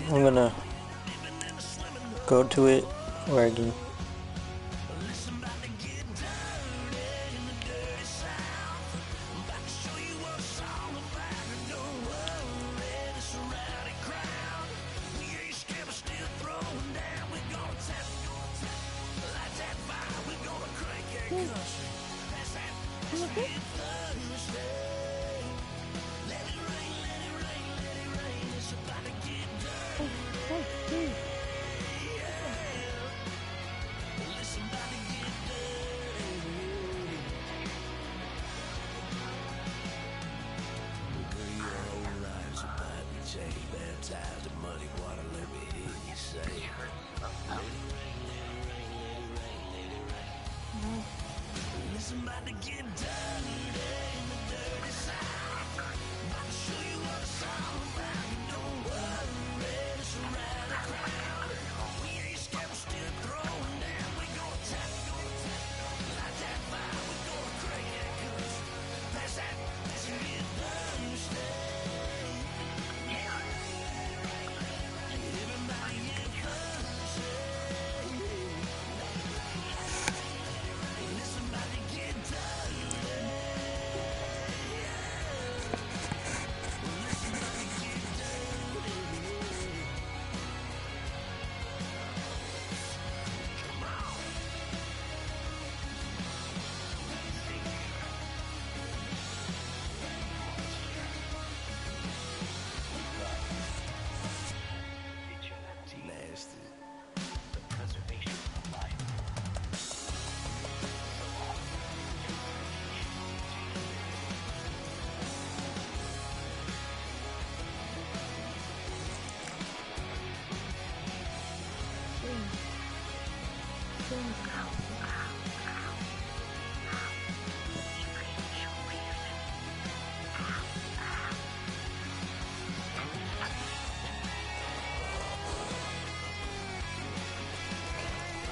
I'm gonna go to it where I can.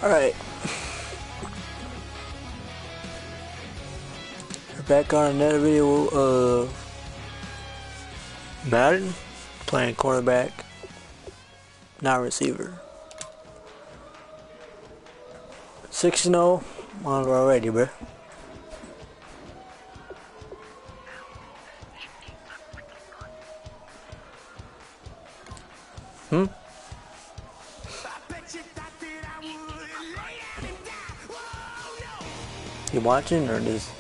Alright. We're back on another video of Madden, playing cornerback, not receiver. 6-0 on already, bro. You watching or just?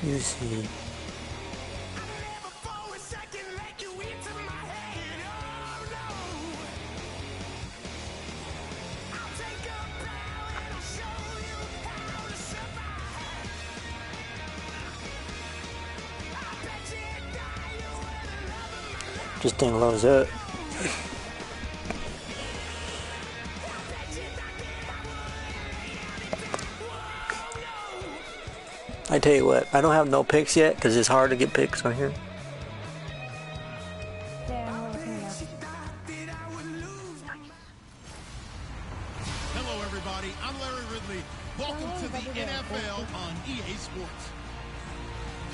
You see. This thing loads up. I tell you what, I don't have no picks yet because it's hard to get picks on here. Hello everybody, I'm Larry Ridley. Welcome to the NFL on EA Sports.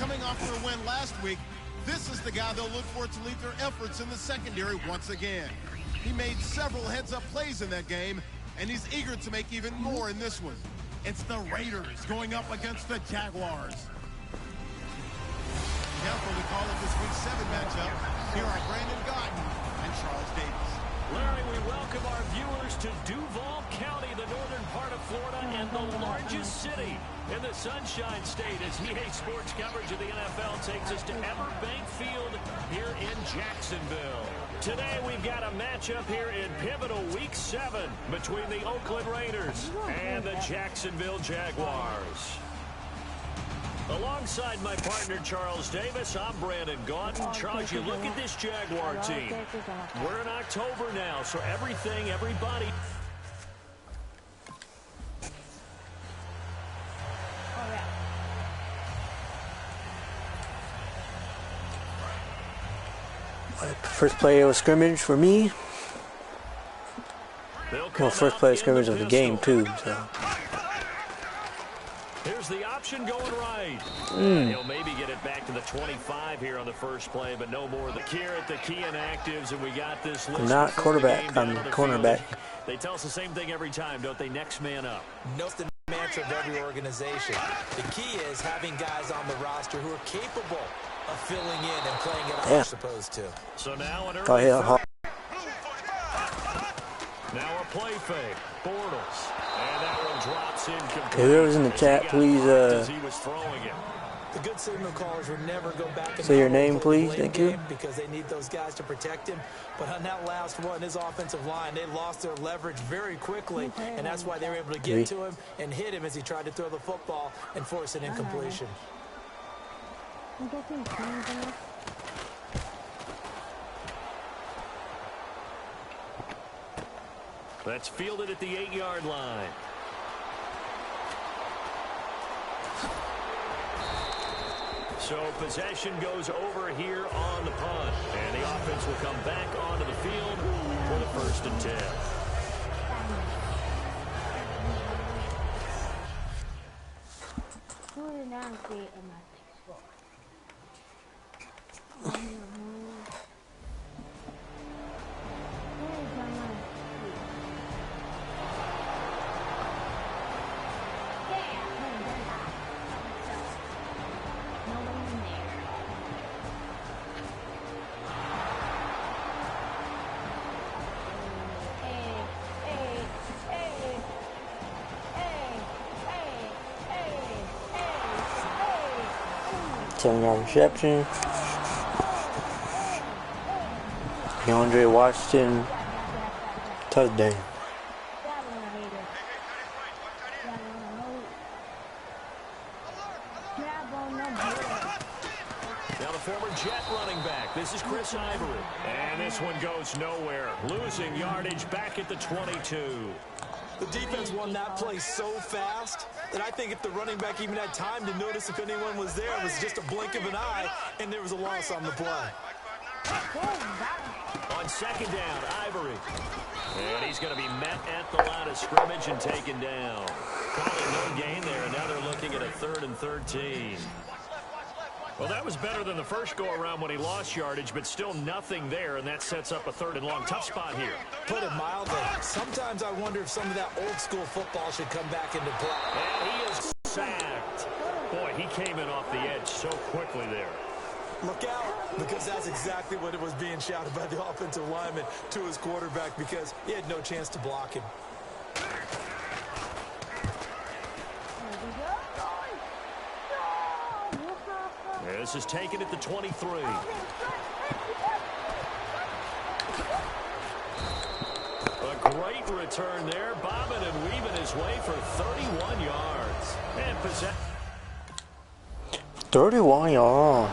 Coming off their win last week, this is the guy they'll look for to lead their efforts in the secondary once again. He made several heads-up plays in that game, and he's eager to make even more in this one. It's the Raiders going up against the Jaguars. Careful, we call it this Week 7 matchup. Here are Brandon Gotton and Charles Davis. Larry, we welcome our viewers to Duval County, the northern part of Florida, and the largest city in the Sunshine State as EA Sports coverage of the NFL takes us to Everbank Field here in Jacksonville. Today we've got a matchup here in pivotal Week 7 between the Oakland Raiders and the Jacksonville Jaguars. Alongside my partner Charles Davis, I'm Brandon Gauton. Charles, you look at this Jaguar team. We're in October now, so everybody... First play of scrimmage for me. Well, first play of scrimmage of the game too. So. Here's the option going right. He'll maybe get it back to the 25 here on the first play, but no more. The key at the key inactives, and we got this list. Not quarterback. I'm cornerback. They tell us the same thing every time, don't they? Next man up. Note the mantra of every organization. The key is having guys on the roster who are capable of filling in and playing it how they're supposed to. So now an Oh, yeah. Now a play fake. Bortles. And that one drops incomplete. Whoever's in the chat, please He was throwing it. The good signal callers would never go back and say your name, please. Thank you. Because they need those guys to protect him. But on that last one, his offensive line, they lost their leverage very quickly, and that's why they were able to get to him and hit him as he tried to throw the football and force an incompletion. That's fielded at the 8-yard line. So possession goes over here on the punt. And the offense will come back onto the field for the 1st and 10. Seven-yard reception. DeAndre Washington touchdown. Now the former Jet running back. This is Chris Ivory. And this one goes nowhere. Losing yardage back at the 22. The defense won that play so fast that I think if the running back even had time to notice if anyone was there, it was just a blink of an eye, and there was a loss on the play. On second down, Ivory. And he's going to be met at the line of scrimmage and taken down. Calling no gain there, and now they're looking at a 3rd and 13. Well, that was better than the first go-around when he lost yardage, but still nothing there, and that sets up a 3rd and long. Tough spot here. Put it mildly. Sometimes I wonder if some of that old-school football should come back into play. And he is sacked. Boy, he came in off the edge so quickly there. Look out, because that's exactly what it was being shouted by the offensive lineman to his quarterback, because he had no chance to block him. This is taken at the 23. A great return there. Bobbing and weaving his way for 31 yards. And 31 yards.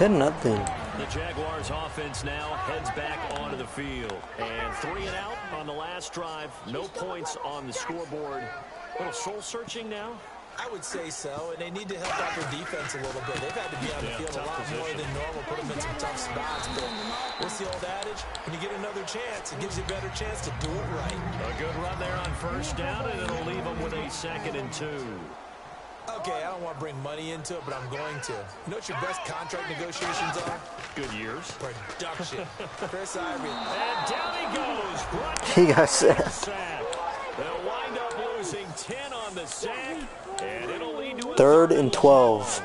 Nothing. The Jaguars offense now heads back onto the field. And 3 and out on the last drive. No points on the scoreboard. A little soul-searching now? I would say so, and they need to help out their defense a little bit. They've had to be on the field a lot more than normal, put them in some tough spots. But what's the old adage? When you get another chance, it gives you a better chance to do it right. A good run there on first down, and it'll leave them with a 2nd and 2. Okay, I don't want to bring money into it, but I'm going to. You know what your best contract negotiations are? Good years. Production. Chris Ivory. And down he goes. He got sacked. They'll wind up losing 10 on the sack, and it'll lead to a 3rd and 12.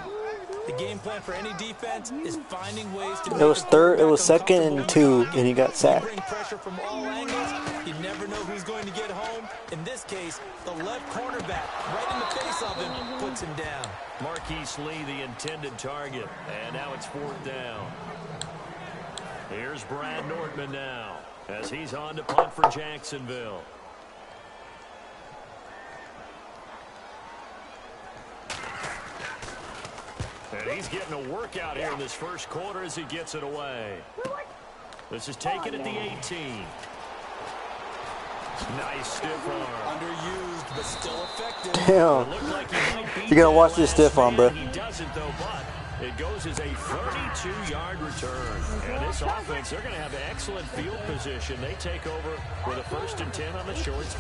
The game plan for any defense is finding ways to. It was 2nd and 2, and he got sacked. Bring pressure from all angles. You never know who's going to get home. In this case, the left cornerback, right in the face of him, puts him down. Marquise Lee, the intended target, and now it's 4th down. Here's Brad Nordman now, as he's on to punt for Jacksonville. And he's getting a workout here in this first quarter as he gets it away. This is taken at the 18. Nice stiff arm. Underused, but still effective. Damn. Like You're going to watch this stiff arm, bro. He doesn't, though, but it goes as a 32-yard return. And this offense, they're going to have excellent field position. They take over with a 1st and 10 on the shorts.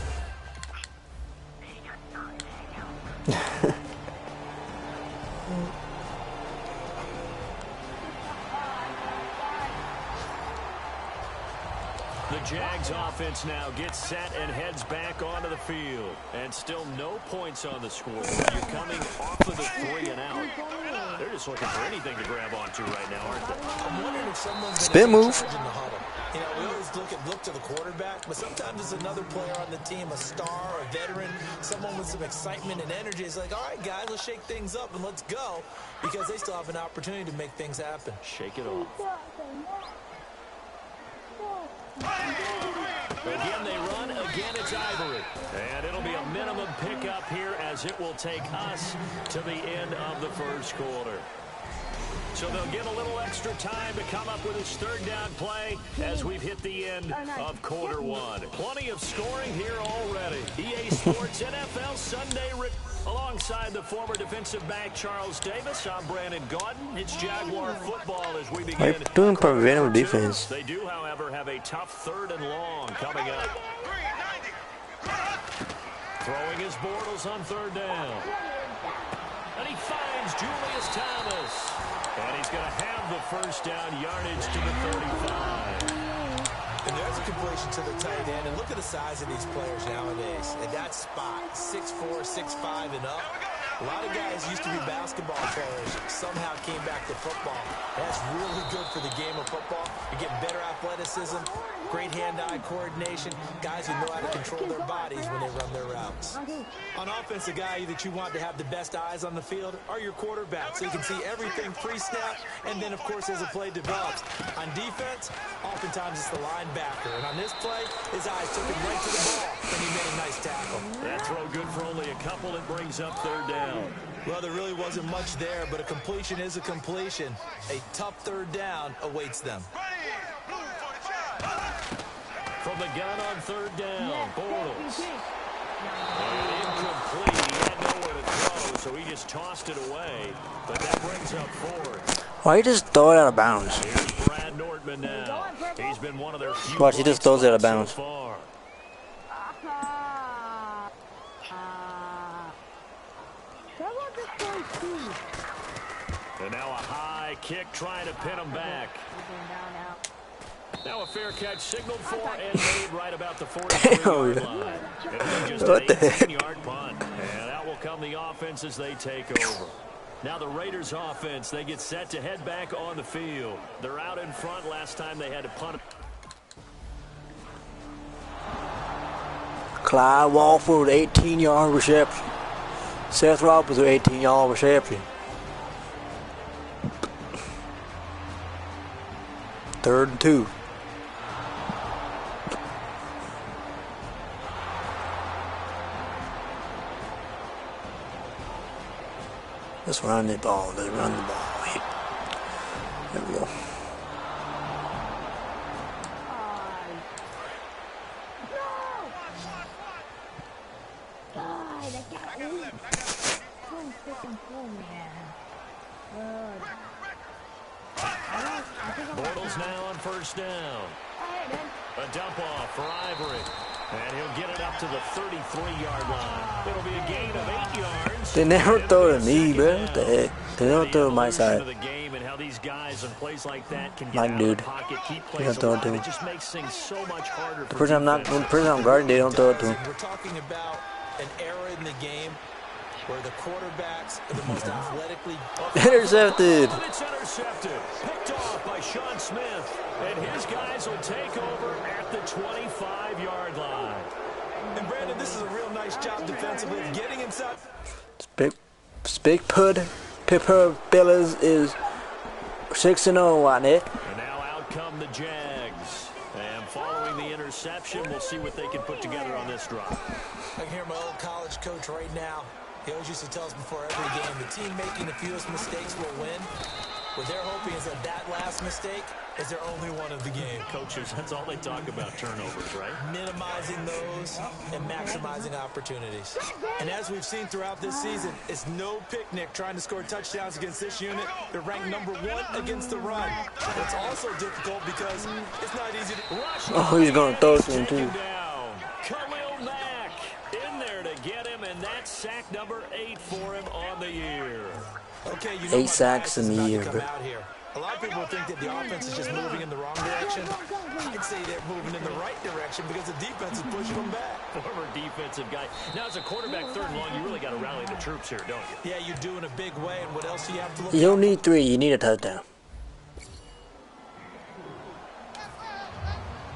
The Jags offense now gets set and heads back onto the field. And still no points on the scoreboard. You're coming off of the 3 and out. They're just looking for anything to grab onto right now, aren't they? I'm wondering if someone's spin move. in the huddle. You know, we always look to the quarterback, but sometimes there's another player on the team, a star, a veteran, someone with some excitement and energy. It's like, all right, guys, let's shake things up and let's go, because they still have an opportunity to make things happen. Shake it off. Again they run, again it's Ivory. And it'll be a minimum pickup here as it will take us to the end of the 1st quarter. So they'll get a little extra time to come up with his 3rd down play as we've hit the end of quarter 1. Plenty of scoring here already. EA Sports NFL Sunday alongside the former defensive back Charles Davis. I'm Brandon Gaudin. It's Jaguar football as we begin. They're doing preventative defense. They do, however, have a tough 3rd and long coming up. Throwing his Bortles on 3rd down. And he finds Julius Thomas. And he's going to have the 1st down yardage to the 35. And there's a completion to the tight end. And look at the size of these players nowadays. And that spot, 6'4", 6'5", and up. A lot of guys used to be basketball players, somehow came back to football. That's really good for the game of football. You're getting better athleticism, great hand-eye coordination, guys who know how to control their bodies when they run their routes. On offense, the guy that you want to have the best eyes on the field are your quarterbacks, so you can see everything pre-snap, and then, of course, as the play develops. On defense, oftentimes it's the linebacker. And on this play, his eyes took him right to the ball, and he made a nice tackle. That throw good for only a couple. It brings up 3rd down. Well, there really wasn't much there, but a completion is a completion. A tough 3rd down awaits them. From the gun on 3rd down, Bortles. And incomplete. He had nowhere to throw, so he just tossed it away. But that brings up 4th. Why you just throw it out of bounds? Here's Brad Nordman now. He's been one of their few. Watch, he just throws it out of bounds. So far. And now a high kick trying to pin him back. Now a fair catch signaled for and made right about the 43-yard line. Just what an the heck? 18-yard punt. And out will come the offense as they take over. Now the Raiders offense, they get set to head back on the field. They're out in front. Last time they had to punt. Clyde Walford with 18-yard reception. Seth Roberts with 18-yard reception. 3rd and 2. Let's run the ball. Let's run the ball. There we go. Bortles now on 1st down. A dump off for Ivory. And he'll get it up to the 33-yard line. It'll be a gain of 8 yards. They never throw to me, bro. What the heck? They never throw to my side. The game and how these guys and plays like that can get Like, out dude. of the pocket, keep They plays don't throw it alive. to me. It just makes things so much harder. The person I'm guarding, they don't throw it to him. We're talking about an era in the game where the quarterbacks are the most athletically... Intercepted. And it's intercepted. Picked off by Sean Smith. And his guys will take over at the 25-yard line. And Brandon, this is a real nice job defensively of getting inside. Pipper Bills is 6-0 on it. And now out come the Jags. And following the interception, we'll see what they can put together on this drive. I can hear my old college coach right now. He always used to tell us before every game, the team making the fewest mistakes will win. What they're hoping is that last mistake is their only one of the game. Coaches, that's all they talk about, turnovers, right? Minimizing those and maximizing opportunities. And as we've seen throughout this season, it's no picnic trying to score touchdowns against this unit. They're ranked #1 against the run. It's also difficult because it's not easy to rush. Oh, he's going to throw it to him, too. Khalil Mack in there to get him, and that's sack number 8 for him on the year. Okay, you know 8 sacks in the year, bro. A lot of people think that the offense is just moving in the wrong direction. I'd say they're moving in the right direction because the defense is pushing them back. Former defensive guy. Now, as a quarterback, 3rd and long, you really got to rally the troops here, don't you? Yeah, you do in a big way. And what else do you have to look You don't need 3. You need a touchdown.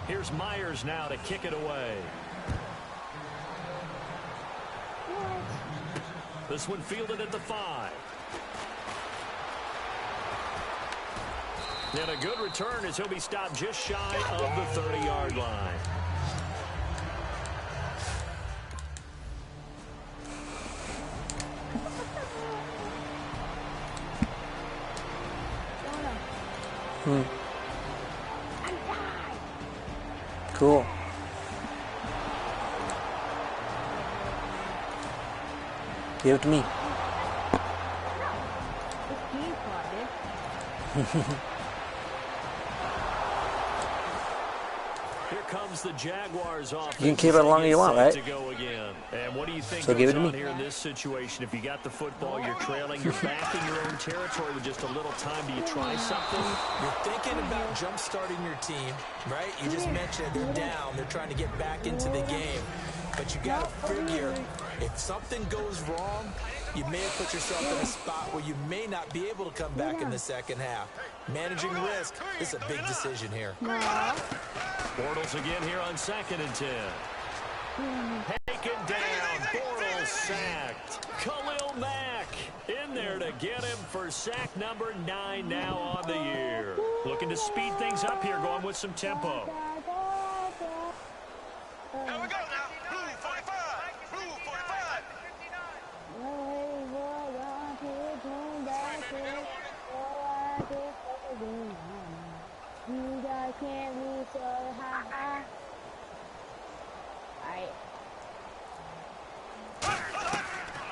Here's Myers now to kick it away. This one fielded at the 5. And a good return as he'll be stopped just shy of the 30-yard line. Cool. Give it to me. Here comes the Jaguars offense. You can keep it as long as you want, right? To go again. And what do you think So give it to goes on me. here in this situation? If you got the football, you're trailing, you're back in your own territory with just a little time. Do you try something? You're thinking about jump-starting your team, right? You just mentioned they're down. They're trying to get back into the game. But you got to figure, if something goes wrong, you may have put yourself in a spot where you may not be able to come back in the second half. Managing risk is a big decision here. Bortles again here on 2nd and 10. Taken down. Bortles sacked. Khalil Mack in there to get him for sack number 9 now on the year. Looking to speed things up here, going with some tempo. Here we go now. Blue 45. Blue 45. You guys can't be so high.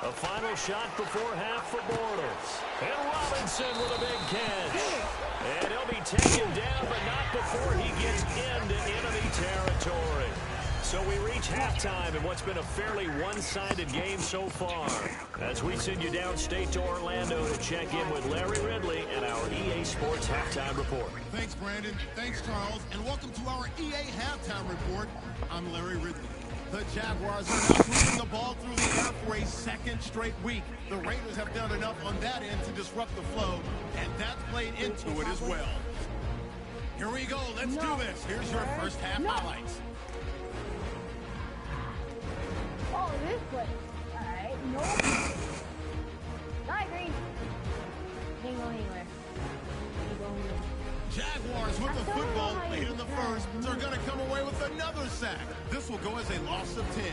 A final shot before half for Bortles. And Robinson with a big catch. And he'll be taken down, but not before he gets into enemy territory. So we reach halftime in what's been a fairly one-sided game so far. As we send you downstate to Orlando to check in with Larry Ridley and our EA Sports Halftime Report. Thanks, Brandon. Thanks, Charles. And welcome to our EA Halftime Report. I'm Larry Ridley. The Jaguars are now moving the ball through the air for a 2nd straight week. The Raiders have done enough on that end to disrupt the flow, and that's played into it as well. Here we go. Let's do this. Here's your first half highlights. Oh, this way. Alright, no. I agree. Hang on anywhere. Jaguars with the football late in the first. They're going to come away with another sack. This will go as a loss of 10.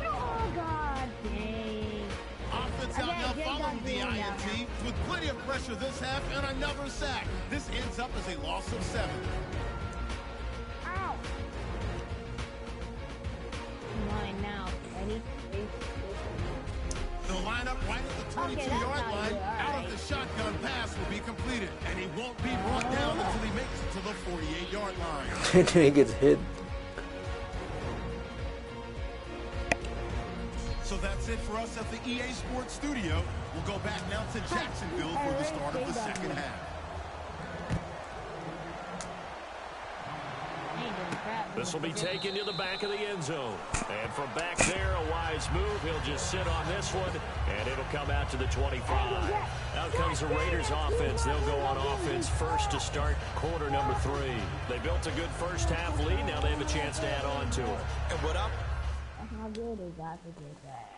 Oh, God dang. Offense out now following the INT with plenty of pressure this half and another sack. This ends up as a loss of 7. Ow. Mine now. Ready? They'll line up right at the 22-yard line. Out of the shotgun pass will be completed. And he won't be brought down until he makes it to the 48-yard line. Until he gets hit. So that's it for us at the EA Sports Studio. We'll go back now to Jacksonville for the start of the second half. This will be taken to the back of the end zone. And from back there, a wise move. He'll just sit on this one, and it'll come out to the 25. Out comes the Raiders offense. They'll go on offense first to start quarter number 3. They built a good first half lead. Now they have a chance to add on to it. And what up? How good is that to get that?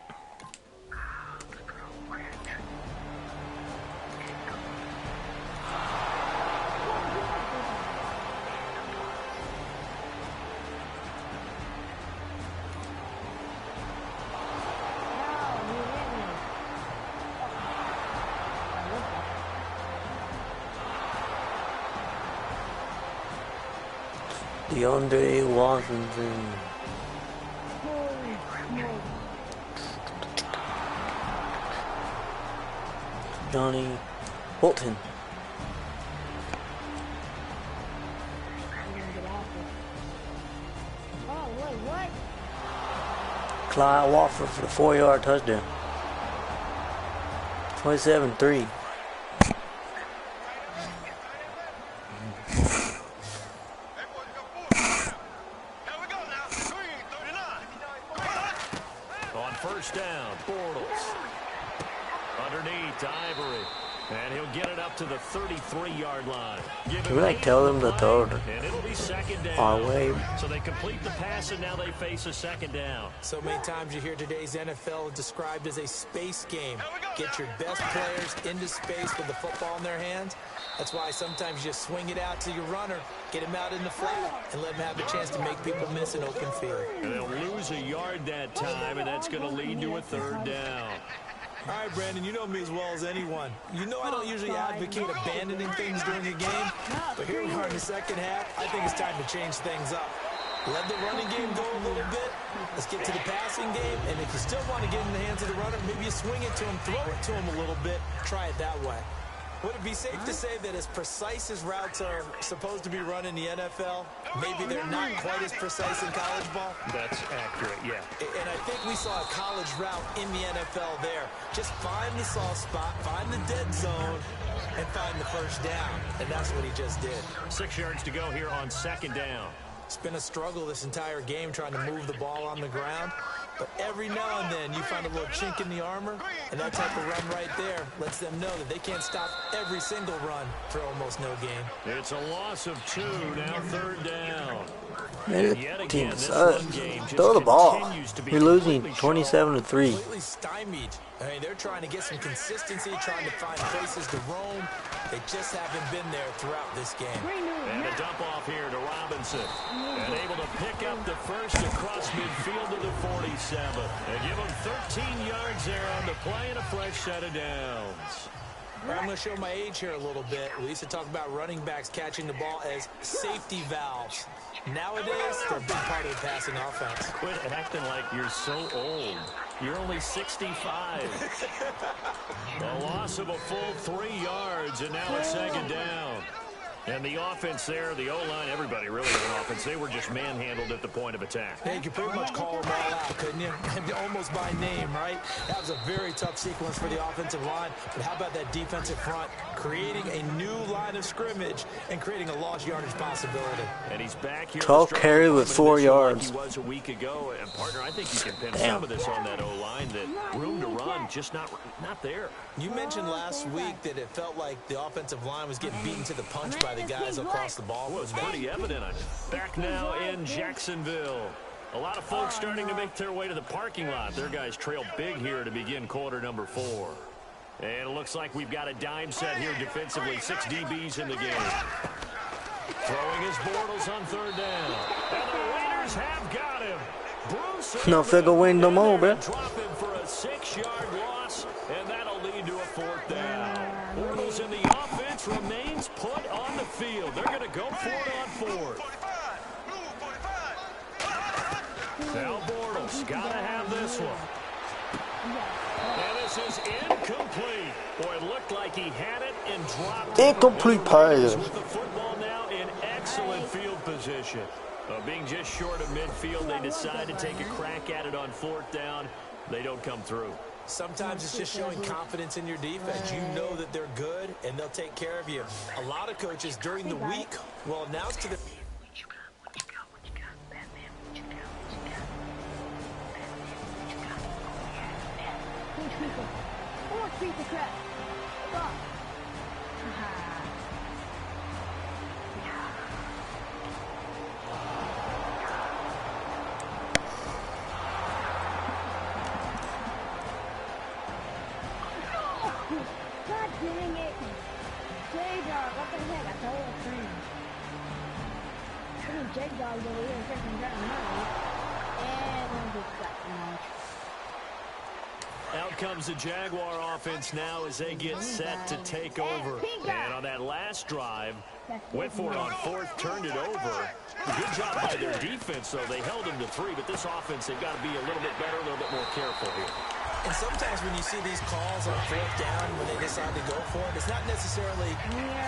DeAndre Washington. Johnny Bolton. Oh, wait, what? Clyde Wofford for the 4-yard touchdown. 27-3. On first down, Bortles. Underneath to Ivory. And he'll get it up to the 33-yard line. Can we like tell them to throw it and it'll be second down. our way? So they complete the pass, and now they face a second down. So many times you hear today's NFL described as a space game. Get your best players into space with the football in their hands. That's why sometimes you just swing it out to your runner, get him out in the flat, and let him have a chance to make people miss an open field. And they'll lose a yard that time, and that's going to lead to a third down. All right, Brandon, you know me as well as anyone. You know I don't usually advocate abandoning things during a game, but here we are in the second half. I think it's time to change things up. Let the running game go a little bit. Let's get to the passing game, and if you still want to get in the hands of the runner, maybe you swing it to him, throw it to him a little bit, try it that way. Would it be safe to say that as precise as routes are supposed to be run in the NFL, maybe they're not quite as precise in college ball? That's accurate, yeah. And I think we saw a college route in the NFL there. Just find the soft spot, find the dead zone, and find the first down. And that's what he just did. 6 yards to go here on second down. It's been a struggle this entire game trying to move the ball on the ground. But every now and then you find a little chink in the armor, and that type of run right there lets them know that they can't stop every single run for almost no gain. It's a loss of 2, now third down. Man, Yet the again, team this sucks. run game just Throw the ball. continues to be You're losing completely 27-3. Completely stymied. I mean, they're trying to get some consistency, trying to find places to roam. They just haven't been there throughout this game. And a dump off here to Robinson. And able to pick up the first across midfield to the 47. And give them 13 yards there on the play and a fresh set of downs. I'm going to show my age here a little bit. We used to talk about running backs catching the ball as safety valves. Nowadays, they're a big part of the passing offense. Quit acting like you're so old. You're only 65. A loss of a full 3 yards, and now it's second down. And the offense there, the O-line, everybody really on offense, they were just manhandled at the point of attack. Yeah, you could pretty much call them all out, couldn't you? Almost by name, right? That was a very tough sequence for the offensive line. But how about that defensive front creating a new line of scrimmage and creating a lost yardage possibility? And he's back here. 12 carry with 4 yards. Like he was a week ago. And partner, I think you can pin some of this on that O-line. That room to run, just not there. You mentioned last week that it felt like the offensive line was getting beaten to the punch by the guys across the ball. Well, it's pretty evident. Back now in Jacksonville. A lot of folks starting to make their way to the parking lot. Their guys trail big here to begin quarter number 4. And it looks like we've got a dime set here defensively. 6 DBs in the game. Throwing his Bortles on third down. And the Raiders have got him. Bruce No figure win no more, bro. drop him for a 6-yard loss, and that'll lead to a fourth down. Bortles in the offense remains put on the field. They're going to go for it on fourth. Now Bortles got to have this one. And this is incomplete. Boy, it looked like he had it and dropped it. Incomplete pass. With the football now in excellent field position. Being just short of midfield, they decide to take a crack at it on fourth down. They don't come through. Sometimes it's just showing confidence in your defense. You know that they're good, and they'll take care of you. A lot of coaches during the week will announce to the... God dang it. J-Dog, what the heck? I told her friend. J-Dog over here freaking got money. And I'm just got Out comes the Jaguar offense now as they get set to take over. And on that last drive, went for it on fourth, turned it over. Good job by their defense, though. They held them to 3, but this offense, they've got to be a little bit better, a little bit more careful here. And sometimes when you see these calls on fourth down, when they decide to go for it, it's not necessarily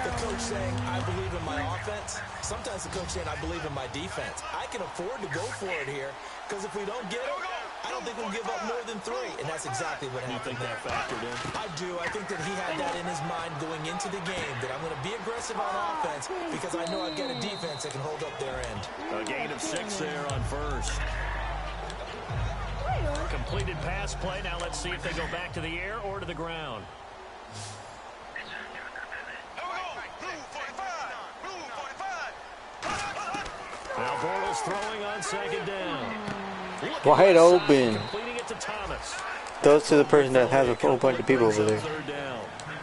the coach saying, I believe in my offense. Sometimes the coach saying, I believe in my defense. I can afford to go for it here, because if we don't get it, I don't think we'll give up more than 3. And that's exactly what happened. You think that factored in? I do. I think that he had that in his mind going into the game, that I'm going to be aggressive on offense because I know I've got a defense that can hold up their end. A gain of 6 there on first. Completed pass play. Now let's see if they go back to the air or to the ground. Now Bortles throwing on second down. Wide open. Completing it to Thomas. Those to the person that has a whole bunch of people over there.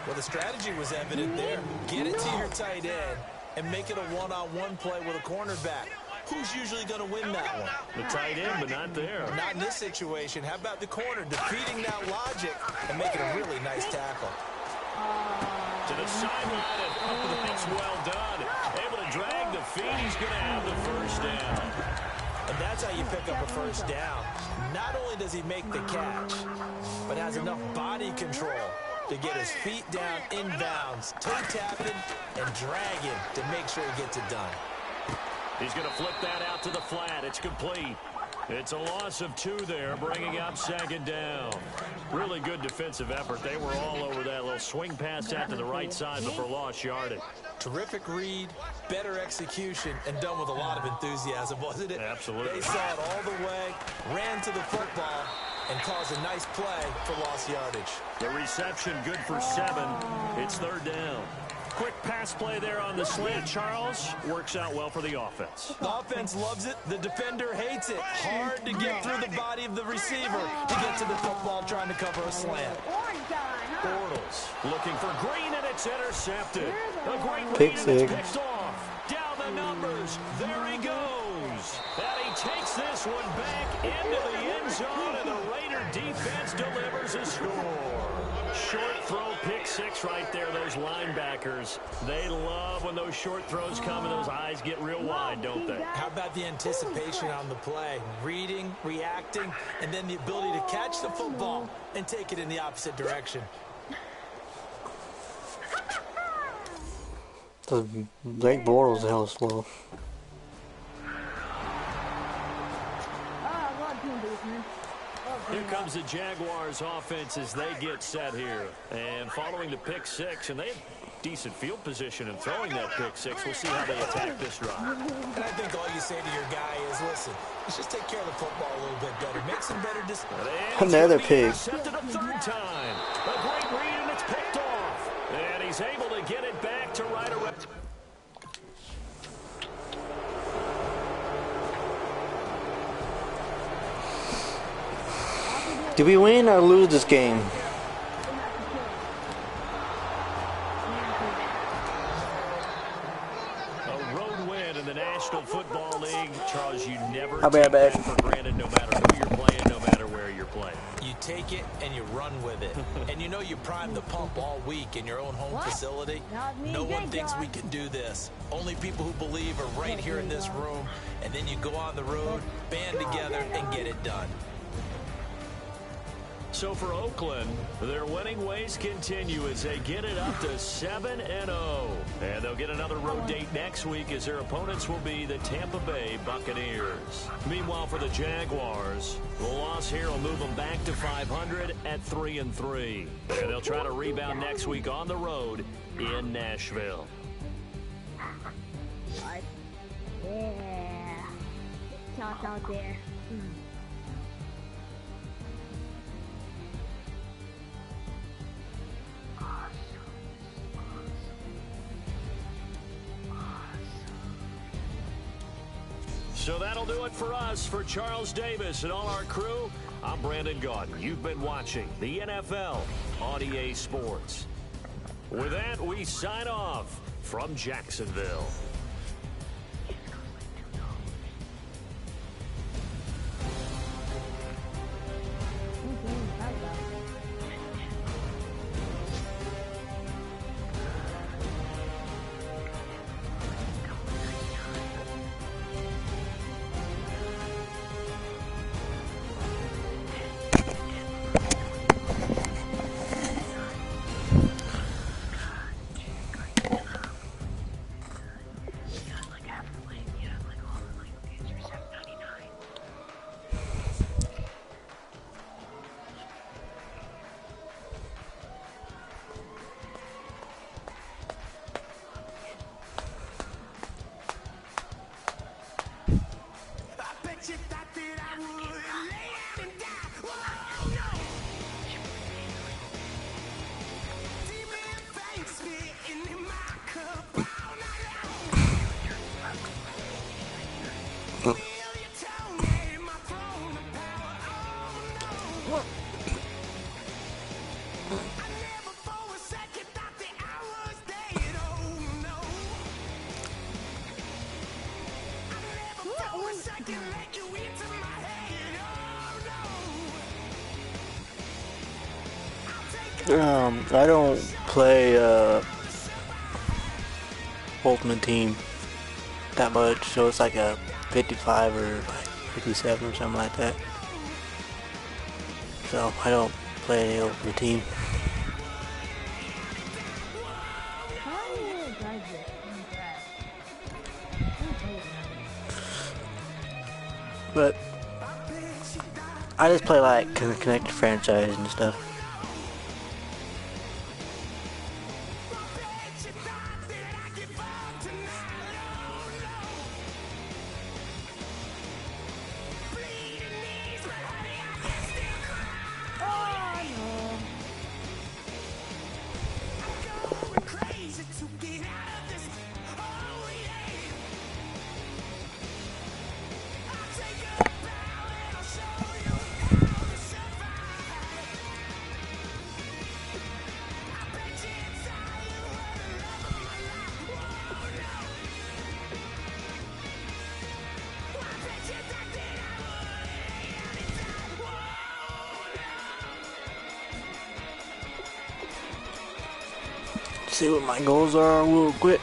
Well, the strategy was evident there. Get it to your tight end and make it a one-on-one play with a cornerback. Who's usually going to win that one? The tight end, but not there. Not in this situation. How about the corner defeating that logic and making a really nice tackle? To the sideline, and that's well done. Able to drag the feet. He's going to have the first down. And that's how you pick up a first down. Not only does he make the catch, but has enough body control to get his feet down inbounds, toe tapping, and dragging to make sure he gets it done. He's going to flip that out to the flat. It's complete. It's a loss of 2 there, bringing up second down. Really good defensive effort. They were all over that little swing pass out to the right side before lost yardage. Terrific read, better execution, and done with a lot of enthusiasm, wasn't it? Absolutely. They saw it all the way, ran to the football, and caused a nice play for lost yardage. The reception good for 7. It's third down. Quick pass play there on the slant, Charles. Works out well for the offense. The offense loves it. The defender hates it. Hard to get through the body of the receiver to get to the football trying to cover a slant. Bortles looking for Green, and it's intercepted. A great Pick read, and it's six. picked off. Down the numbers. There he goes. And he takes this one back into the end zone, and the Raider defense delivers a score. Short throw, pick 6 right there. Those linebackers, they love when those short throws come and those eyes get real wide, don't they? How about the anticipation on the play? Reading, reacting, and then the ability to catch the football and take it in the opposite direction. Blake Bortles is hella slow. Here comes the Jaguars offense as they get set here. And following the pick 6, and they have decent field position in throwing that pick 6. We'll see how they attack this drive. And I think all you say to your guy is, listen, let's just take care of the football a little bit better. Make some better decisions. Another pick. Intercepted a 3rd time. A great read, and it's picked off. And he's able to get it back to right around. Do we win or lose this game? A road win in the National Football League. Charles, you never I'll be right take back. that for granted no matter who you're playing, no matter where you're playing. You take it and you run with it. And you know you prime the pump all week in your own home facility. No one thinks we can do this. Only people who believe are right here in this room. And then you go on the road, band together, and get it done. So for Oakland, their winning ways continue as they get it up to 7-0. And they'll get another road date next week as their opponents will be the Tampa Bay Buccaneers. Meanwhile, for the Jaguars, the loss here will move them back to 500 at 3-3. And they'll try to rebound next week on the road in Nashville. Yeah. Shots out there. So that'll do it for us. For Charles Davis and all our crew, I'm Brandon Gaudin. You've been watching the NFL on EA Sports. With that, we sign off from Jacksonville. Okay, bye-bye. I don't play Ultimate Team that much, so it's like a 55 or like 57 or something like that. So I don't play any Ultimate Team. But I just play like Connected Franchise and stuff. See what my goals are real quick.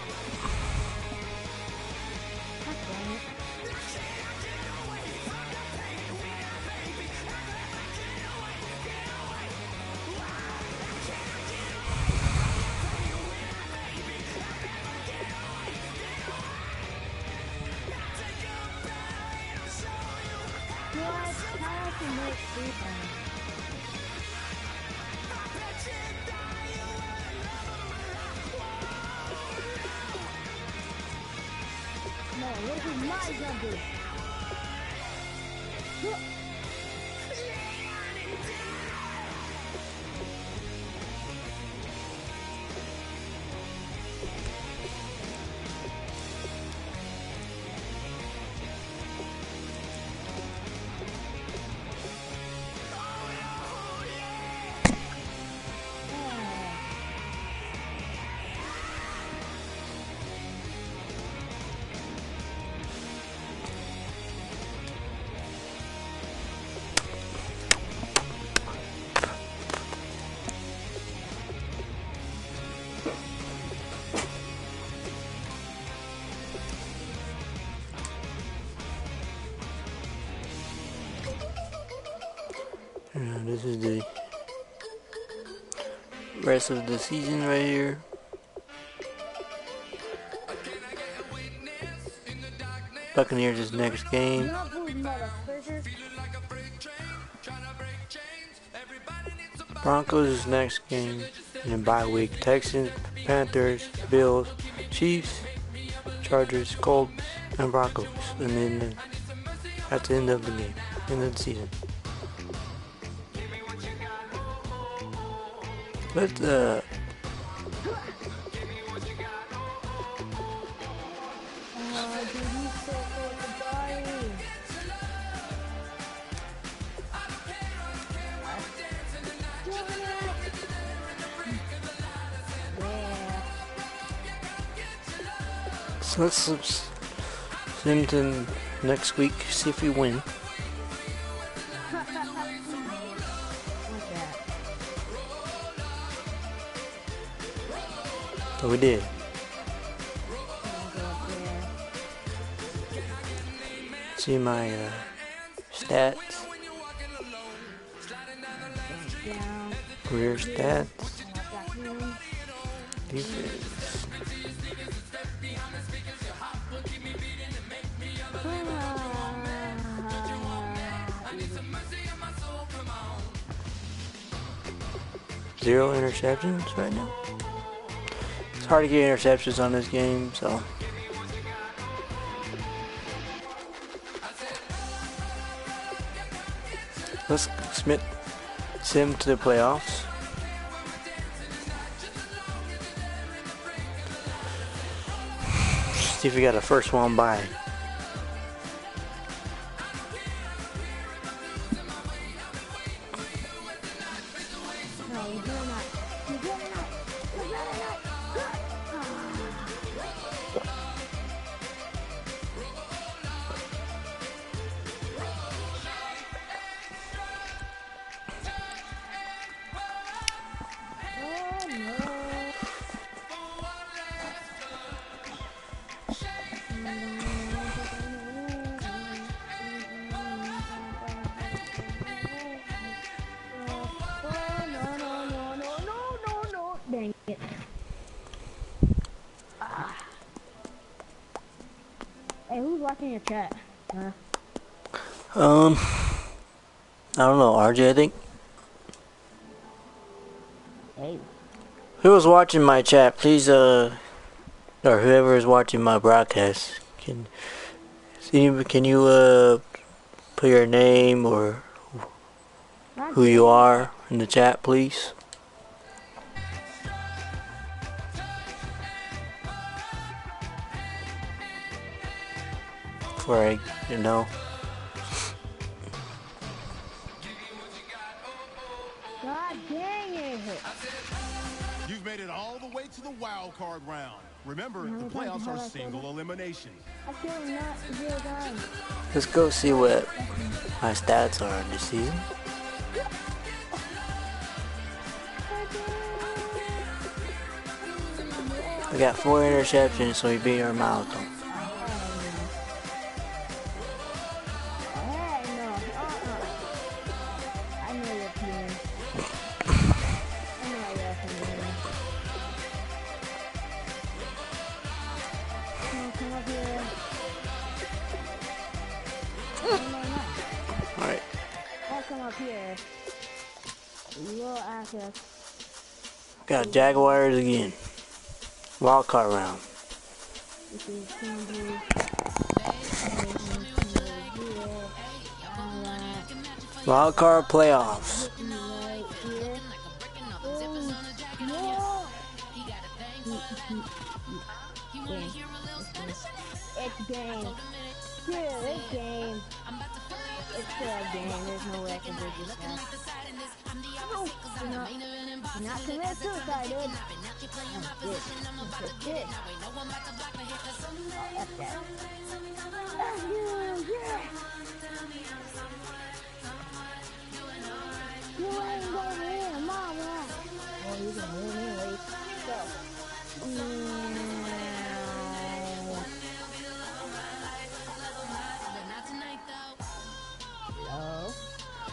This is the rest of the season right here. Buccaneers is next game. Broncos is next game. And then bye week. Texans, Panthers, Bills, Chiefs, Chargers, Colts, and Broncos. And then that's the end of the game. End of the season. Let's so let's send to next week, see if we win. But we did. See my stats. Career stats. Defense. Zero interceptions right now. It's hard to get interceptions on this game, so. Let's sim to the playoffs. See if we got a first one by. watching your chat? Huh? I don't know, RJ, I think. Hey. Who was watching my chat, please, or whoever is watching my broadcast, can you put your name or who you are in the chat, please? Before I, you know. God dang it! You've made it all the way to the wild card round. Remember, the playoffs are single elimination. I feel not 0 times. Let's go see what my stats are this season. I got 4 interceptions, so we beat our marathon. I know your team. I know your team. Come up here. No. Alright. I'll come up here. You will ask us. Got Jaguars again. Wild card round. This is going to be... Wild card playoffs. Right here. It's game. Dude, it's game. It's still a game. There's no way I can break this now. No, do not commit suicide, dude. That's it. Oh, F that. You ain't gonna win, mama. Well, you can win anyways. So.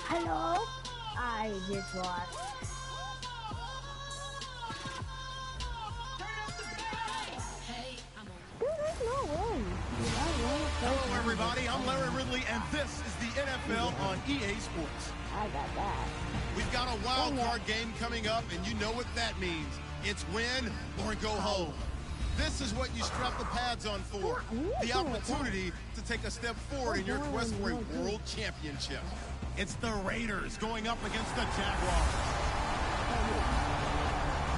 Hello? I just lost. Dude, there's no way. Hello, everybody. I'm Larry Ridley, and this is the NFL on EA Sports. I got that. We've got a wild card game coming up, and you know what that means. It's win or go home. This is what you strap the pads on for. The opportunity to take a step forward in your quest for a world championship. It's the Raiders going up against the Jaguars.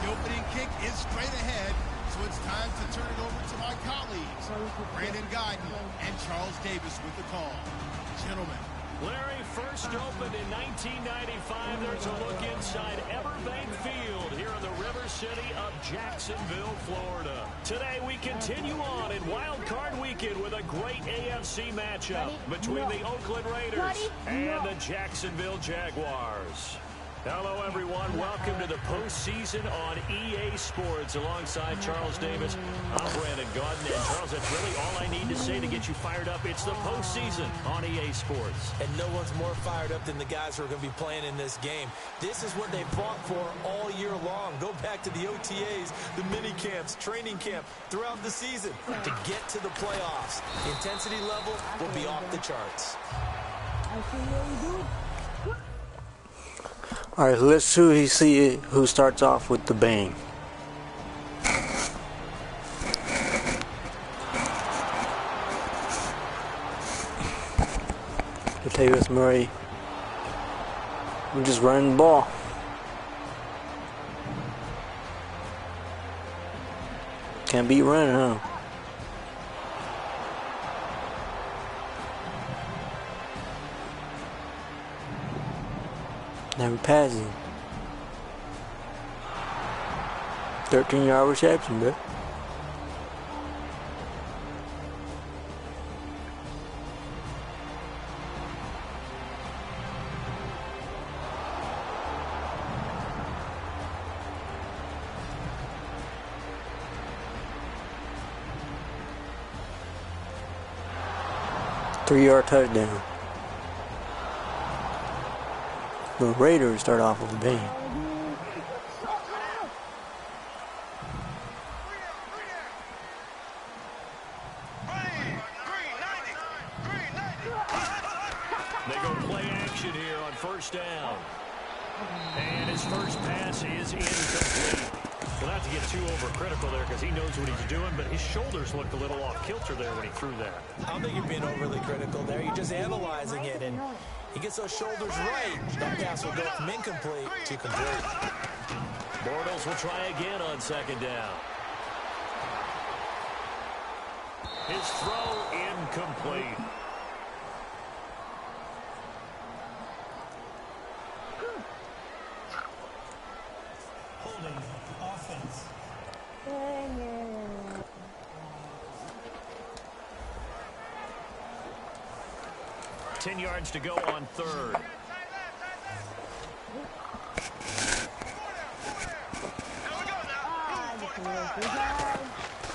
The opening kick is straight ahead, so it's time to turn it over to my colleagues, Brandon Guyton and Charles Davis with the call. Gentlemen. Larry, first opened in 1995. There's a look inside Everbank Field here in the River City of Jacksonville, Florida. Today we continue on in Wild Card Weekend with a great AFC matchup between the Oakland Raiders and the Jacksonville Jaguars. Hello, everyone. Welcome to the postseason on EA Sports alongside Charles Davis. I'm Brandon Guyton. And Charles, that's really all I need to say to get you fired up. It's the postseason on EA Sports. And no one's more fired up than the guys who are going to be playing in this game. This is what they fought for all year long. Go back to the OTAs, the mini camps, training camp throughout the season to get to the playoffs. The intensity level will be off the charts. I see what you do. Alright, let's see who starts off with the bang. Latavius Murray. I'm just running the ball. Can't beat running, huh? Never passing. 13-yard reception, bro. Three-yard touchdown. The Raiders start off with a bang. first down. And his first pass is incomplete. Well, not to get too overcritical there because he knows what he's doing, but his shoulders looked a little off kilter there when he threw that. I don't think you're being overly critical there. You're just analyzing it, and he gets those shoulders right. That pass will go from incomplete to complete. Bortles will try again on second down. His throw incomplete. Holding offense. 10 yards to go on third.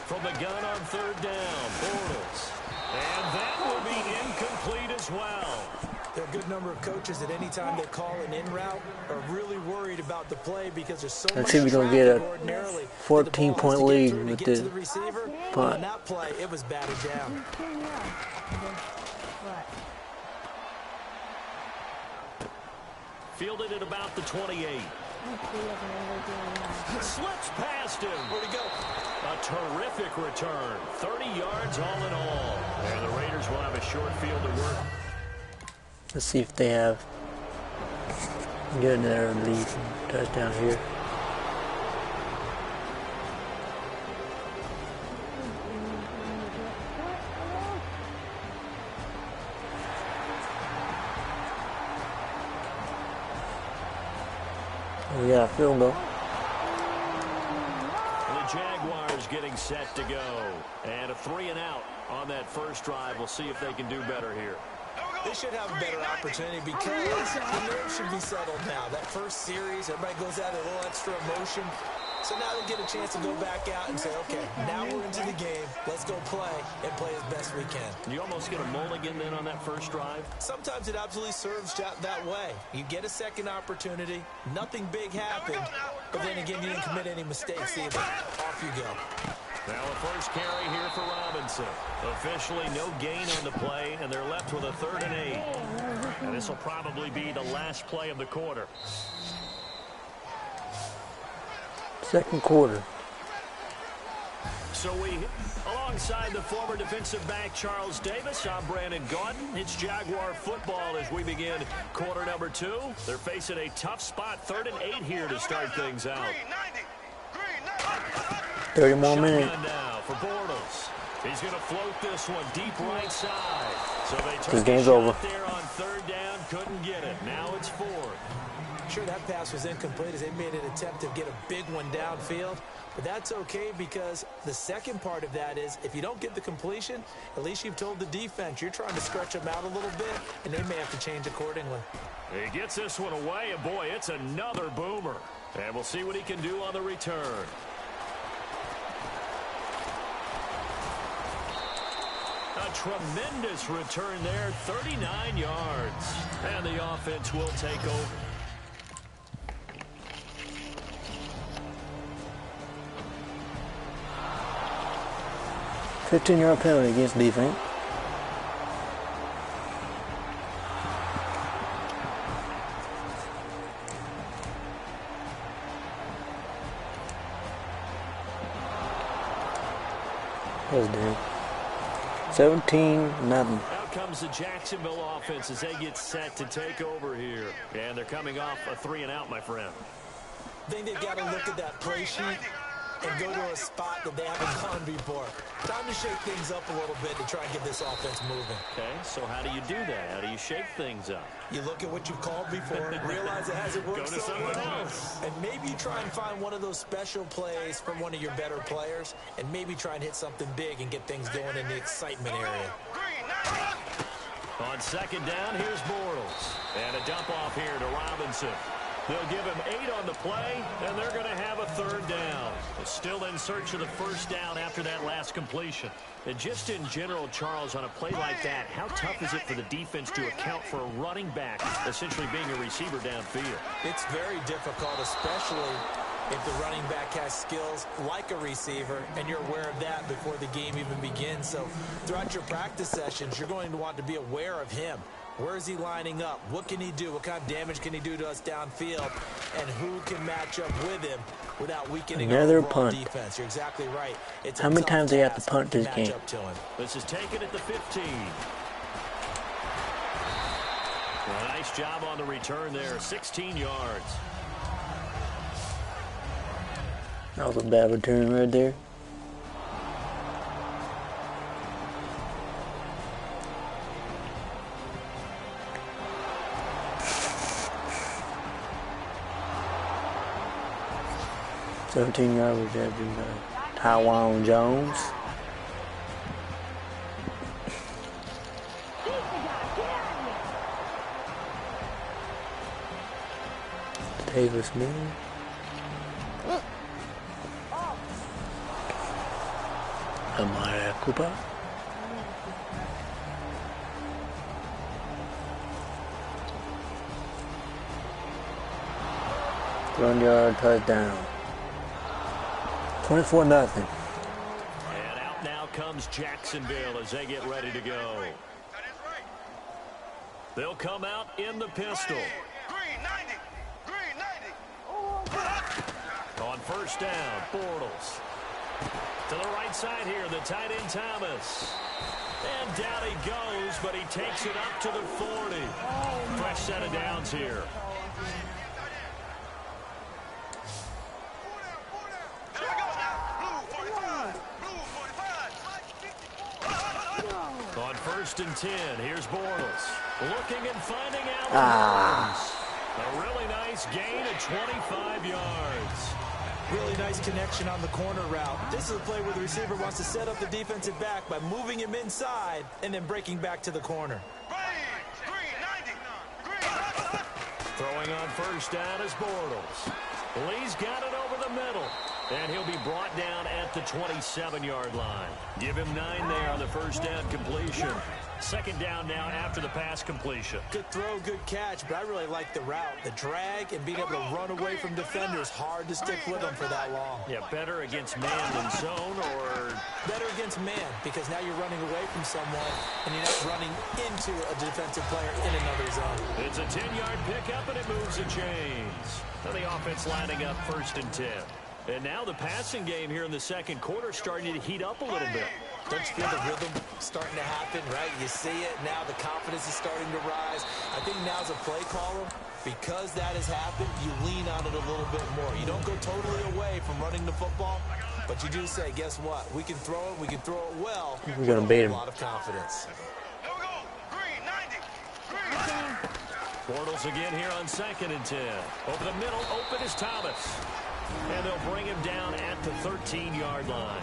From the gun on third down, Bortles. And that will be incomplete as well. There are a good number of coaches at any time they call an in route are really worried about the play because there's so much traffic ordinarily. Let's see if we're going to get a 14-point lead with this punt. On that play, it was batted down. Fielded at about the 28. Slips past him. Where'd he go? A terrific return. 30 yards all in all. And the Raiders will have a short field to work. Let's see if they have get another lead touchdown here. We got a field goal. The Jaguars getting set to go. And a 3-and-out on that first drive. We'll see if they can do better here. They should have a better opportunity because the nerves should be settled now. That first series, everybody goes out with a little extra emotion. So now they get a chance to go back out and say, okay, now we're into the game. Let's go play and play as best we can. You almost get a mulligan then on that first drive? Sometimes it absolutely serves that way. You get a second opportunity. Nothing big happened. But then again, you didn't commit any mistakes either. Off you go. Now a first carry here for Robinson. Officially no gain on the play, and they're left with a 3rd and 8. And this will probably be the last play of the quarter. Second quarter. So alongside the former defensive back Charles Davis, I'm Brandon Gaudin. It's Jaguar football as we begin quarter number 2. They're facing a tough spot, 3rd and 8 here to start things out. 30 more minutes. Now for Bortles. He's going to float this one deep right side. So they took this game's a shot over. There on 3rd down, couldn't get it. Now it's 4th. Sure, that pass was incomplete as they made an attempt to get a big one downfield. But that's okay because the second part of that is if you don't get the completion, at least you've told the defense you're trying to stretch them out a little bit, and they may have to change accordingly. He gets this one away, and boy, it's another boomer. And we'll see what he can do on the return. A tremendous return there, 39 yards. And the offense will take over. A 15-yard penalty against defense. That's damn. 17-0. Out comes the Jacksonville offense as they get set to take over here. And they're coming off a 3-and-out, my friend. I think they've got to look at that play sheet and go to a spot that they haven't gone before. Time to shake things up a little bit to try and get this offense moving. Okay, so how do you do that? How do you shake things up? You look at what you've called before, realize it hasn't worked so well, and maybe you try and find one of those special plays from one of your better players, and maybe try and hit something big and get things going in the excitement area. On second down, here's Bortles. And a dump off here to Robinson. They'll give him 8 on the play, and they're going to have a 3rd down. Still in search of the first down after that last completion. And just in general, Charles, on a play like that, how tough is it for the defense to account for a running back essentially being a receiver downfield? It's very difficult, especially if the running back has skills like a receiver, and you're aware of that before the game even begins. So throughout your practice sessions, you're going to want to be aware of him. Where is he lining up? What can he do? What kind of damage can he do to us downfield? And who can match up with him without weakening another our overall punt. defense? You're exactly right. It's How many times do you have to punt this game? This is taken at the 15. Well, nice job on the return there. 16 yards. That was a bad return right there. $17 after Taiwan Jones. Davis Miller. Amaya Cooper. One-yard touchdown. 24-0. And out now comes Jacksonville as they get ready to go. They'll come out in the pistol. On first down, Bortles. To the right side here, the tight end Thomas. And down he goes, but he takes it up to the 40. Fresh set of downs here. On first and 10, here's Bortles. Looking and finding out. A really nice gain of 25 yards. Really nice connection on the corner route. This is a play where the receiver wants to set up the defensive back by moving him inside and then breaking back to the corner. Throwing on first down is Bortles. Lee's got it over the middle. And he'll be brought down at the 27-yard line. Give him 9 there on the first down completion. Second down now after the pass completion. Good throw, good catch, but I really like the route. The drag and being able to run away from defenders. Hard to stick with them for that long. Yeah, better against man than zone, or better against man, because now you're running away from someone and you're not running into a defensive player in another zone. It's a 10-yard pickup, and it moves the chains. Now the offense lining up first and 10. And now the passing game here in the second quarter starting to heat up a little bit. Don't you feel the rhythm starting to happen, right? You see it now. The confidence is starting to rise. I think now's a play caller. Because that has happened, you lean on it a little bit more. You don't go totally away from running the football, but you do say, guess what? We can throw it. We can throw it well. We're going to beat him. A lot of confidence. Bortles again here on second and 10. Over the middle, open is Thomas. And they'll bring him down at the 13-yard line.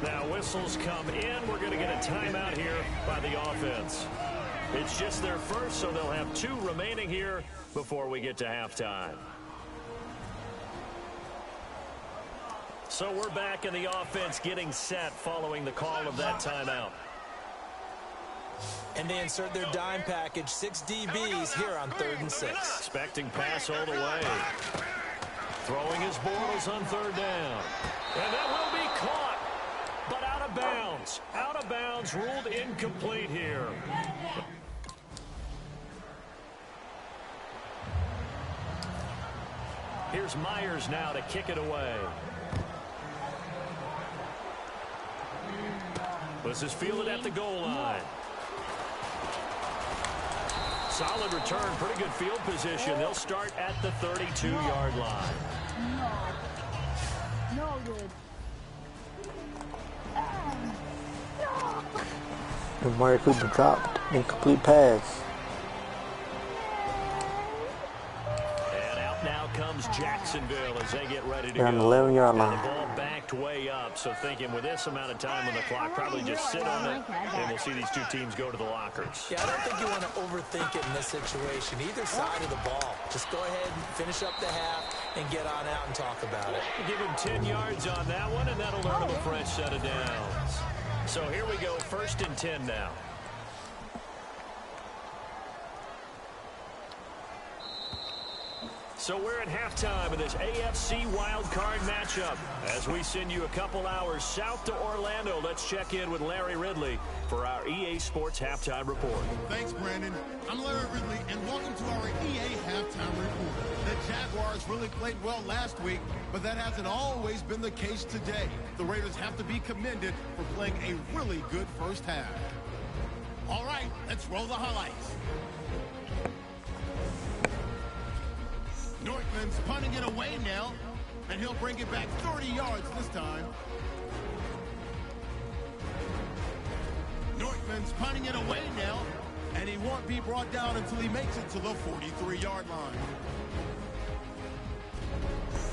Now whistles come in. We're going to get a timeout here by the offense. It's just their first, so they'll have 2 remaining here before we get to halftime. So we're back in the offense getting set following the call of that timeout. And they insert their dime package, 6 DBs here on 3rd and 6. Expecting pass all the way. Throwing his Bortles on third down. And that will be caught, but out of bounds. Out of bounds, ruled incomplete here. Here's Myers now to kick it away. This is fielded at the goal line. Solid return, pretty good field position. They'll start at the 32-yard line. No good. Amari Cooper dropped. Incomplete pass. And out now comes Jacksonville as they get ready to They're on go. the 11-yard Now line. the ball backed way up, so thinking with this amount of time on the clock, probably just sit on it, and we'll see these 2 teams go to the lockers. Yeah, I don't think you want to overthink it in this situation. Either side of the ball. Just go ahead and finish up the half and get on out and talk about it. Give him 10 yards on that one, and that'll earn him a fresh set of downs. So here we go, first and 10 now. So we're at halftime in this AFC wildcard matchup. As we send you a couple hours south to Orlando, let's check in with Larry Ridley for our EA Sports Halftime Report. Thanks, Brandon. I'm Larry Ridley, and welcome to our EA Halftime Report. The Jaguars really played well last week, but that hasn't always been the case today. The Raiders have to be commended for playing a really good first half. All right, let's roll the highlights. Northman's punting it away now, and he'll bring it back 30 yards this time. Northman's punting it away now, and he won't be brought down until he makes it to the 43-yard line.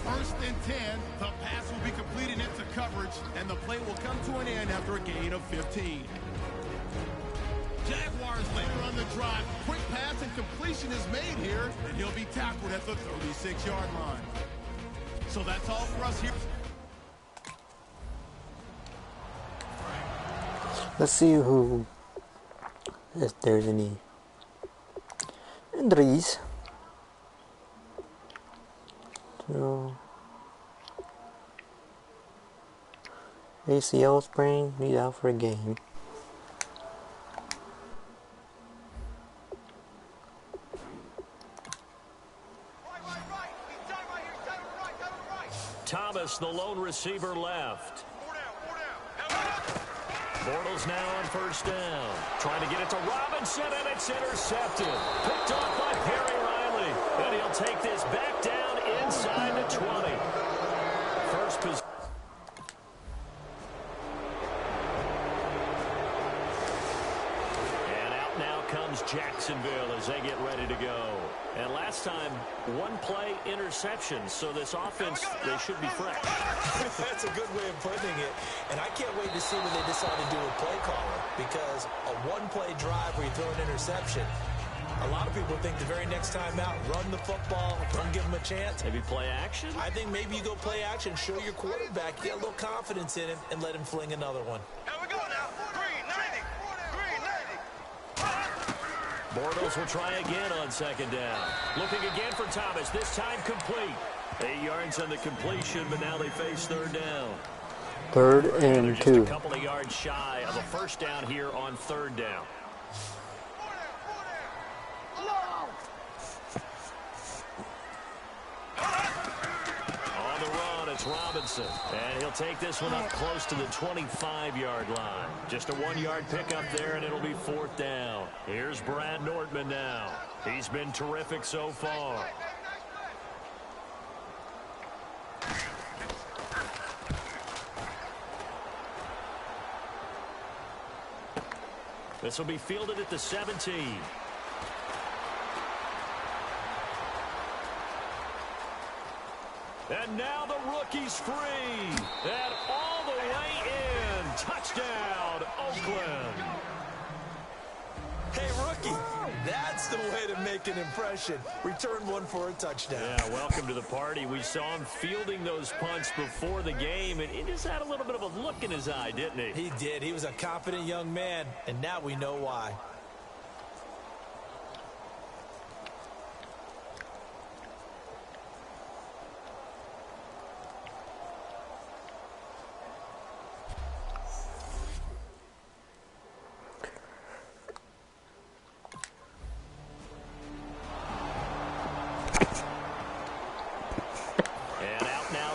1st and 10, the pass will be completed into coverage, and the play will come to an end after a gain of 15. Jaguars later on the drive. Quick pass and completion is made here, and he'll be tackled at the 36-yard line. So that's all for us here. Let's see if there's any injuries. So, ACL sprain, he's out for a game. Thomas, the lone receiver, left. Bortles now on 1st down. Trying to get it to Robinson, and it's intercepted. Picked off by Perry Riley. And he'll take this back down inside the 20. First position. And out now comes Jacksonville as they get ready to go. And last time, one play interception, so this offense, they should be fresh. That's a good way of putting it. And I can't wait to see what they decide to do with play caller, because a one-play drive where you throw an interception, a lot of people think the very next time out, run the football, don't give them a chance. Maybe play action? I think maybe you go play action, show your quarterback, get a little confidence in him, and let him fling another one. Here we go now. 390. 390. Bortles will try again on 2nd down. Looking again for Thomas, this time complete. 8 yards on the completion, but now they face 3rd down. 3rd and 2. Just a couple of yards shy of a 1st down here on 3rd down. On the run, it's Robinson. And he'll take this one up close to the 25-yard line. Just a 1-yard pickup there, and it'll be 4th down. Here's Brad Nortman now. He's been terrific so far. This will be fielded at the 17. And now the rookie's free. And all the way in. Touchdown, Oakland. Hey, rookie, that's the way to make an impression. Return one for a touchdown. Yeah, welcome to the party. We saw him fielding those punts before the game, and he just had a little bit of a look in his eye, didn't he? He did. He was a confident young man, and now we know why.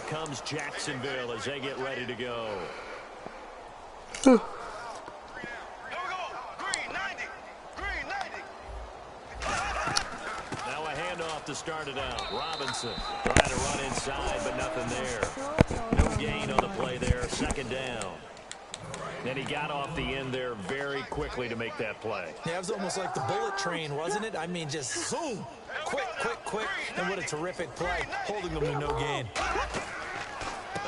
Comes Jacksonville as they get ready to go. Here we go. 390. 390. Now a handoff to start it out. Robinson trying to run inside, but nothing there. No gain on the play there. 2nd down. And he got off the end there very quickly to make that play. Yeah, it was almost like the bullet train, wasn't it? I mean, just zoom. Quick, quick, quick. And what a terrific play, holding them to no gain.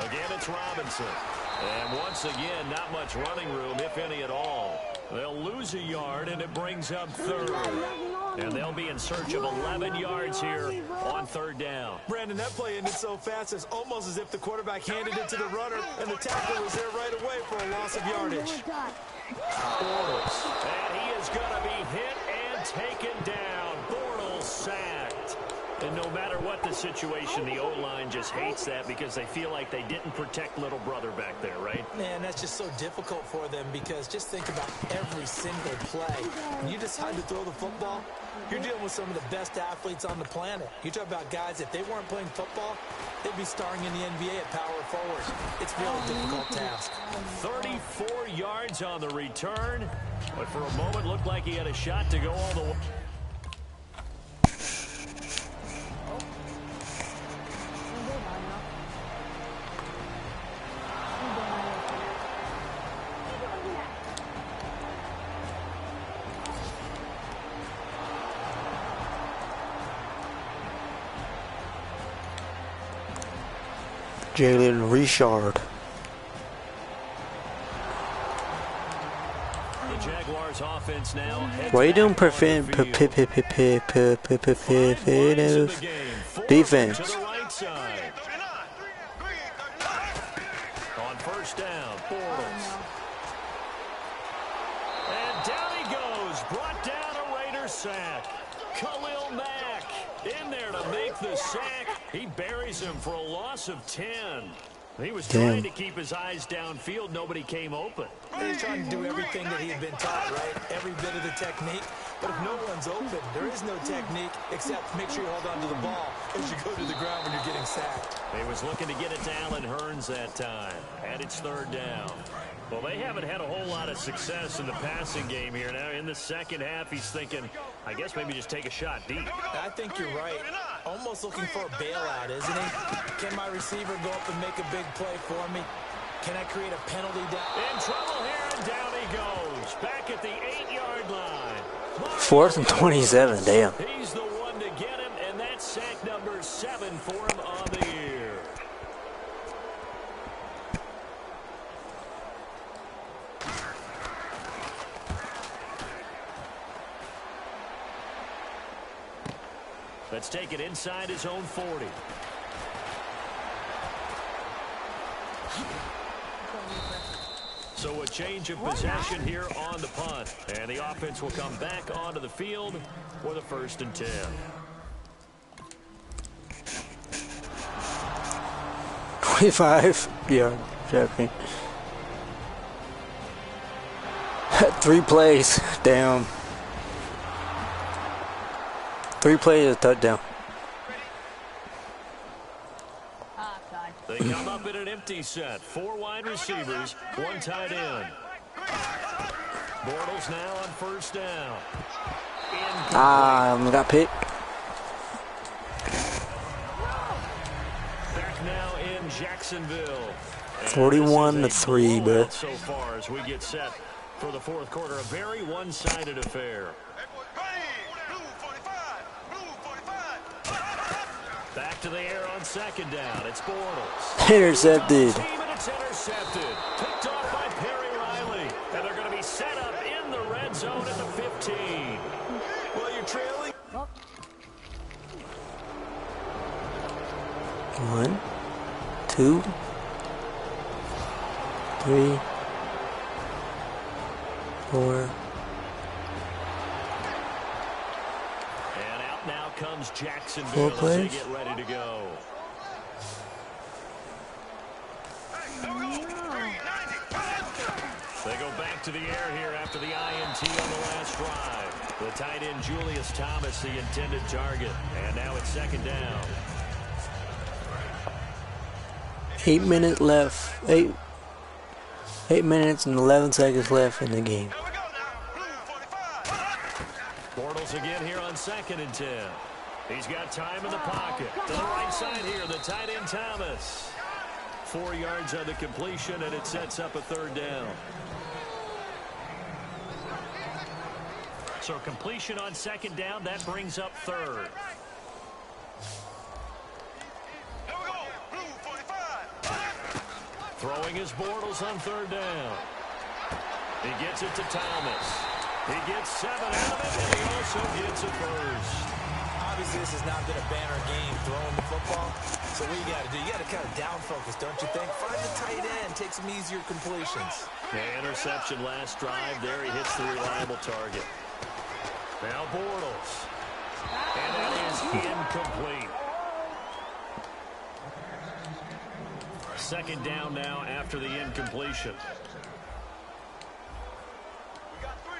Again, it's Robinson. And once again, not much running room, if any at all. They'll lose a yard, and it brings up 3rd. And they'll be in search of 11 yards here on 3rd down. Brandon, that play ended so fast, it's almost as if the quarterback handed it to the runner, and the tackle was there right away for a loss of yardage. Bortles. And he is going to be hit and taken down. Bortles sacked. And no matter what the situation, the O-line just hates that because they feel like they didn't protect little brother back there, right? Man, that's just so difficult for them because just think about every single play. When you decide to throw the football, you're dealing with some of the best athletes on the planet. You talk about guys, if they weren't playing football, they'd be starring in the NBA at power forward. It's a really difficult task. 34 yards on the return, but for a moment looked like he had a shot to go all the way. Jalen Richard. The Jaguars offense now. Why are you doing defense? To the right side. On first down, Bortles. And down he goes. Brought down a Raider sack. Khalil Mack in there to make the sack. He buries him for a loss of 10. He was trying to keep his eyes downfield. Nobody came open. He's trying to do everything that he had been taught, right? Every bit of the technique. But if no one's open, there is no technique except make sure you hold on to the ball as you go to the ground when you're getting sacked. He was looking to get it to Allen Hurns that time. And it's third down. Well, they haven't had a whole lot of success in the passing game here. Now, in the second half, he's thinking, I guess maybe just take a shot deep. I think you're right. Almost looking for a bailout, isn't he? Can my receiver go up and make a big play for me? Can I create a penalty down? In trouble here, and down he goes. Back at the 8-yard line. 4th and 27, damn. He's the one to get him, and that's sack number 7 for him on the year. Let's take it inside his own 40. So a change of possession here on the punt. And the offense will come back onto the field for the 1st and 10. Yeah, checking. 3 plays, damn. 3 plays, a touchdown. They come up in an empty set. 4 wide receivers, 1 tight end. Bortles now on first down. Got picked. Back now in Jacksonville. 41-3, bro. So far as we get set for the 4th quarter, a very one-sided affair. Back to the air on second down. It's Bortles. Intercepted. And it's intercepted. Picked off by Perry Riley. And they're going to be set up in the red zone at the 15. Well, you're trailing. 1, 2, 3, 4. And out now comes Jacksonville 4 as plays. they get ready to go. They go back to the air here after the INT on the last drive. The tight end Julius Thomas, the intended target. And now it's second down. 8 minutes left. 8 minutes and 11 seconds left in the game. Bortles again here on 2nd and 10. He's got time in the pocket. To the right side here, the tight end Thomas. 4 yards on the completion, and it sets up a third down. So completion on second down, that brings up third. Throwing his Bortles on third down. He gets it to Thomas. He gets 7 out of it, and he also gets a first. Obviously, this has not been a banner game throwing the football. So what you got to do, you got to kind of down focus, don't you think? Find the tight end, take some easier completions. Yeah, interception last drive. There he hits the reliable target. Now Bortles. And that is incomplete. Second down now after the incompletion. We got three.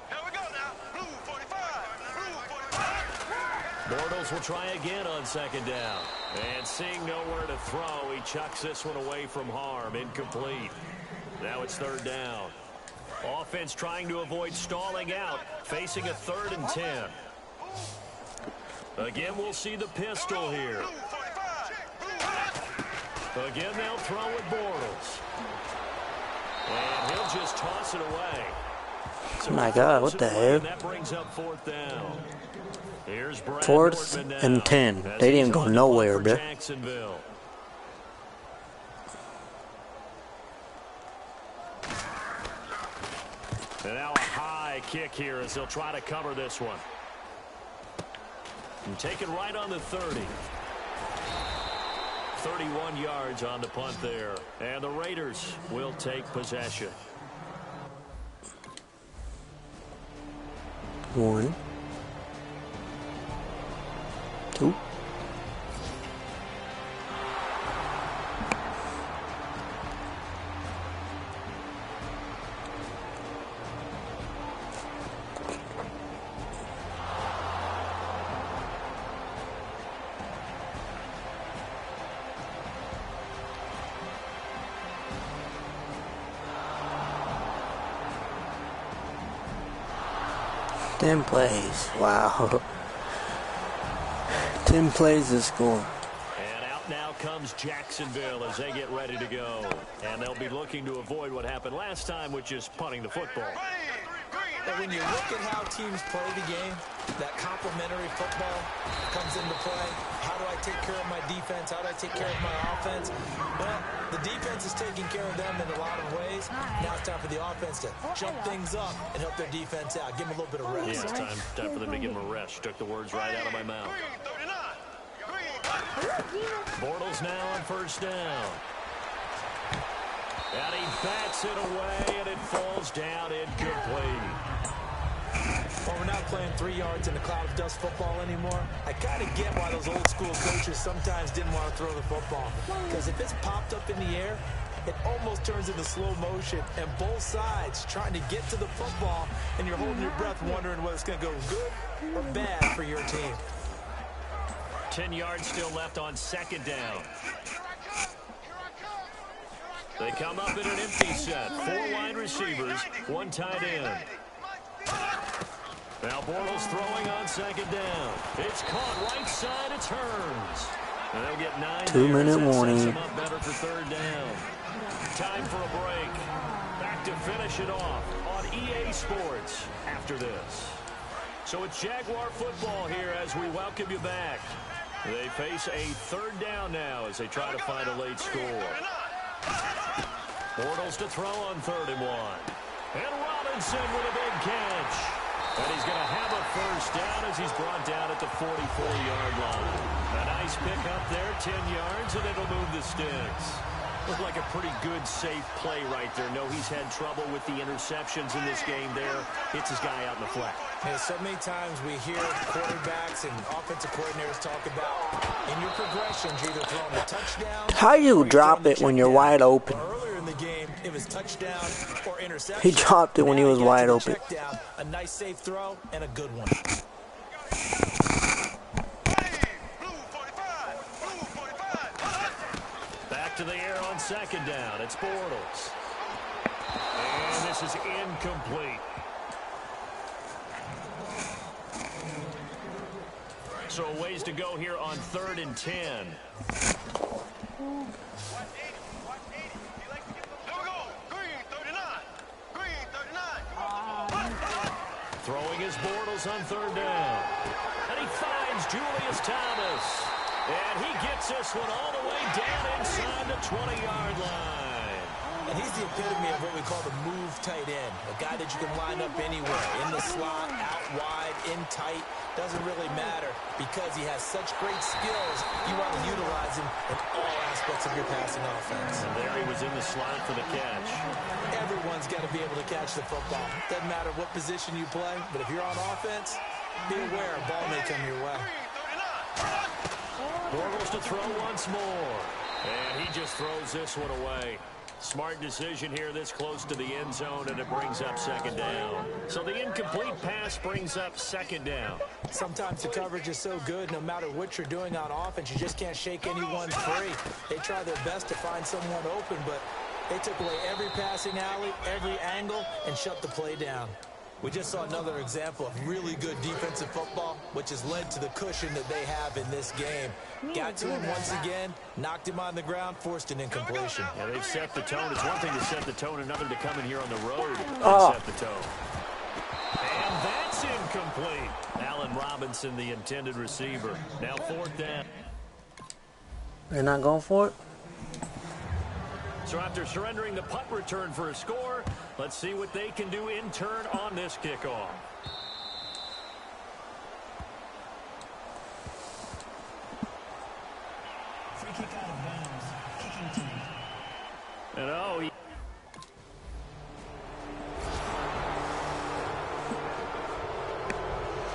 Here we go now. Blue 45. Blue 45. Bortles will try again on second down. And seeing nowhere to throw, he chucks this one away from harm. Incomplete. Now it's third down. Offense trying to avoid stalling out, facing a 3rd and 10. Again, we'll see the pistol here. Again, they'll throw with Bortles. And he'll just toss it away. So my God, what the hell? That brings up fourth down. Here's Brad 4th and 10. They didn't go nowhere, bro. Jacksonville. And now a high kick here as they'll try to cover this one. And take it right on the 30. 31 yards on the punt there. And the Raiders will take possession. 1, 2. Ten plays. Wow. 10 plays to score. And out now comes Jacksonville as they get ready to go. And they'll be looking to avoid what happened last time, which is punting the football. And when you look at how teams play the game, that complementary football comes into play. How do I take care of my defense? How do I take care of my offense? Well, the defense is taking care of them in a lot of ways. Now it's time for the offense to jump things up and help their defense out. Give them a little bit of rest. Yeah, it's time for them to give them a rest. Took the words right out of my mouth. Bortles now on first down. And he bats it away, and it falls down incomplete. Well, we're not playing 3 yards in a cloud of dust football anymore. I kind of get why those old school coaches sometimes didn't want to throw the football. Because if it's popped up in the air, it almost turns into slow motion. And both sides trying to get to the football, and you're holding your breath wondering whether it's going to go good or bad for your team. 10 yards still left on second down. They come up in an empty set. 4 wide receivers, 1 tight end. Now Bortles throwing on second down. It's caught right side. It turns. And they'll get 9. 2-minute warning. Sets them up better for third down. Time for a break. Back to finish it off on EA Sports after this. So it's Jaguar football here as we welcome you back. They face a third down now as they try to find a late score. Bortles to throw on 3rd and 1. And Robinson with a big catch. And he's going to have a first down as he's brought down at the 44-yard line. A nice pick up there, 10 yards, and it'll move the sticks. Looked like a pretty good, safe play right there. No, he's had trouble with the interceptions in this game there. Hits his guy out in the flat. Hey, so many times we hear quarterbacks and offensive coordinators talk about in your progressions, you're either throwing a touchdown. How you drop it when you're wide open? Earlier in the game, it was touchdown or interception. He dropped it when he was wide open. Down, a nice safe throw and a good one. Back to the air on second down. It's Bortles. And this is incomplete. So a ways to go here on 3rd and 10. Throwing his Bortles on 3rd down. And he finds Julius Thomas. And he gets this one all the way down inside the 20-yard line. And he's the epitome of what we call the move tight end. A guy that you can line up anywhere. In the slot, out wide, in tight. Doesn't really matter because he has such great skills. You want to utilize him in all aspects aspects of your passing offense. And there he was in the slot for the catch. Everyone's got to be able to catch the football. Doesn't matter what position you play, but if you're on offense, be aware a ball may come your way. Bortles to throw once more. And he just throws this one away. Smart decision here this close to the end zone, and it brings up second down. So the incomplete pass brings up second down. Sometimes the coverage is so good, no matter what you're doing on offense, you just can't shake anyone free. They try their best to find someone open, but they took away every passing alley, every angle, and shut the play down. We just saw another example of really good defensive football, which has led to the cushion that they have in this game. Got to him once again, knocked him on the ground, forced an incompletion. Yeah, they've set the tone. It's one thing to set the tone, another to come in here on the road and set the tone. And that's incomplete. Allen Robinson, the intended receiver. Now fourth down. They're not going for it? So after surrendering the punt return for a score, let's see what they can do in turn on this kickoff. Free kick out of bounds. Kicking team. And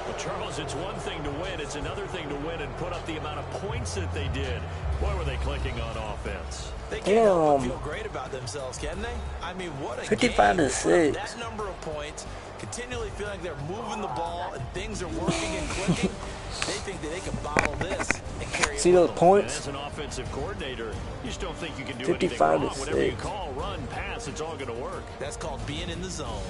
well, Charles, it's one thing to win. It's another thing to win and put up the amount of points that they did. Boy, were they clicking on offense. They can't help but feel great about themselves, can they? I mean, what a 55 game. to 6. That number of points, continually feeling like they're moving the ball and things are working and clicking. They think that they can bottle this and carry it. See those And points? as an offensive coordinator, you just don't think you can do 55 anything wrong. to Whatever you 6. call, run, pass, it's all going to work. That's called being in the zone.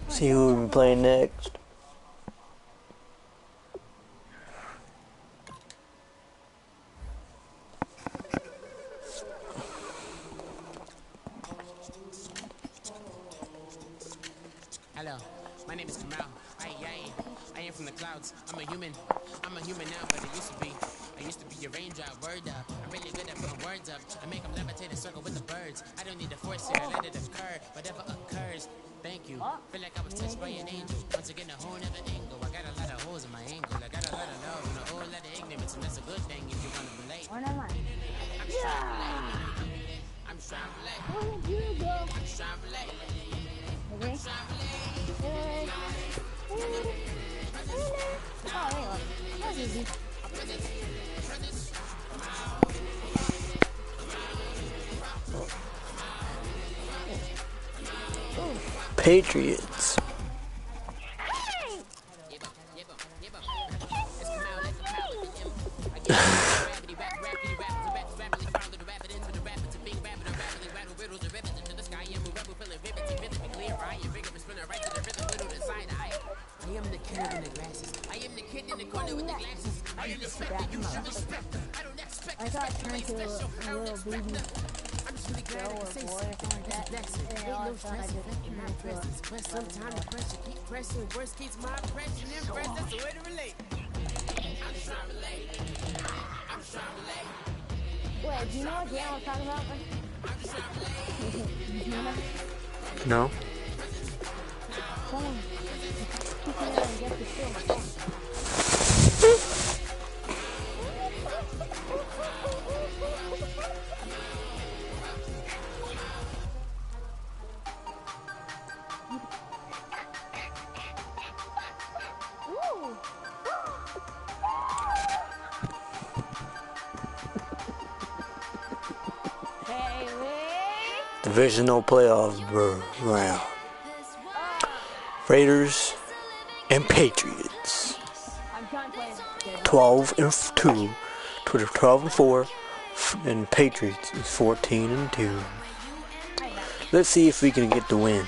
See who we play next. Hello, my name is Kamal. I am from the clouds. I'm a human now, but I used to be. I used to be a raindrop, word up. I'm really good at putting words up. I make them levitate and circle with the birds. I don't need to force it, I let it occur. Whatever occurs, thank you. Feel like I was touched by an angel. Once again, a whole nother angle. I got a lot of holes in my angle. I got a lot of love and a whole lot of ignorance, and that's a good thing if you want to relate. I'm trying to relate. I'm trying to relate. I'm trying to relate. I'm trying to relate. Patriots. I thought it turned to a little baby girl or boy or something like that. And all of a sudden I just turned into a Sometimes the pressure keep pressing. Worst keeps my impression. Impress, that's the way to relate. I'm trying to relate. I'm trying to relate. Wait, do you know what game I'm talking about? I'm trying to relate. No. Come on. Keep it in and get the show. Divisional playoff round. Raiders and Patriots. 12-2. Twitter 12-4. And Patriots is 14-2. Let's see if we can get the win.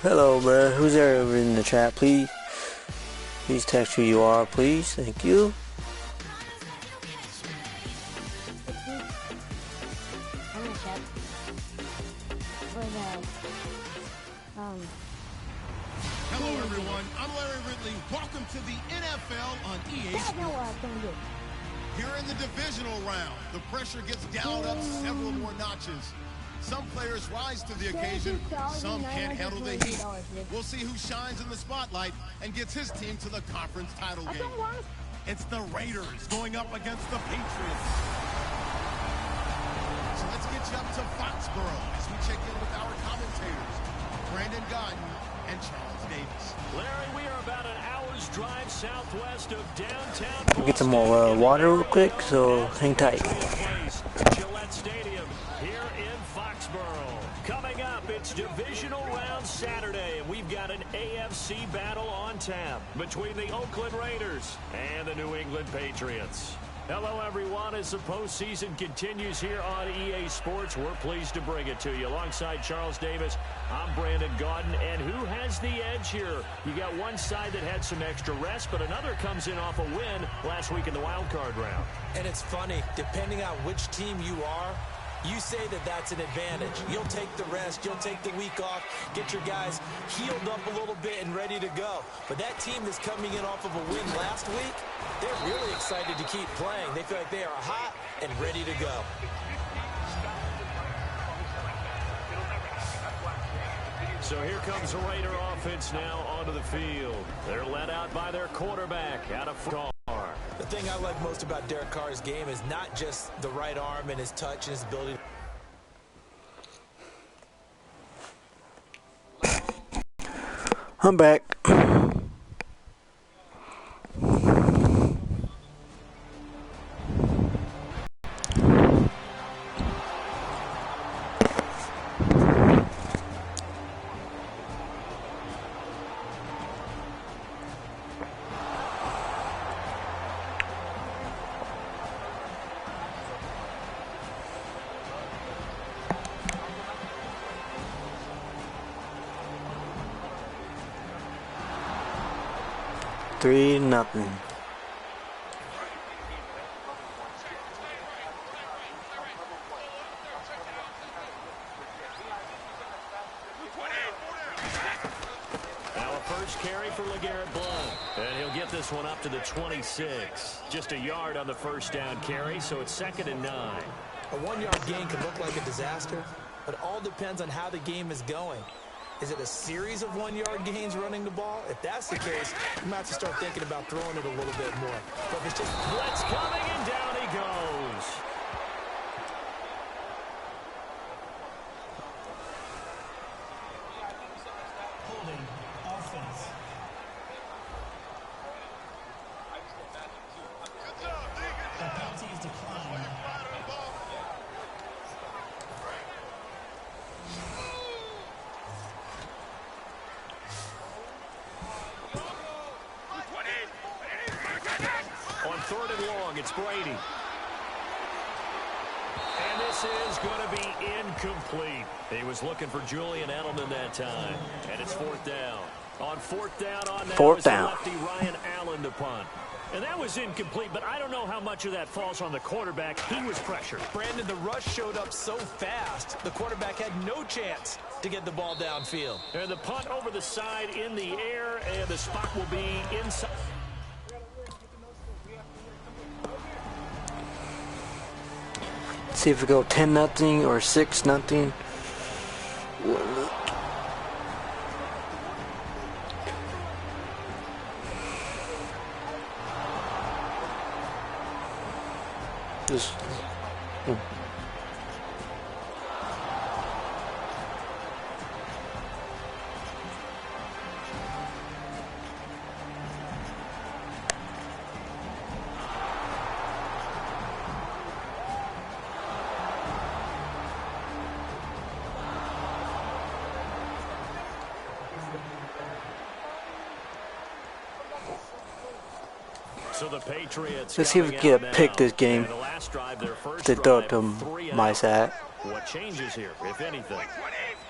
Hello, bruh. Who's there over in the chat, please? Please text who you are, please. Thank you. I'm gonna check. Hello, everyone. I'm Larry Ridley. Welcome to the NFL on EA That's not what I was gonna do. Here in the divisional round, the pressure gets dialed up several more notches. Some players rise to the occasion, some can't handle the heat. We'll see who shines in the spotlight and gets his team to the conference title game. It's the Raiders going up against the Patriots. So let's get you up to Foxborough as we check in with our commentators, Brandon Godden and Charles Davis. Larry, we are about an hour's drive southwest of downtown. I'll get some more water real quick, so hang tight. Gillette Stadium here in Foxborough. Coming up, it's divisional round Saturday, and we've got an AFC battle on tap between the Oakland Raiders and the New England Patriots. Hello, everyone. As the postseason continues here on EA Sports, we're pleased to bring it to you. Alongside Charles Davis, I'm Brandon Gaudin. And who has the edge here? You got one side that had some extra rest, but another comes in off a win last week in the wild card round. And it's funny, depending on which team you are, you say that that's an advantage. You'll take the rest, you'll take the week off, get your guys healed up a little bit and ready to go. But that team that's coming in off of a win last week, they're really excited to keep playing. They feel like they are hot and ready to go. So here comes the Raider offense now onto the field. They're led out by their quarterback out of front. The thing I like most about Derek Carr's game is not just the right arm and his touch and his ability. I'm back. Three nothing. Now a first carry for LeGarrette Blount. And he'll get this one up to the 26. Just a yard on the first down carry, so it's 2nd and 9. A one-yard gain can look like a disaster, but it all depends on how the game is going. Is it a series of one-yard gains running the ball? If that's the case, you might have to start thinking about throwing it a little bit more. But if it's just blitz coming, and down he goes. Holding offense. The penalty is declined. On 3rd and long, it's Brady. And this is going to be incomplete. He was looking for Julian Edelman that time. And it's 4th down. On 4th down on that was the lefty Ryan Allen to punt. And that was incomplete, but I don't know how much of that falls on the quarterback. He was pressured. Brandon, the rush showed up so fast, the quarterback had no chance to get the ball downfield. And the punt over the side in the air, and the spot will be inside. See if we go 10-0 or 6-0. Just. So the Patriots. Let's see if we can get a pick this game. The last drive, their first To throw drive, to 3 my out. side. What changes here, if anything?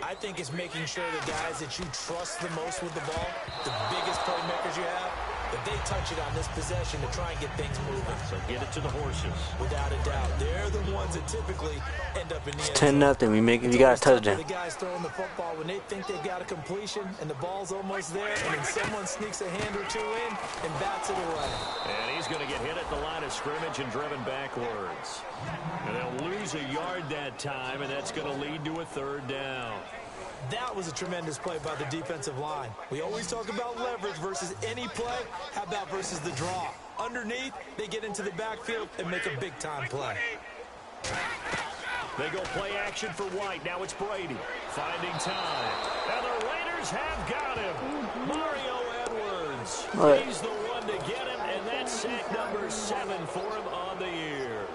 I think it's making sure the guys that you trust the most with the ball, the biggest playmakers you have, that they touch it on this possession to try and get things moving. So get it to the horses. Without a doubt. They're the ones that typically end up in the end It's 10-0. We make it. You got a touchdown. The guys throwing the football when they think they've got a completion and the ball's almost there, and then someone sneaks a hand or two in and bats it away. And he's going to get hit at the line of scrimmage and driven backwards. And they'll lose a yard that time, and that's going to lead to a third down. That was a tremendous play by the defensive line. We always talk about leverage versus any play. How about versus the draw? Underneath, they get into the backfield and make a big-time play. They go play action for White. Now it's Brady finding time. And the Raiders have got him. Mario Edwards. He's the one to get him, and that's sack number 7 for him on the year.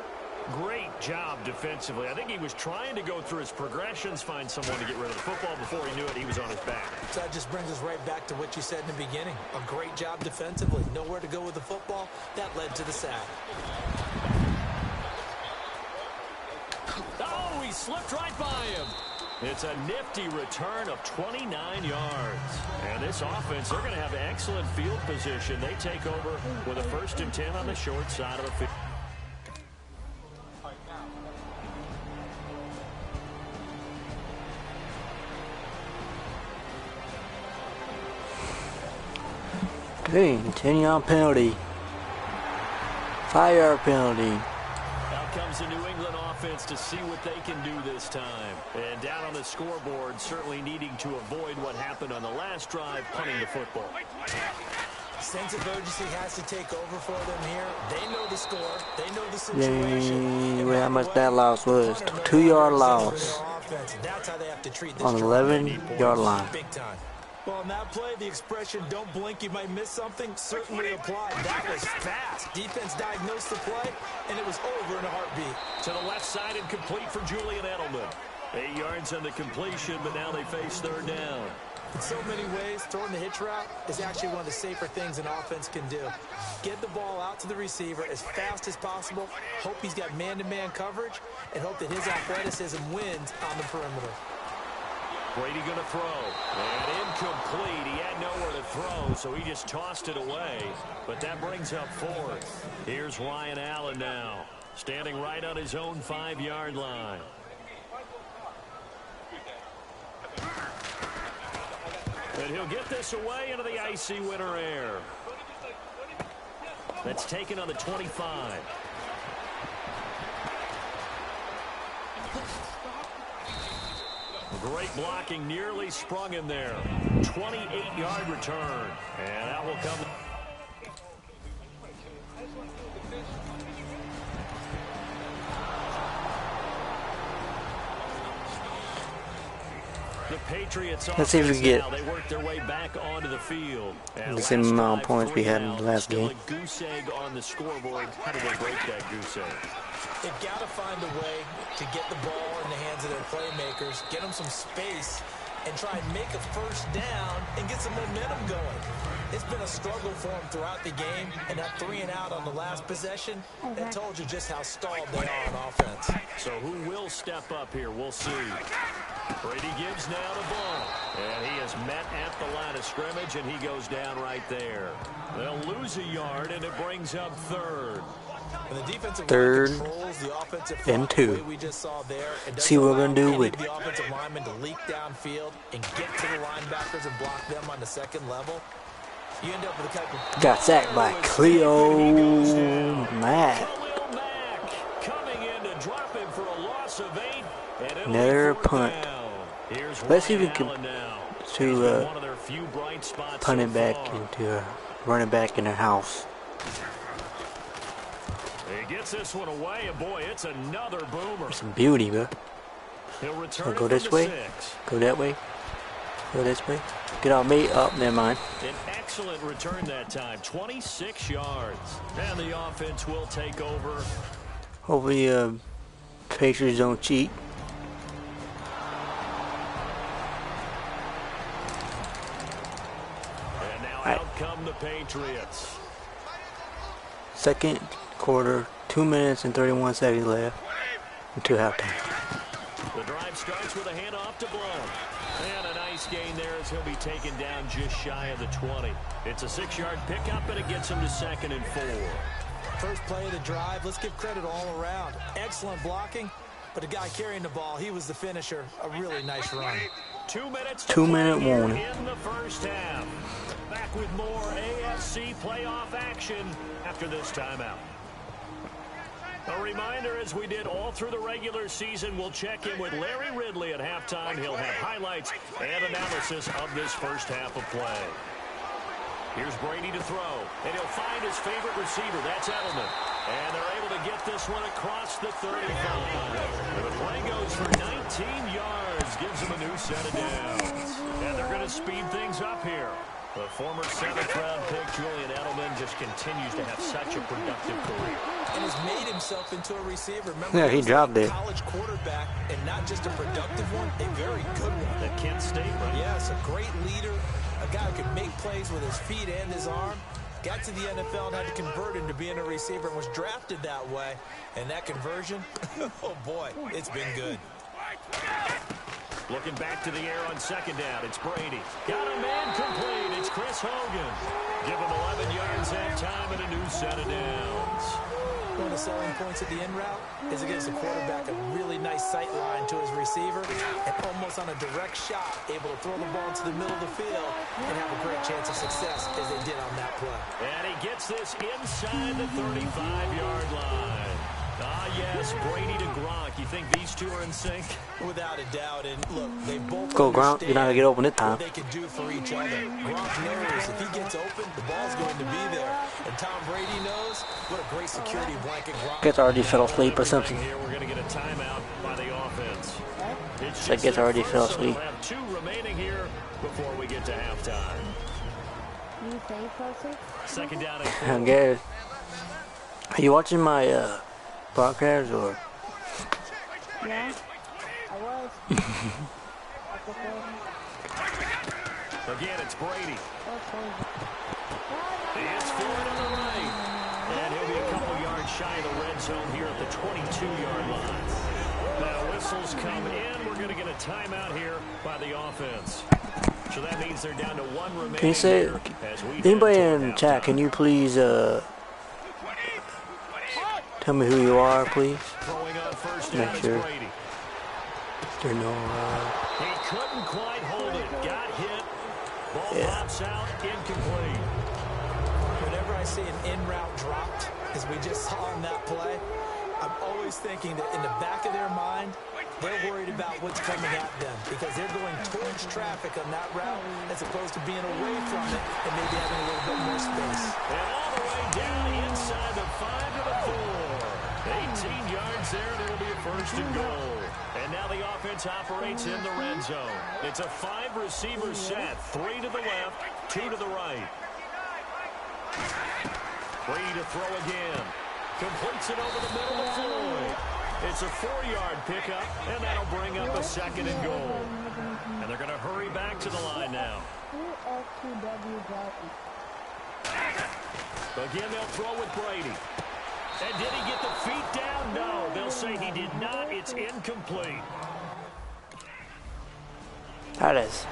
Great job defensively. I think he was trying to go through his progressions, find someone to get rid of the football. Before he knew it, he was on his back. So that just brings us right back to what you said in the beginning. A great job defensively. Nowhere to go with the football. That led to the sack. Oh, he slipped right by him. It's a nifty return of 29 yards. And this offense, they're going to have excellent field position. They take over with a 1st and 10 on the short side of the field. Hey, 10-yard penalty. 5-yard penalty. Out comes the New England offense to see what they can do this time. And down on the scoreboard, certainly needing to avoid what happened on the last drive, punting the football. Sense of urgency has to take over for them here. They know the score. They know the situation. How much that loss was. 2-yard loss. That's how they have to treat this on 11-yard line. Big time. Well, on that play, the expression, don't blink, you might miss something, certainly applied. That was fast. Defense diagnosed the play, and it was over in a heartbeat. To the left side and complete for Julian Edelman. 8 yards on the completion, but now they face third down. In so many ways, throwing the hitch route is actually one of the safer things an offense can do. Get the ball out to the receiver as fast as possible, hope he's got man-to-man coverage, and hope that his athleticism wins on the perimeter. Brady going to throw. And incomplete. He had nowhere to throw, so he just tossed it away. But that brings up 4th. Here's Ryan Allen now, standing right on his own 5-yard line. And he'll get this away into the icy winter air. That's taken on the 25. Great blocking, nearly sprung him there. 28-yard return. And that will come. The Patriots. Let's see if we can get they work their way back onto the field. the same amount of points we had in the last game. A goose egg on the scoreboard. How do they break that goose egg? They've got to find a way to get the ball in the hands of their playmakers, get them some space, and try and make a first down and get some momentum going. It's been a struggle for them throughout the game, and that 3-and-out on the last possession, that told you just how stalled they are on offense. So who will step up here? We'll see. Brady gives now to Ball, and he is met at the line of scrimmage, and he goes down right there. They'll lose a yard, and it brings up 3rd. When the defensive 3rd line controls the offensive and 2. way we just saw there, it See what we're going to do with it. The offensive lineman to leak downfield and get to the linebackers and block them on the second level. You end up with a couple. Got sacked by Cleo Mack. Coming in to drop him for a loss of 8. Another punt. Let's see if we can punt it back into run it back in their house. He gets this one away, and boy, it's another boomer. Some beauty, bro. He'll return. Go this way. Go that way. Go this way. Get on me. Up, never mind. An excellent return that time. 26 yards. And the offense will take over. Hopefully, Patriots don't cheat. And now out come the Patriots. Second quarter, 2 minutes and 31 seconds left until halftime. The drive starts with a handoff to Blount. And a nice gain there as he'll be taken down just shy of the 20. It's a 6-yard pickup, and it gets him to 2nd and 4. First play of the drive, let's give credit all around. Excellent blocking, but the guy carrying the ball, he was the finisher. A really nice run. 2 minutes. 2-minute warning in the first half. Back with more AFC playoff action after this timeout. A reminder, as we did all through the regular season, we'll check in with Larry Ridley at halftime. He'll have highlights and analysis of this first half of play. Here's Brady to throw, and he'll find his favorite receiver. That's Edelman. And they're able to get this one across the 35. And the play goes for 19 yards, gives him a new set of downs. And they're going to speed things up here. The former 7th-round pick, Julian Edelman, just continues to have such a productive career. And has made himself into a receiver. Remember, yeah, he dropped it. College quarterback, and not just a productive one, a very good one. At Kent State, right? Yes, a great leader, a guy who could make plays with his feet and his arm. Got to the NFL and had to convert into being a receiver and was drafted that way. And that conversion, oh boy, it's been good. Looking back to the air on 2nd down, it's Brady. Got a man complete. It's Chris Hogan. Give him 11 yards that time and a new set of downs. One of the selling points of the in route is it gives the quarterback a really nice sight line to his receiver and almost on a direct shot, able to throw the ball into the middle of the field and have a great chance of success as they did on that play. And he gets this inside the 35-yard line. Ah, yes, Brady to Gronk. You think these two are in sync? Without a doubt. And look, they both go Gronk. You're not going to get open this time. What they can do for each other. Gronk knows if he gets open, the ball's going to be there. And Tom Brady knows what a great security blanket Gronk. Gets already fell asleep or something. Here we're going to get a timeout by the offense. So I guess already fell asleep. We'll have 2 remaining here before we get to halftime. You say you fell asleep? 2nd down and 4. I guess. Are you watching my podcast or? Yeah, I was. Again, it's Brady. It's Ford on the right. And he'll be a couple yards shy of the red zone here at the 22-yard line. Now whistles come in. We're going to get a timeout here by the offense. So that means they're down to 1 remaining. Can you say, anybody in chat, can you please tell me who you are, please? Make sure. There no. He couldn't quite hold it. Got hit. Ball pops out. Incomplete. Whenever I see an in route dropped, as we just saw on that play, I'm always thinking that in the back of their mind, they're worried about what's coming at them because they're going towards traffic on that route as opposed to being away from it and maybe having a little bit more space. And all the way down inside the 5 to the 4. 18 yards there, and it'll be a 1st and goal. And now the offense operates in the red zone. It's a 5-receiver set, 3 to the left, 2 to the right. Brady to throw again. Completes it over the middle of Floyd. It's a 4-yard pickup, and that'll bring up a 2nd and goal. And they're going to hurry back to the line now. Again, they'll throw with Brady. And did he get the feet down? No, they'll say he did not. It's incomplete. That is.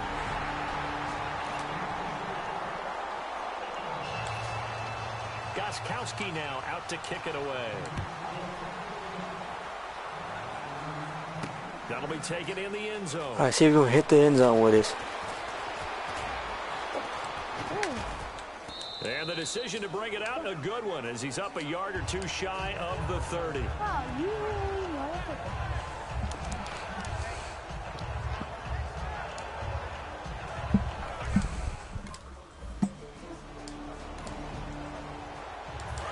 Gostkowski now out to kick it away. That'll be taken in the end zone. All right, see if we can hit the end zone with this. And the decision to bring it out, a good one, as he's up a yard or 2 shy of the 30. Oh, you really know it.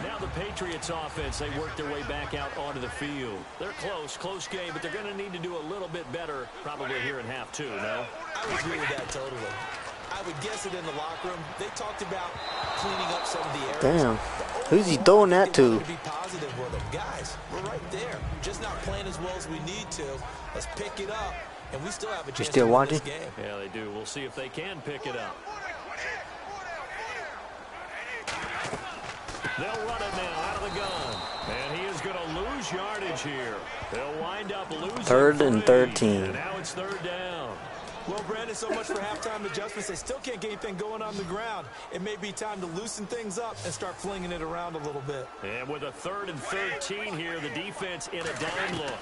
Now the Patriots offense, they work their way back out onto the field. They're close game, but they're going to need to do a little bit better probably here in half 2, no? I would agree with that totally. I would guess it in the locker room. They talked about cleaning up some of the areas. Damn. Who's he throwing that to? Be positive with them. Guys, we're right there. Just not playing as well as we need to. Let's pick it up. And we still have a chance still to win watching? this game. Yeah, they do. We'll see if they can pick it up. They'll run it now out of the gun. And he is going to lose yardage here. They'll wind up losing 3rd and 13. And now it's 3rd down. Well, Brandon, so much for halftime adjustments. They still can't get anything going on the ground. It may be time to loosen things up and start flinging it around a little bit. And with a 3rd and 13 here, the defense in a dime look.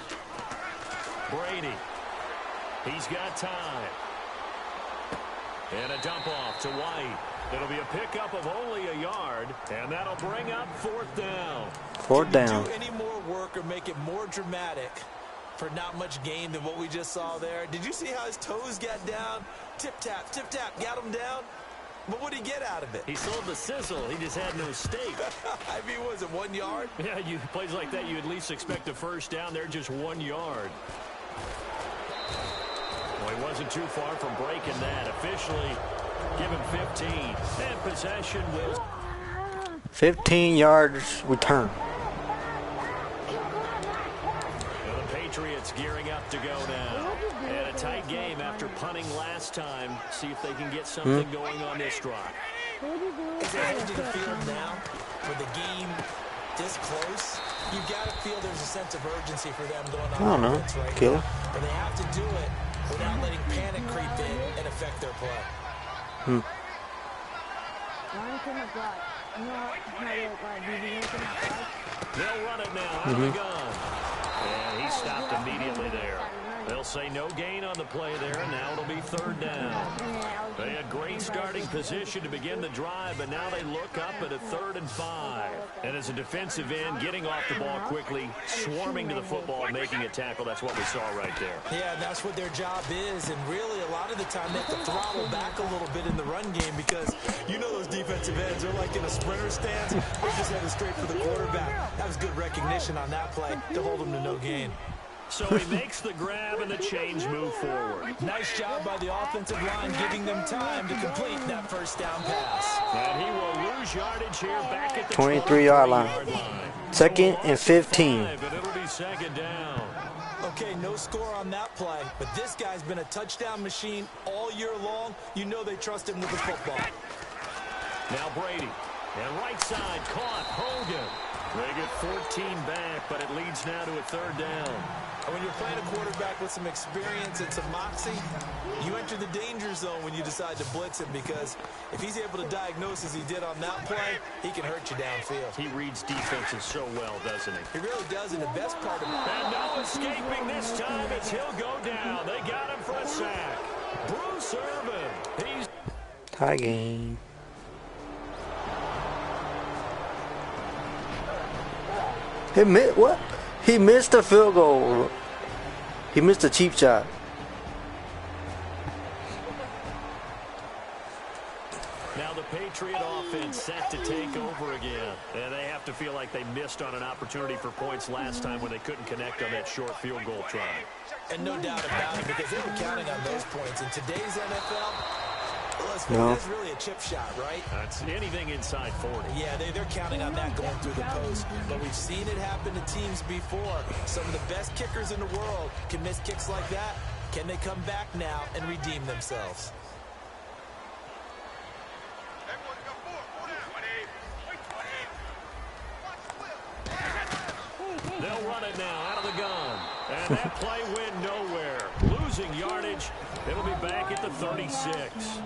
Brady. He's got time. And a dump off to White. It'll be a pickup of only a yard, and that'll bring up 4th down. 4th down. Do any more work or make it more dramatic for not much gain than what we just saw there? Did you see how his toes got down? Tip tap, got him down. But what did he get out of it? He sold the sizzle. He just had no steak. I mean, was it 1 yard? Yeah, plays like that, you at least expect a first down. They're just 1 yard. Well, he wasn't too far from breaking that. Officially, give him 15. And possession will... 15 yards return. Well, the Patriots gearing up to go now. And a tight game after punting last time. See if they can get something going on this drive. Is it headed to the field now with the game this close? You've got to feel there's a sense of urgency for them going on. I don't know. Right Kill. now. But they have to do it without letting panic creep in and affect their play. They'll run it now out of the gun. And he stopped immediately there. They'll say no gain on the play there, and now it'll be 3rd down. They had great starting position to begin the drive, but now they look up at a 3rd and 5. And as a defensive end, getting off the ball quickly, swarming to the football, making a tackle, that's what we saw right there. Yeah, and that's what their job is, and really a lot of the time they have to throttle back a little bit in the run game because you know those defensive ends are like in a sprinter stance. They're just headed straight for the quarterback. That was good recognition on that play to hold him to no gain. So he makes the grab and the chains move forward. Nice job by the offensive line giving them time to complete that first down pass. And he will lose yardage here back at the 23-yard line. 2nd and 15. And it'll be 2nd down. Okay, no score on that play, but this guy's been a touchdown machine all year long. You know they trust him with the football. Now Brady. And right side caught. Hogan. They get 14 back, but it leads now to a 3rd down. And when you're playing a quarterback with some experience and some moxie, you enter the danger zone when you decide to blitz him because if he's able to diagnose as he did on that play, he can hurt you downfield. He reads defenses so well, doesn't he? He really does, and the best part of it. And no escaping this time as he'll go down. They got him for a sack. Bruce Irvin. He's tie game. What? He missed the field goal. He missed a cheap shot. Now the Patriot offense set to take over again. And they have to feel like they missed on an opportunity for points last time when they couldn't connect on that short field goal try. And no doubt about it, because they were counting on those points. In today's NFL, that's really a chip shot, right? That's anything inside 40. Yeah, they're counting on that going through the post. But we've seen it happen to teams before. Some of the best kickers in the world can miss kicks like that. Can they come back now and redeem themselves? They'll run it now out of the gun. And that play went nowhere. Losing yardage. It'll be back at the 36.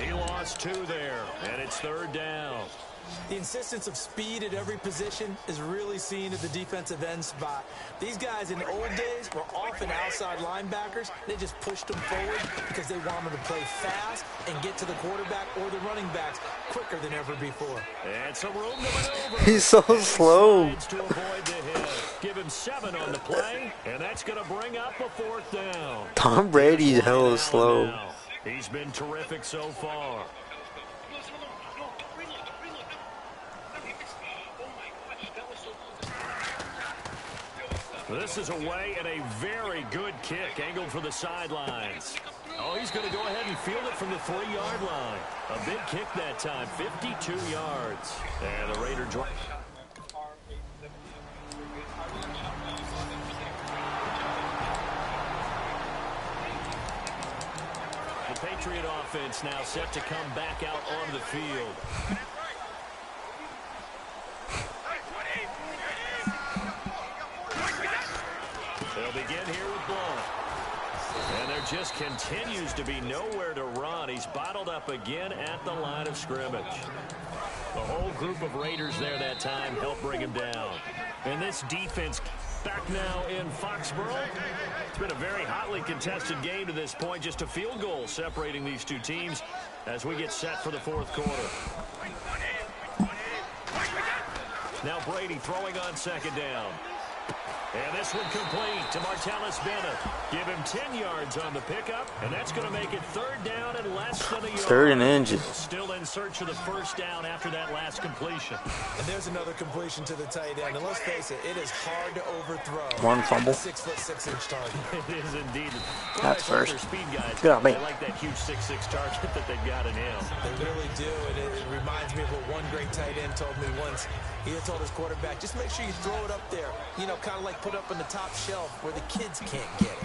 He lost 2 there, and it's 3rd down. The insistence of speed at every position is really seen at the defensive end spot. These guys in the old days were often outside linebackers. They just pushed them forward because they wanted to play fast and get to the quarterback or the running backs quicker than ever before. And some room to maneuver. He's so slow. To avoid the hit. Give him 7 on the play, and that's going to bring up a 4th down. Tom Brady's hella slow. Now. He's been terrific so far. This is away and a very good kick angled for the sidelines. Oh, he's going to go ahead and field it from the 3-yard line. A big kick that time, 52 yards. And the Raider drive. The Patriot offense now set to come back out onto the field. They'll begin here with Blunt. And they're just continues to be nowhere to run. He's bottled up again at the line of scrimmage. The whole group of Raiders there that time helped bring him down. And this defense back now in Foxborough. It's been a very hotly contested game to this point. Just a field goal separating these two teams as we get set for the fourth quarter. Now Brady throwing on second down. And this one complete to Martellus Bennett. Give him 10 yards on the pickup, and that's going to make it third down and less than a yard. Third and inches. Still in search of the first down after that last completion. And there's another completion to the tight end. And let's face it, it is hard to overthrow. One fumble. 6'6" target. It is indeed. That's first. Speed guys. Good on me. They like that huge 6'6" target that they've got in him. They really do, and it reminds me of what one great tight end told me once. He had told his quarterback, just make sure you throw it up there. You know, kind of like put up on the top shelf where the kids can't get it.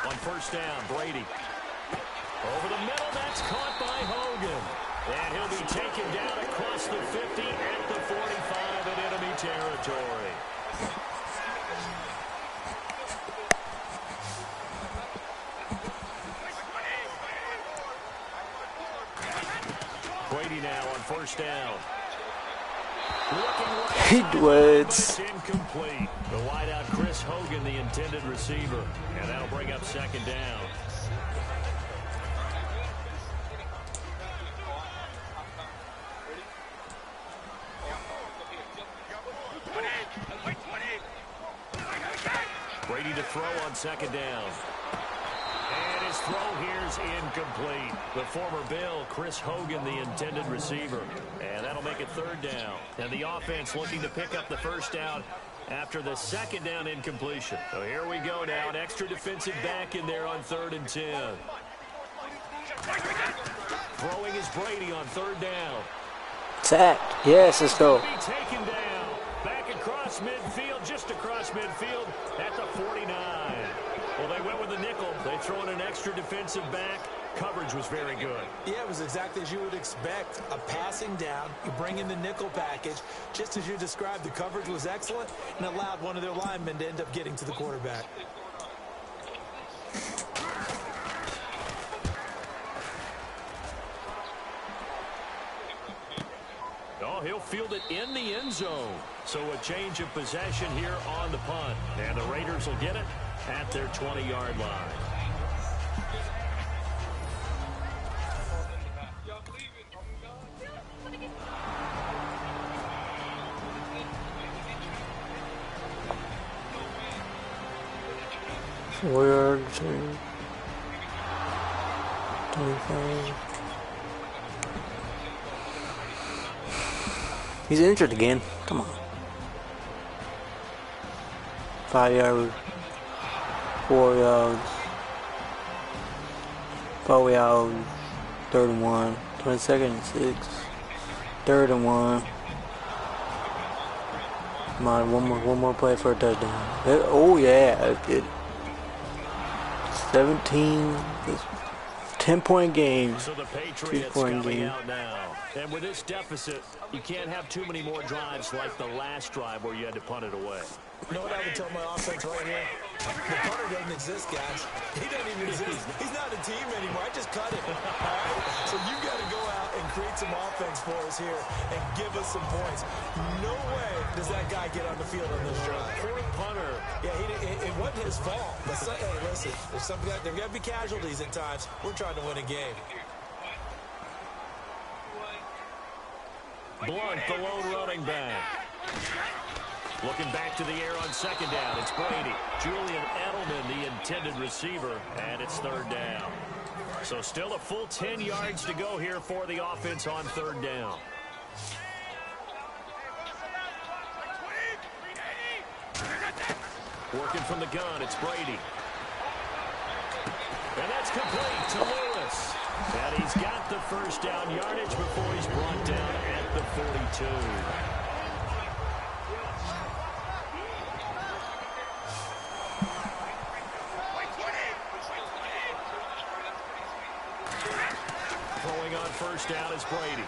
On first down, Brady. Over the middle, that's caught by Hogan. And he'll be taken down across the 50 at the 45 in enemy territory. Brady now on first down. He dweds. Incomplete. The wideout Chris Hogan, the intended receiver. And that'll bring up second down. Brady to throw on second down. And his throw here's incomplete. The former Bill, Chris Hogan, the intended receiver. And that'll make it third down. And the offense looking to pick up the first down after the second down incompletion. So here we go now. An extra defensive back in there on 3rd and 10. Throwing is Brady on third down. Sacked. Yes, let's go. Be taken down. Back across midfield, just across midfield at the 49. Well, they went with the nickel. They throw in an extra defensive back. Coverage was very good. Yeah, it was exactly as you would expect. A passing down. You bring in the nickel package. Just as you described, the coverage was excellent and allowed one of their linemen to end up getting to the quarterback. Oh, he'll field it in the end zone. So a change of possession here on the punt. And the Raiders will get it at their 20-yard line. Where 25. He's injured again. Come on. 5 yards. 4 yards. 4 yards. 3rd and 1. 22nd and 6. 3rd and 1. Come on, one more play for a touchdown. Oh yeah, that's good. 17. 10-point game. So the Patriots coming out now. And with this deficit, you can't have too many more drives like the last drive where you had to punt it away. You know what I would tell my offense right here? The punter doesn't exist, guys. He doesn't even exist. He's not a team anymore. I just cut him. All right? So you got to go out and create some offense for us here and give us some points. No way does that guy get on the field on this drive. Poor punter. Yeah, it wasn't his fault. But hey, listen, there got to be casualties at times. We're trying to win a game. Blunt, the lone running back. Looking back to the air on second down. It's Brady. Julian Edelman, the intended receiver, and it's 3rd down. So still a full 10 yards to go here for the offense on 3rd down. Working from the gun, it's Brady. And that's complete to Lewis. And he's got the first down yardage before he's brought down at the 42. Throwing on first down is Brady.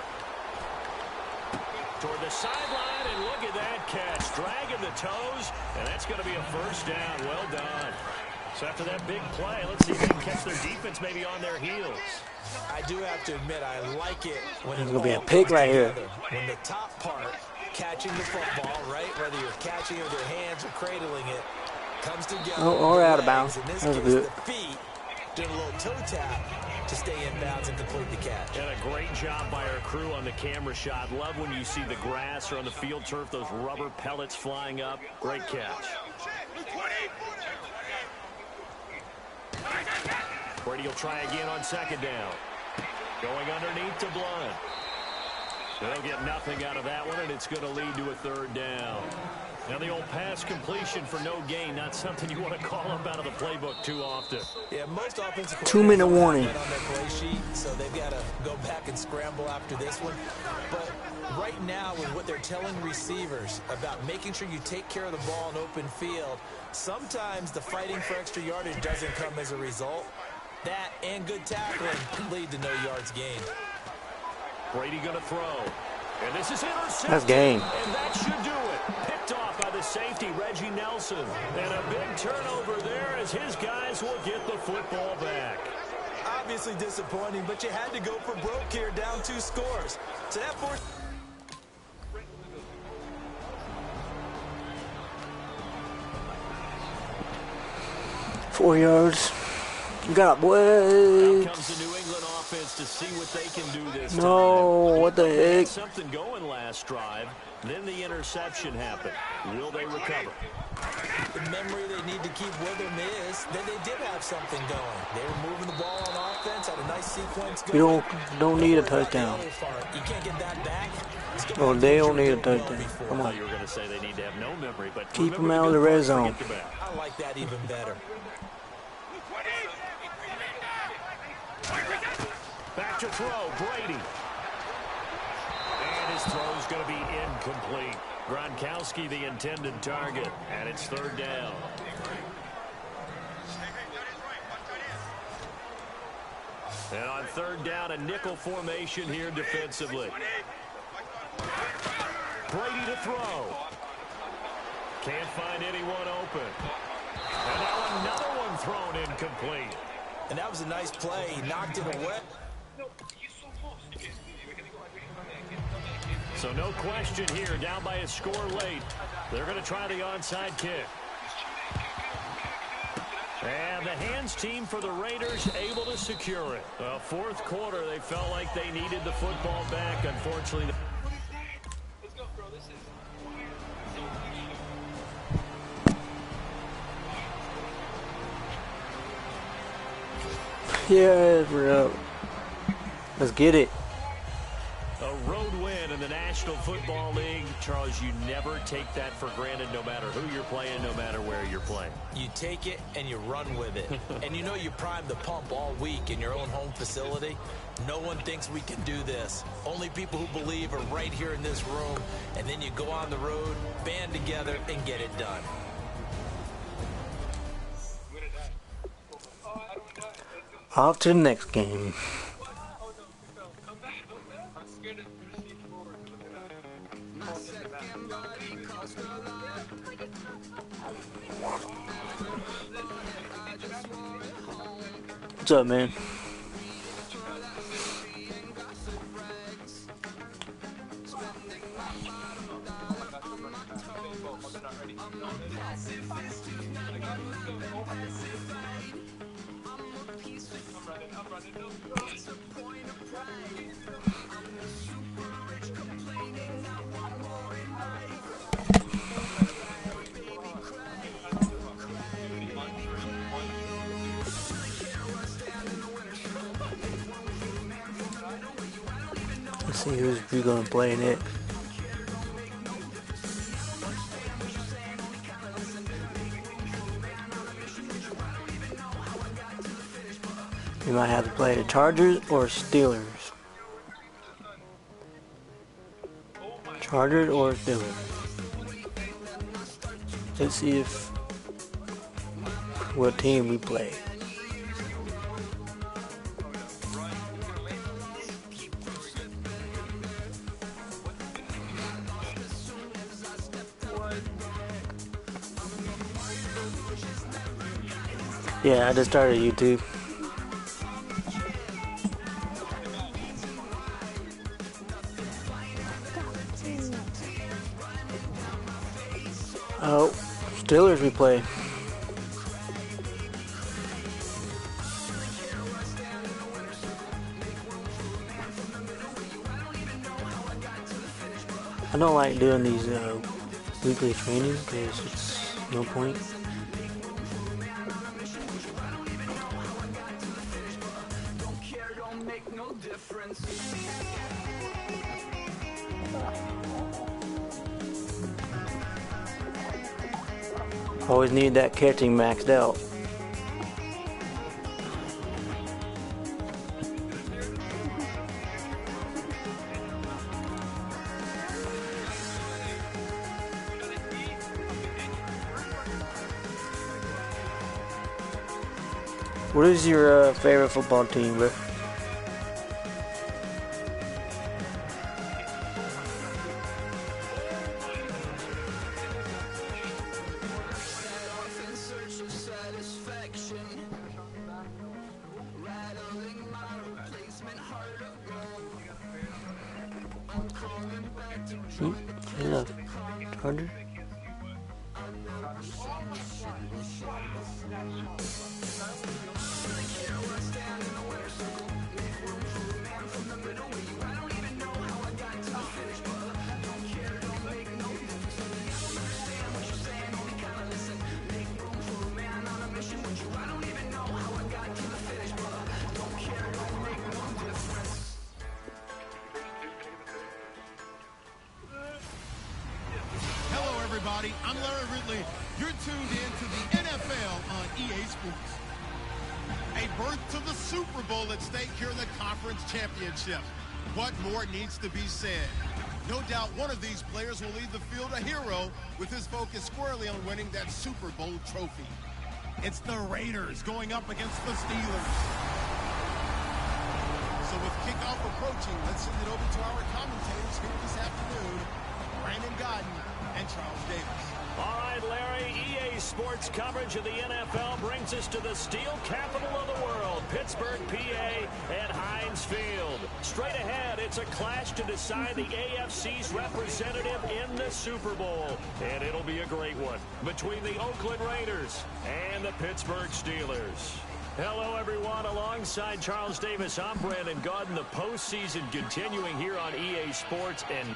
toward the sideline, and look at that catch. Dragging the toes, and that's going to be a first down. Well done. So after that big play, let's see if they can catch their defense maybe on their heels. I do have to admit, I like it when There's it's going to be a all pick comes right here. together. When the top part, catching the football, right, whether you're catching it with your hands or cradling it, comes together. Or out of bounds. In this That was case, good. the feet doing a little toe tap to stay in bounds and complete the catch. And a great job by our crew on the camera shot. Love when you see the grass or on the field turf, those rubber pellets flying up. Great catch. Brady will try again on second down. Going underneath to Blunt. They'll get nothing out of that one, and it's going to lead to a third down. Now the old pass completion for no gain, not something you want to call up out of the playbook too often. Yeah, most offensive 2-minute warning. on their play sheet, so they've got to go back and scramble after this one. But right now, with what they're telling receivers about making sure you take care of the ball in open field, sometimes the fighting for extra yardage doesn't come as a result. That and good tackling can lead to no yards gained. Brady going to throw. And this is intercepted. That's game. And that should do it. Picked off by the safety, Reggie Nelson. And a big turnover there as his guys will get the football back. Obviously disappointing, but you had to go for broke here, down 2 scores. So that forced... Four yards. You got Out what? comes the New England offense to see what they can do this No, time. what the They had heck? something going last drive. Then the interception happened. Will they recover? The memory they need to keep with them is that they did have something going. They were moving the ball on offense, had a nice sequence going. You don't need a touchdown. You can't get that back. Oh, they don't need a touchdown. Come I thought on. you were going to say they need to have no memory, but Keep remember them out of good the red parts, zone. forget the bad. I like that even better. Back to throw, Brady. And his throw's going to be incomplete. Gronkowski the intended target, and it's third down. And on third down, a nickel formation here defensively. Brady to throw. Can't find anyone open. And now another one thrown incomplete. And that was a nice play. He knocked it away. So no question here, down by a score late. They're going to try the onside kick. And the hands team for the Raiders able to secure it. Fourth quarter, they felt like they needed the football back. Unfortunately, Yeah, bro. Let's get it. a road win in the National Football League. Charles, you never take that for granted no matter who you're playing, no matter where you're playing. You take it and you run with it. And you know you primed the pump all week in your own home facility. No one thinks we can do this. Only people who believe are right here in this room. And then you go on the road, band together, and get it done. Off to the next game. What's up, man? Let's see who's gonna play next. We might have to play the Chargers or Steelers. Chargers or Steelers. Let's see if what team we play. Yeah, I just started YouTube. Oh, Steelers replay. I don't like doing these weekly training because it's no point. Always need that catching maxed out. What is your favorite football team, bro? Enough. Charger? Hello, everybody. I'm Larry Ridley. You're tuned in to the NFL on EA Sports. A berth to the Super Bowl at stake here in the Conference Championship. What more needs to be said? No doubt one of these players will leave the field a hero with his focus squarely on winning that Super Bowl trophy. It's the Raiders going up against the Steelers. So with kickoff approaching, let's send it over to our commentators here this afternoon, Brandon Godden and Charles Davis. All right, Larry, EA Sports coverage of the NFL brings us to the steel capital of the world, Pittsburgh, PA, at Heinz Field. Straight ahead, it's a clash to decide the AFC's representative in the Super Bowl. And it'll be a great one between the Oakland Raiders and the Pittsburgh Steelers. Hello, everyone. Alongside Charles Davis, I'm Brandon Godden. The postseason continuing here on EA Sports. And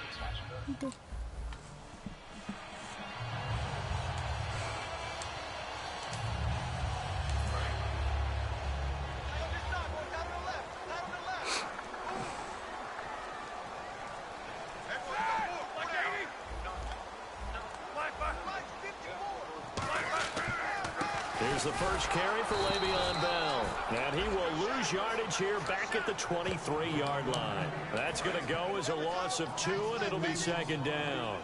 here's the first carry for Le'Veon Bell. And he will lose yardage here back at the 23-yard line. That's going to go as a loss of 2, and it'll be second down.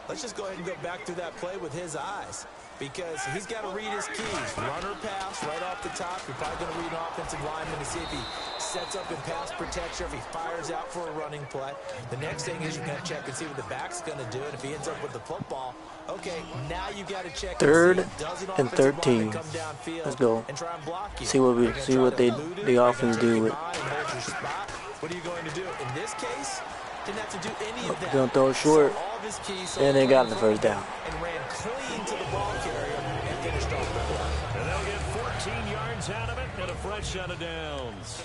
Let's just go ahead and go back through that play with his eyes, because he's got to read his keys. Run or pass right off the top. You're probably going to read an offensive lineman to see if he sets up in pass protection, if he fires out for a running play. The next thing is you're going to check and see what the back's going to do, and if he ends up with the football, okay, now you got to check. Third and 13. Let's go. And try and block you. See what the offense do with. What are you going to do in this case? Didn't have to do any of that. Gonna throw it short, and they got the first down. And ran clean to the ball carrier and finished off the play. And they'll get 14 yards out of it and a fresh set of downs.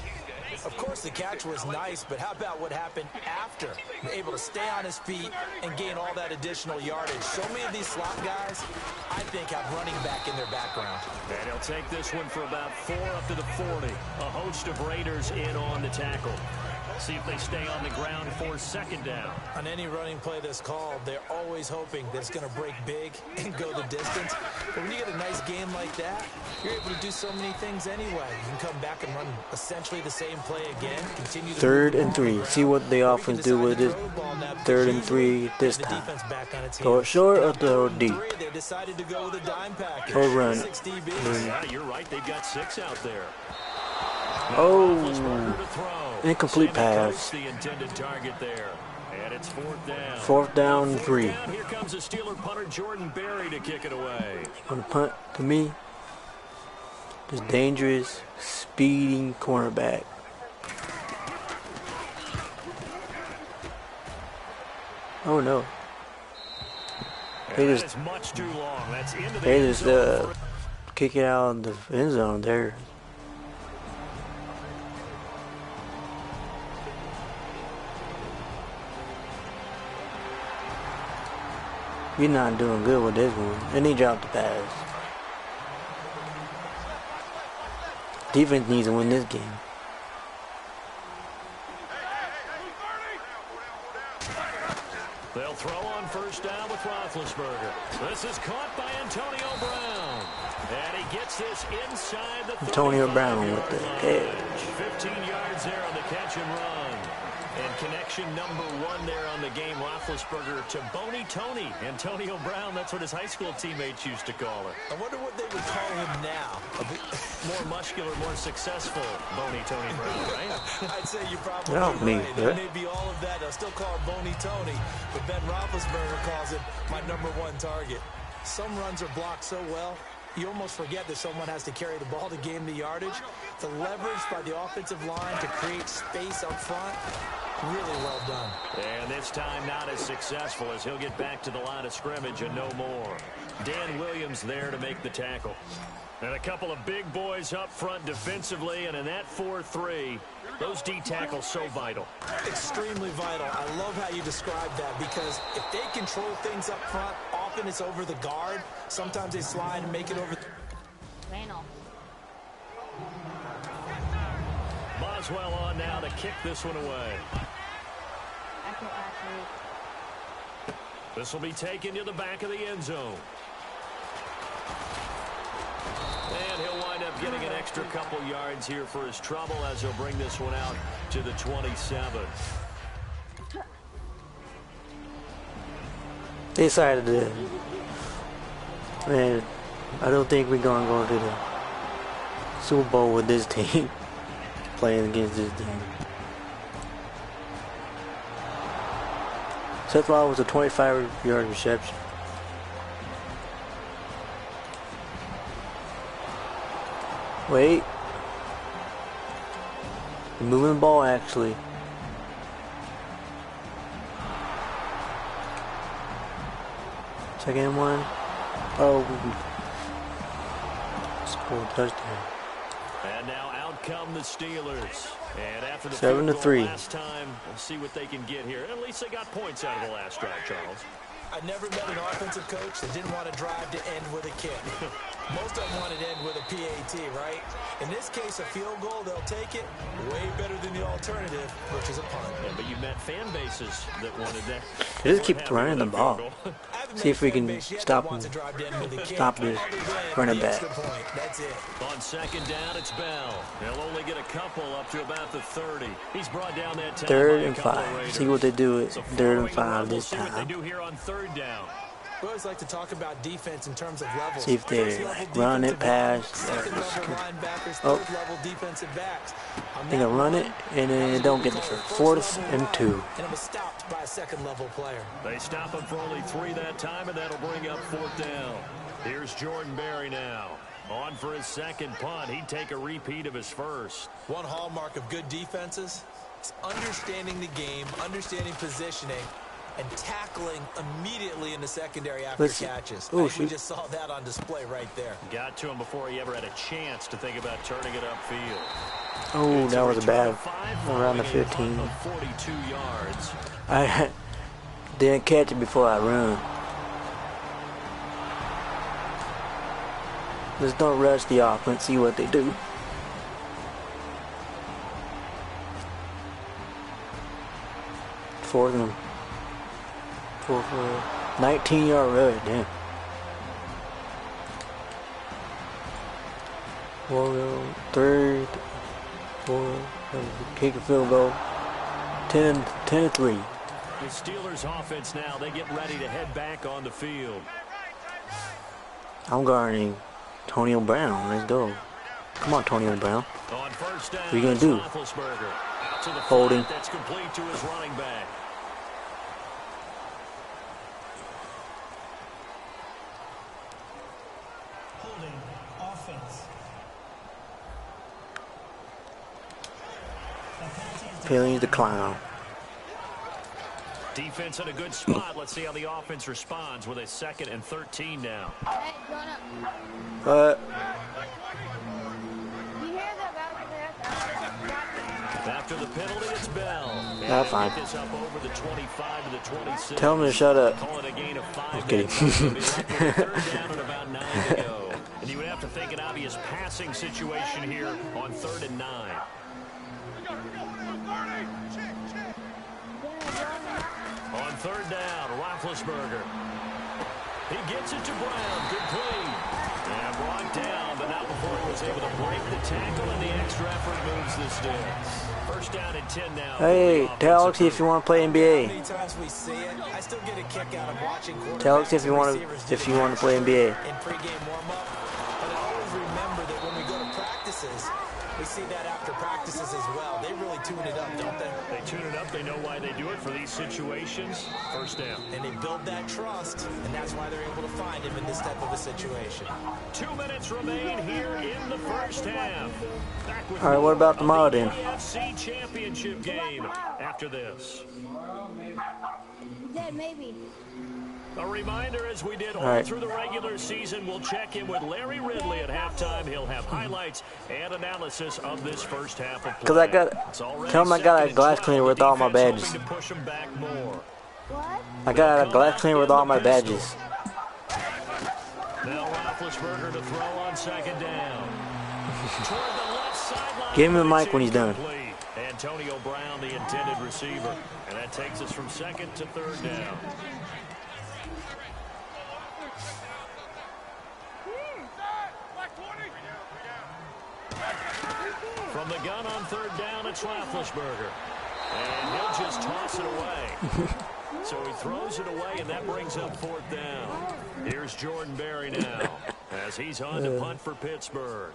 Of course, the catch was nice, but how about what happened after? Able to stay on his feet and gain all that additional yardage. So many of these slot guys, I think, have running back in their background. And he'll take this one for about 4 up to the 40. A host of Raiders in on the tackle. See if they stay on the ground for second down. On any running play that's called, they're always hoping that it's going to break big and go the distance. But when you get a nice game like that, you're able to do so many things anyway. You can come back and run essentially the same play again. Continue to 3rd and 3. See what the offense do with it. 3rd and 3 this time. Throw it short or throw it deep. They decided to go with a dime package. Or run. Yeah, you're right. They've got 6 out there. Oh, incomplete pass. The intended target there. And it's 4th down. 4th down, 3. Here comes the Steeler punter Jordan Berry to kick it away. On the punt to me. This dangerous, speeding cornerback. Oh no. They just much too long. That's into they just kick it out of the end zone there. We're not doing good with this one. And he dropped the pass. Defense needs to win this game. They'll throw on first down with Roethlisberger. This is caught by Antonio Brown. And he gets this inside the Antonio Brown with the edge. 15 yards there on the catch and run. And connection number 1 there on the game, Roethlisberger to Boney Tony. Antonio Brown, that's what his high school teammates used to call her. I wonder what they would call him now. More muscular, more successful Boney Tony Brown, right? I'd say you're probably Not me, right. right? It may be all of that. They'll still call him Boney Tony, but Ben Roethlisberger calls him my number 1 target. Some runs are blocked so well, you almost forget that someone has to carry the ball to gain the yardage. The leverage by the offensive line to create space up front, really well done. And this time not as successful as he'll get back to the line of scrimmage and no more. Dan Williams there to make the tackle. And a couple of big boys up front defensively, and in that 4-3, those D tackles so vital. Extremely vital. I love how you describe that, because if they control things up front, often it's over the guard. Sometimes they slide and make it over. Randall. Boswell on now to kick this one away. This will be taken to the back of the end zone. And he'll wind up getting an extra couple yards here for his trouble as he'll bring this one out to the 27. They decided to. Man, I don't think we're gonna go to the Super Bowl with this team. Playing against this team. Seth Law was a 25-yard reception. Wait. You're moving the ball, actually. Second one. Oh. Score a touchdown. And now out come the Steelers. And after the 7-3 last time, we'll see what they can get here. At least they got points out of the last drive, Charles. I never met an offensive coach that didn't want to drive to end with a kick. Most of them wanted to end with a PAT, right? In this case, a field goal, they'll take it. Way better than the alternative, which is a punt. Yeah, but you met fan bases that wanted that. They just keep running the ball. See if we can stop him. Stop this running back. That's it. On second down, it's Bell. They'll only get a couple up to about the 30. He's brought down that time. 3rd and 5. See what they do at So 3rd and 5 this see what they time. do here on 3rd down. We always like to talk about defense in terms of levels. See if they like run it, pass. Second-level linebackers, Oh. third-level defensive backs. They can run it and then it don't get the first. 4th and 2. And it was stopped by a second-level player. They stop him for only 3 that time, and that'll bring up 4th down. Here's Jordan Berry now. On for his second punt. He'd take a repeat of his first. One hallmark of good defenses is understanding the game, understanding positioning, and tackling immediately in the secondary after catches. Oh, We shoot. just saw that on display right there. Got to him before he ever had a chance to think about turning it upfield. Oh, that was a bad around the following a punt 15. of 42 yards. I didn't catch it before I run. Let's don't rush the offense. See what they do. Fourth and 19-yard rush. Damn. Well, 3rd, 4, kick a field goal. 10-3. The Steelers offense now, they get ready to head back on the field. I'm guarding Antonio Brown. Let's go. Come on, Antonio Brown. On first down, What are you gonna do? Roethlisberger out to the Holding. flat, that's complete to his running back. Holding offense. Peeling the clown. Defense in a good spot. Let's see how the offense responds with a 2nd and 13 now. Hey, going up. But You hear the After the penalty, it's Bell. that's fine. This up over the 25 to the 26. Tell him to shut up. Call it a gain of 5. I'm kidding. Third down and about 9 to go. And you would have to think an obvious passing situation here on 3rd and 9. On 3rd down, Roethlisberger. He gets it to Brown. Good play. And brought down, but not before he was able to break the tackle, and the extra effort moves the sticks. 1st down and 10 now. Hey, tell Alex if you want to play NBA. Many times we see it, I still get a kick out of watching quarterbacks Tell Alex if you and want receivers to do play NBA. in pregame warm-up. But I always remember that when we go to practices, we see that after practices as well. They really tune it up, don't they? They tune it up. They know why they do it for these situations. 1st down. And they build that trust, and that's why they're able to find him in this type of a situation. 2 minutes remain here in the 1st half. All right, what about tomorrow then? AFC Championship game after this. Yeah, maybe. A reminder, as we did all right. through the regular season, we'll check in with Larry Ridley at halftime. He'll have highlights and analysis of this 1st half of play. Cause I got, tell him I got a glass cleaner with all my badges. To push him back more. What? I got a glass cleaner with all my badges. Now Roethlisberger to throw on 2nd down. Toward the left sideline. Give him a mic when he's done. Antonio Brown, the intended receiver. And that takes us from 2nd to 3rd down. From the gun on 3rd down, it's Roethlisberger. And he'll just toss it away. So he throws it away, and that brings up 4th down. Here's Jordan Berry now as he's on to punt for Pittsburgh.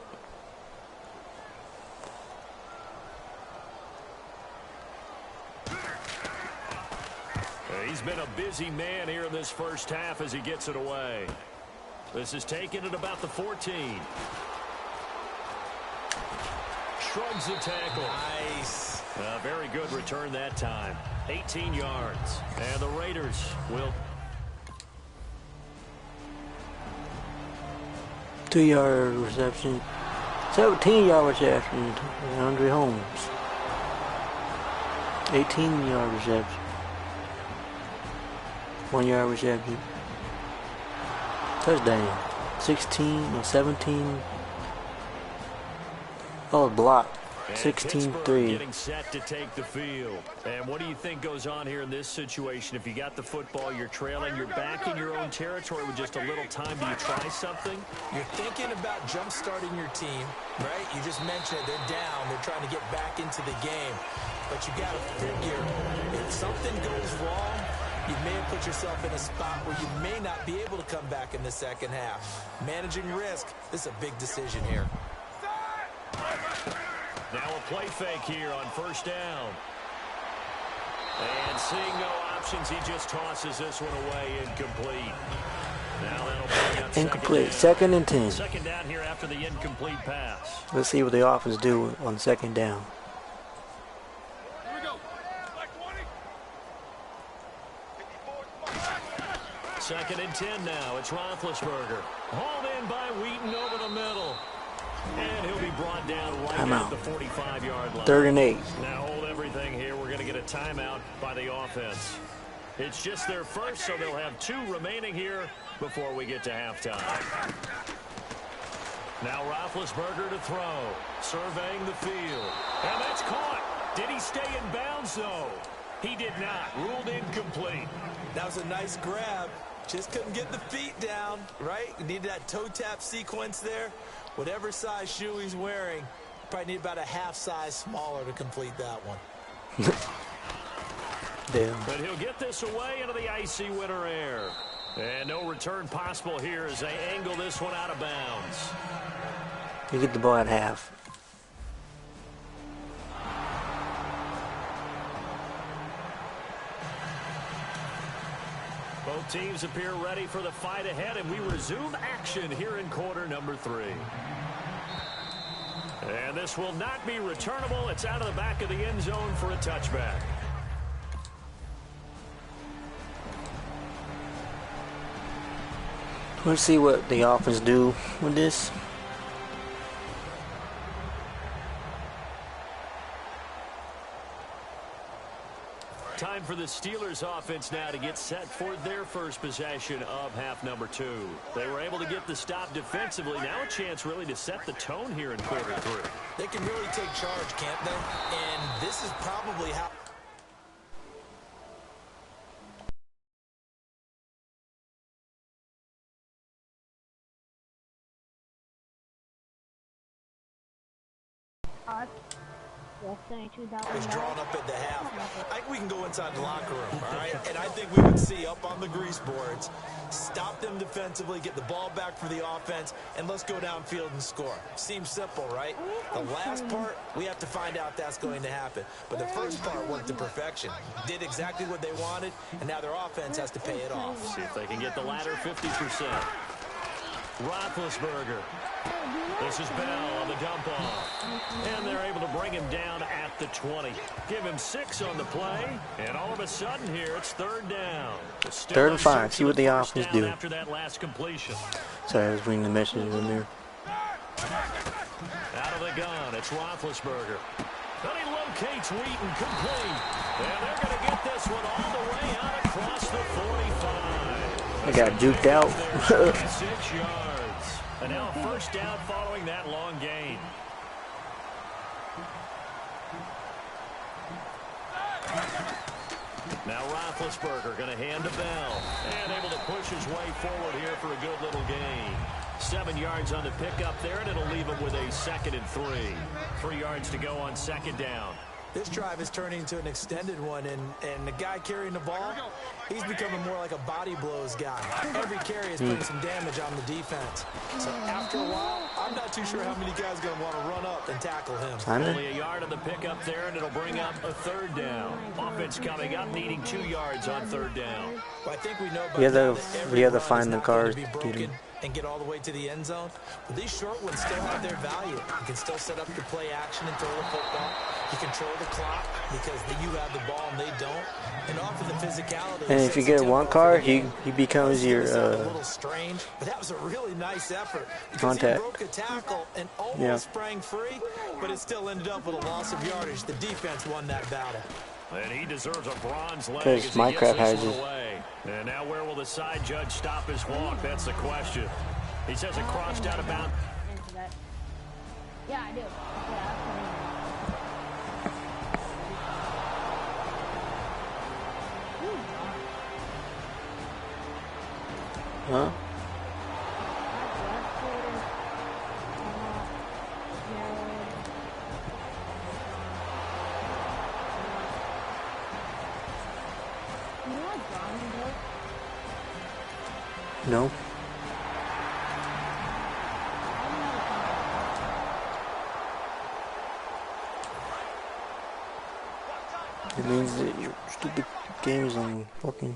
He's been a busy man here in this 1st half as he gets it away. This is taken at about the 14. Shrugs the tackle. Nice. Very good return that time. 18 yards. And the Raiders will... 2-yard reception. 17-yard reception. Andre Holmes. 18-yard reception. 1-yard reception. Touchdown. 16 or 17. Oh, block. 16-3. Getting set to take the field. And what do you think goes on here in this situation? If you got the football, you're trailing, you're back in your own territory with just a little time. Do you try something? You're thinking about jump-starting your team, right? You just mentioned it. They're down. They're trying to get back into the game. But you got to figure, if something goes wrong, you may have put yourself in a spot where you may not be able to come back in the 2nd half. Managing risk, this is a big decision here. Now a play fake here on 1st down. And seeing no options, he just tosses this one away incomplete. Now that'll bring up Incomplete. 2nd and 10. 2nd down here after the incomplete pass. Let's see what the offense do on 2nd down. Here we go. Black 20. 2nd and 10 now. It's Roethlisberger. Hauled in by Wheaton over the middle. And he'll be brought down right at the 45-yard line. 3rd and 8. Now hold everything here. We're going to get a timeout by the offense. It's just their first, so they'll have 2 remaining here before we get to halftime. Now Roethlisberger to throw. Surveying the field. And that's caught. Did he stay in bounds, though? He did not. Ruled incomplete. That was a nice grab. Just couldn't get the feet down, right? You needed that toe tap sequence there. Whatever size shoe he's wearing, probably need about a half size smaller to complete that one. Damn. But he'll get this away into the icy winter air. And no return possible here as they angle this one out of bounds. You get the ball at half. Both teams appear ready for the fight ahead, and we resume action here in quarter number 3. And this will not be returnable. It's out of the back of the end zone for a touchback. Let's see what the offense do with this. Time for the Steelers offense now to get set for their first possession of half number 2. They were able to get the stop defensively. Now a chance really to set the tone here in quarter 3. They can really take charge, can't they? And this is probably how... Is drawn up at the half. I think we can go inside the locker room, all right? And I think we would see up on the grease boards, stop them defensively, get the ball back for the offense, and let's go downfield and score. Seems simple, right? The last part, we have to find out if that's going to happen. But the first part worked to perfection. Did exactly what they wanted, and now their offense has to pay it off. See if they can get the latter 50%. Roethlisberger. This is Bell on the dump off. And they're able to bring him down at the 20. Give him 6 on the play. And all of a sudden here, it's 3rd down. 3rd and 5. See what the offense do. After that last completion. Sorry, I was reading the message in there. Out of the gun, it's Roethlisberger. Then he locates Wheaton, complete. And they're going to get this one all the way out across the 45. They got juked out. 6 yards. And now 1st down following that long gain. Now Roethlisberger going to hand to Bell. And able to push his way forward here for a good little gain. 7 yards on the pickup there, and it'll leave him with a 2nd and 3. 3 yards to go on 2nd down. This drive is turning into an extended one, and the guy carrying the ball, he's becoming more like a body blows guy. Every carry is putting some damage on the defense. So after a while, I'm not too sure how many guys are going to want to run up and tackle him. Only a yard on the pickup there, and it'll bring up a 3rd down. Offense coming up, needing 2 yards on 3rd down. Well, I think we know by you have to find the cars and get all the way to the end zone. But these short ones still have their value. You can still set up your play action and throw the football. You control the clock because you have the ball and they don't. And offer the physicality. And if you get one car, he becomes your a little strange, but that was a really nice effort. Contact. He broke a tackle and almost sprang free, but it still ended up with a loss of yardage. The defense won that battle. And he deserves a bronze leg as he Minecraft gets this one away. And now where will the side judge stop his walk? That's the question. He says it crossed out of bounds. Yeah, I do. Huh? No. It means that your stupid game is on fucking.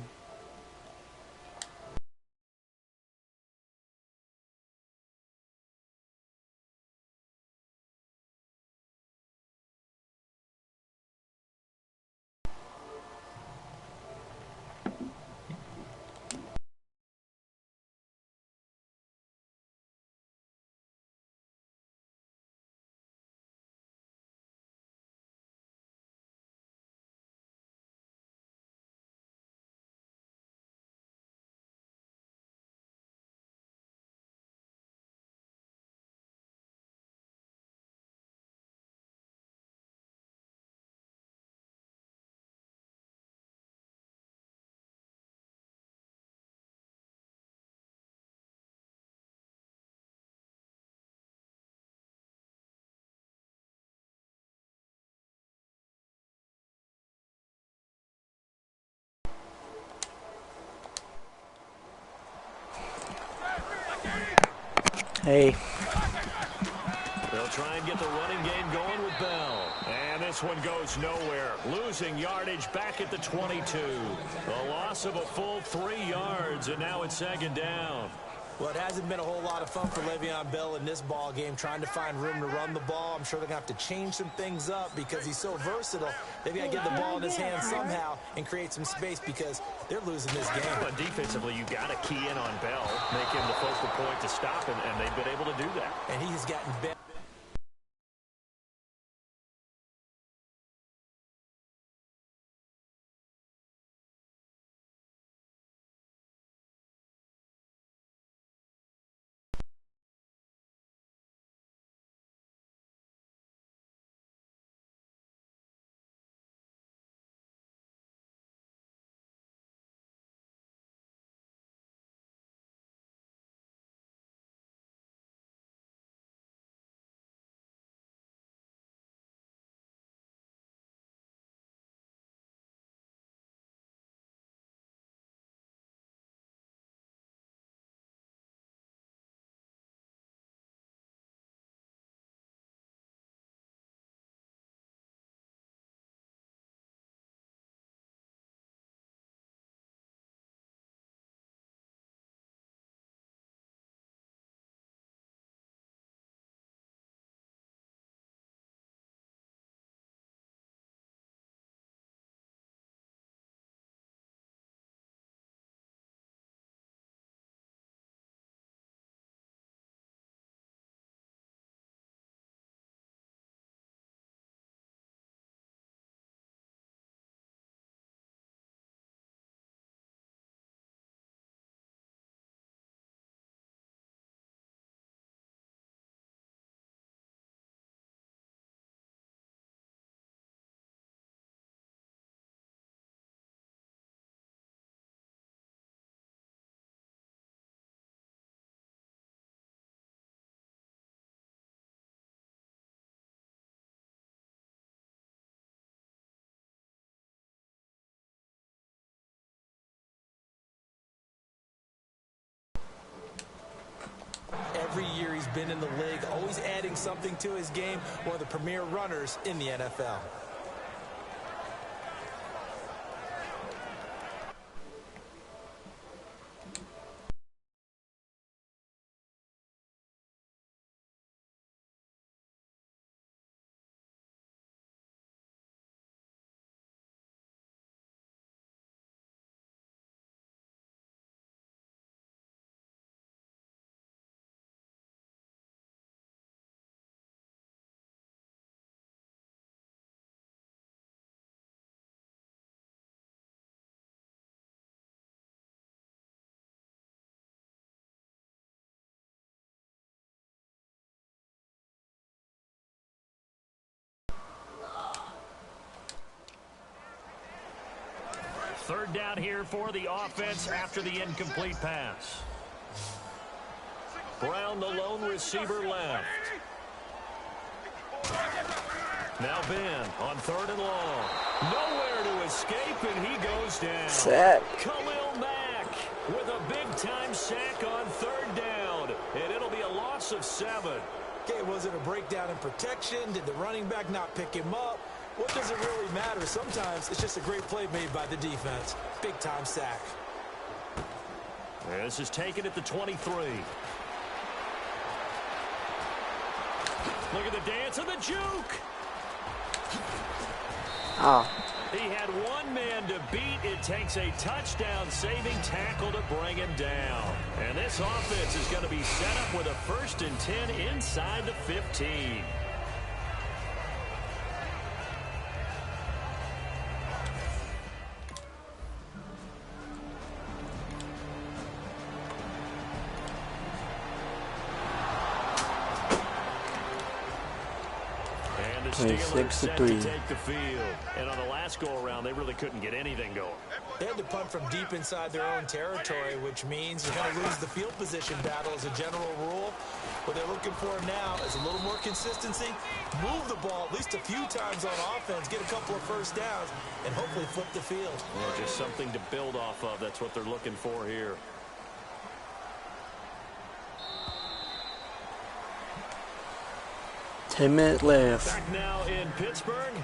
Hey. They'll try and get the running game going with Bell. And this one goes nowhere. Losing yardage back at the 22. The loss of a full 3 yards, and now it's 2nd down. Well, it hasn't been a whole lot of fun for Le'Veon Bell in this ball game, trying to find room to run the ball. I'm sure they're going to have to change some things up because he's so versatile. They've got to get the ball in his hands somehow and create some space because they're losing this game. But defensively, you got to key in on Bell, make him the focal point to stop him, and they've been able to do that. And he has gotten better. Every year he's been in the league, always adding something to his game, one of the premier runners in the NFL. Third down here for the offense after the incomplete pass. Brown, the lone receiver, left. Now Ben on third and long. Nowhere to escape, and he goes down. Sack. Khalil Mack with a big-time sack on third down, and it'll be a loss of 7. Okay, was it a breakdown in protection? Did the running back not pick him up? What does it really matter? Sometimes it's just a great play made by the defense. Big-time sack. This is taken at the 23. Look at the dance and the juke. Oh. He had one man to beat. It takes a touchdown-saving tackle to bring him down. And this offense is going to be set up with a 1st and 10 inside the 15. Steelers set to take the field. And on the last go-around, they really couldn't get anything going. They had to punt from deep inside their own territory, which means you're going to lose the field position battle as a general rule. What they're looking for now is a little more consistency, move the ball at least a few times on offense, get a couple of first downs, and hopefully flip the field. Well, just something to build off of. That's what they're looking for here. Minutes left. Back now in Pittsburgh.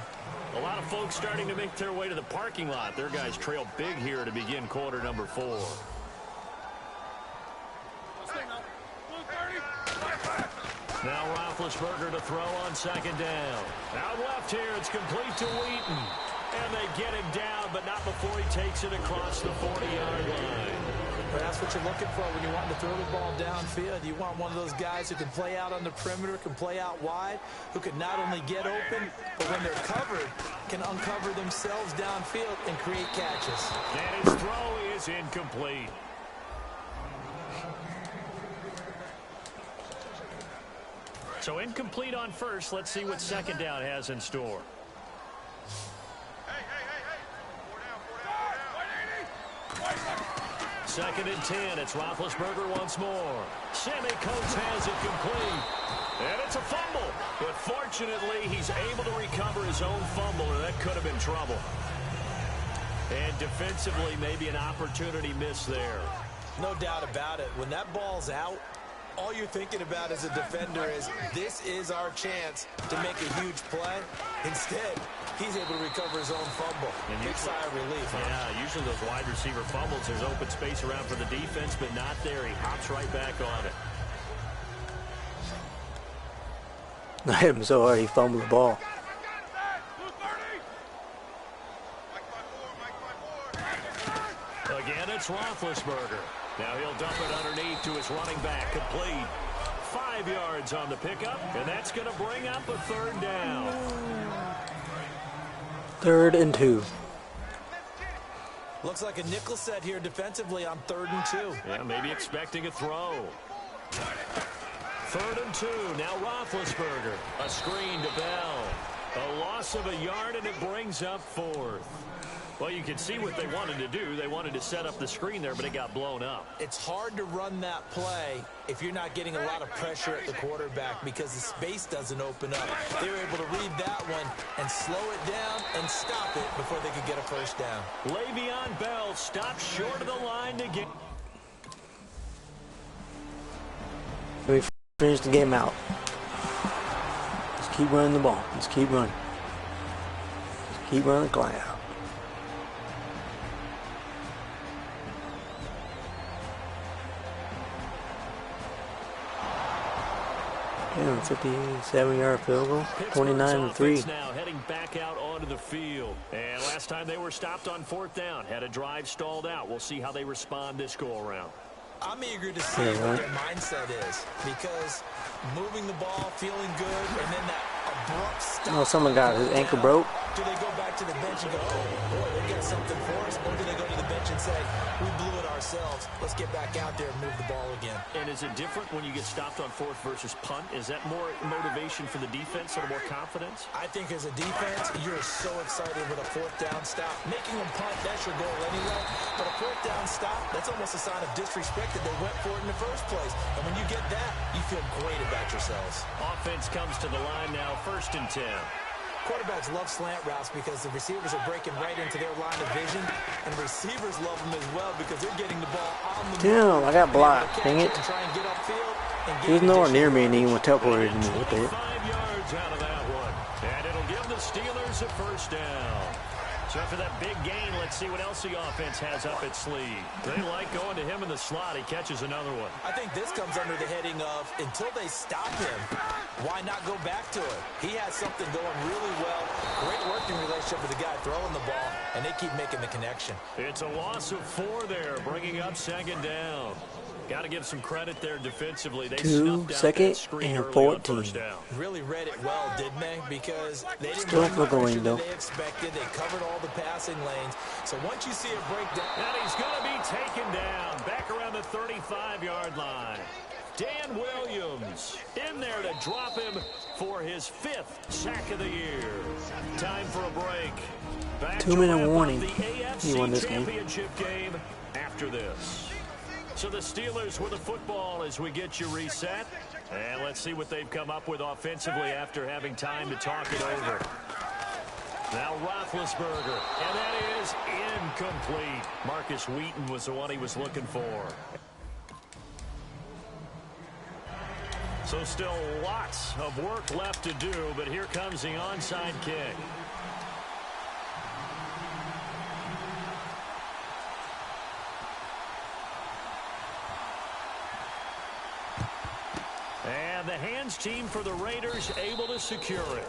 A lot of folks starting to make their way to the parking lot. Their guys trail big here to begin quarter number 4. Now Roethlisberger to throw on second down. Out left here, it's complete to Wheaton. And they get him down, but not before he takes it across the 40-yard line. But that's what you're looking for when you want to throw the ball downfield. You want one of those guys who can play out on the perimeter, can play out wide, who can not only get open, but when they're covered, can uncover themselves downfield and create catches. And his throw is incomplete. So incomplete on first. Let's see what second down has in store. Second and 10. It's Roethlisberger once more. Sammy Coates has it complete. And it's a fumble. But fortunately, he's able to recover his own fumble, or that could have been trouble. And defensively, maybe an opportunity missed there. No doubt about it. When that ball's out, all you're thinking about as a defender is, this is our chance to make a huge play. Instead, he's able to recover his own fumble. Big sigh of relief. Yeah, usually those wide receiver fumbles, there's open space around for the defense, but not there. He hops right back on it. I hit him so hard he fumbled the ball. Again, it's Roethlisberger. Now he'll dump it underneath to his running back, complete. 5 yards on the pickup, and that's going to bring up a third down. 3rd and 2. Looks like a nickel set here defensively on 3rd and 2. Yeah, maybe expecting a throw. 3rd and 2. Now Roethlisberger. A screen to Bell. A loss of a yard, and it brings up 4th. Well, you can see what they wanted to do. They wanted to set up the screen there, but it got blown up. It's hard to run that play if you're not getting a lot of pressure at the quarterback because the space doesn't open up. They were able to read that one and slow it down and stop it before they could get a first down. Le'Veon Bell stopped short of the line to get. We finish the game out. Let's keep running the ball. Let's keep running. Let's keep running the clock out. 57-yard field goal, 29-3. Now heading back out onto the field. And last time they were stopped on 4th down, had a drive stalled out. We'll see how they respond this go around. I'm eager to see what their mindset is because moving the ball, feeling good, and then that abrupt stop. Oh, someone got his ankle broke. Do they go back to the bench and go, oh, boy, they got something for us? Or do they go to the bench and say, we blew it ourselves. Let's get back out there and move the ball again. And is it different when you get stopped on 4th versus punt? Is that more motivation for the defense or more confidence? I think as a defense, you're so excited with a 4th down stop. Making them punt, that's your goal anyway. But a 4th down stop, that's almost a sign of disrespect that they went for it in the first place. And when you get that, you feel great about yourselves. Offense comes to the line now, 1st and 10. Quarterbacks love slant routes because the receivers are breaking right into their line of vision, and receivers love them as well because they're getting the ball on the Damn, I got blocked. Dang it. He was nowhere near me and he even teleported to me. What the heck? 5 yards out of that one. And it'll give the Steelers a first down. So after that big gain, let's see what else the offense has up its sleeve. They like going to him in the slot. He catches another one. I think this comes under the heading of, until they stop him, why not go back to it? He has something going really well. Great working relationship with the guy throwing the ball, and they keep making the connection. It's a loss of 4 there, bringing up 2nd down. Got to give some credit there defensively. They 2, 2nd, and 14. Really read it well, didn't they? Because they didn't Still run the pressure though. that they expected. They covered all the passing lanes. So once you see a breakdown, and he's going to be taken down back around the 35-yard line. Dan Williams in there to drop him for his 5th sack of the year. Time for a break. Back 2-minute warning. The AFC He won this game. Championship game after this. So the Steelers with the football as we get you reset. And let's see what they've come up with offensively after having time to talk it over. Now Roethlisberger, and that is incomplete. Marcus Wheaton was the one he was looking for. So still lots of work left to do, but here comes the onside kick. And the hands team for the Raiders able to secure it.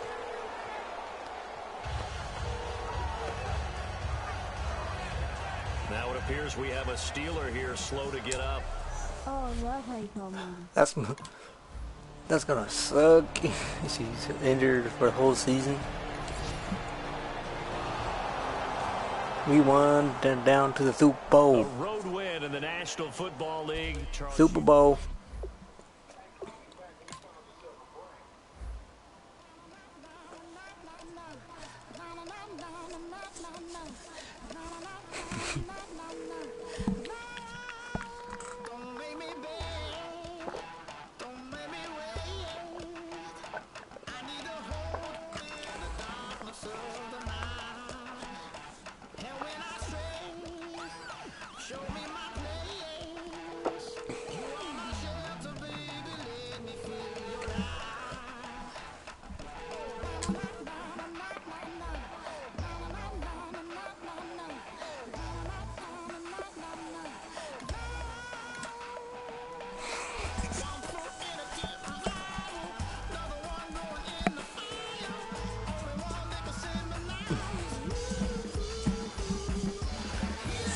Now it appears we have a Steeler here slow to get up. Oh, that's how you told me. That's gonna suck. She's injured for the whole season. We won down to the Super Bowl. A road win in the National Football League. Super Bowl.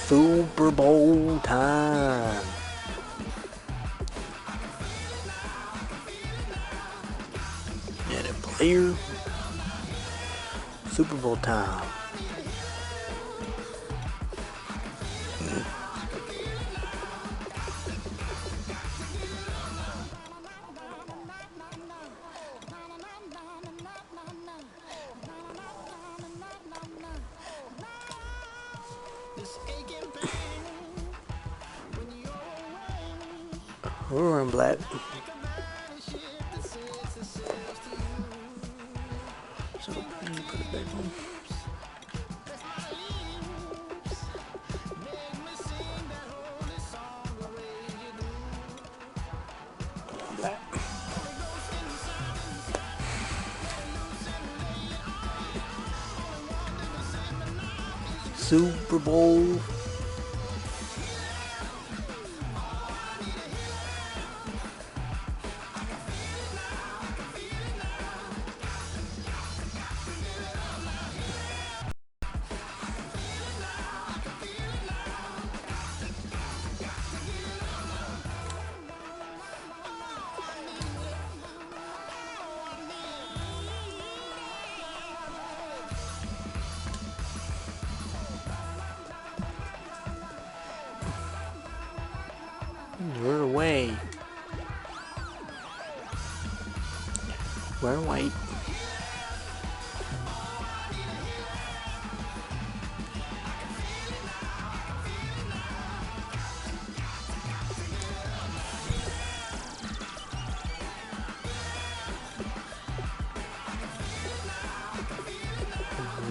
Super Bowl time. Get it, player. Super Bowl time. We're in black. So, put it back on. Black. Super Bowl. We're away. We're white.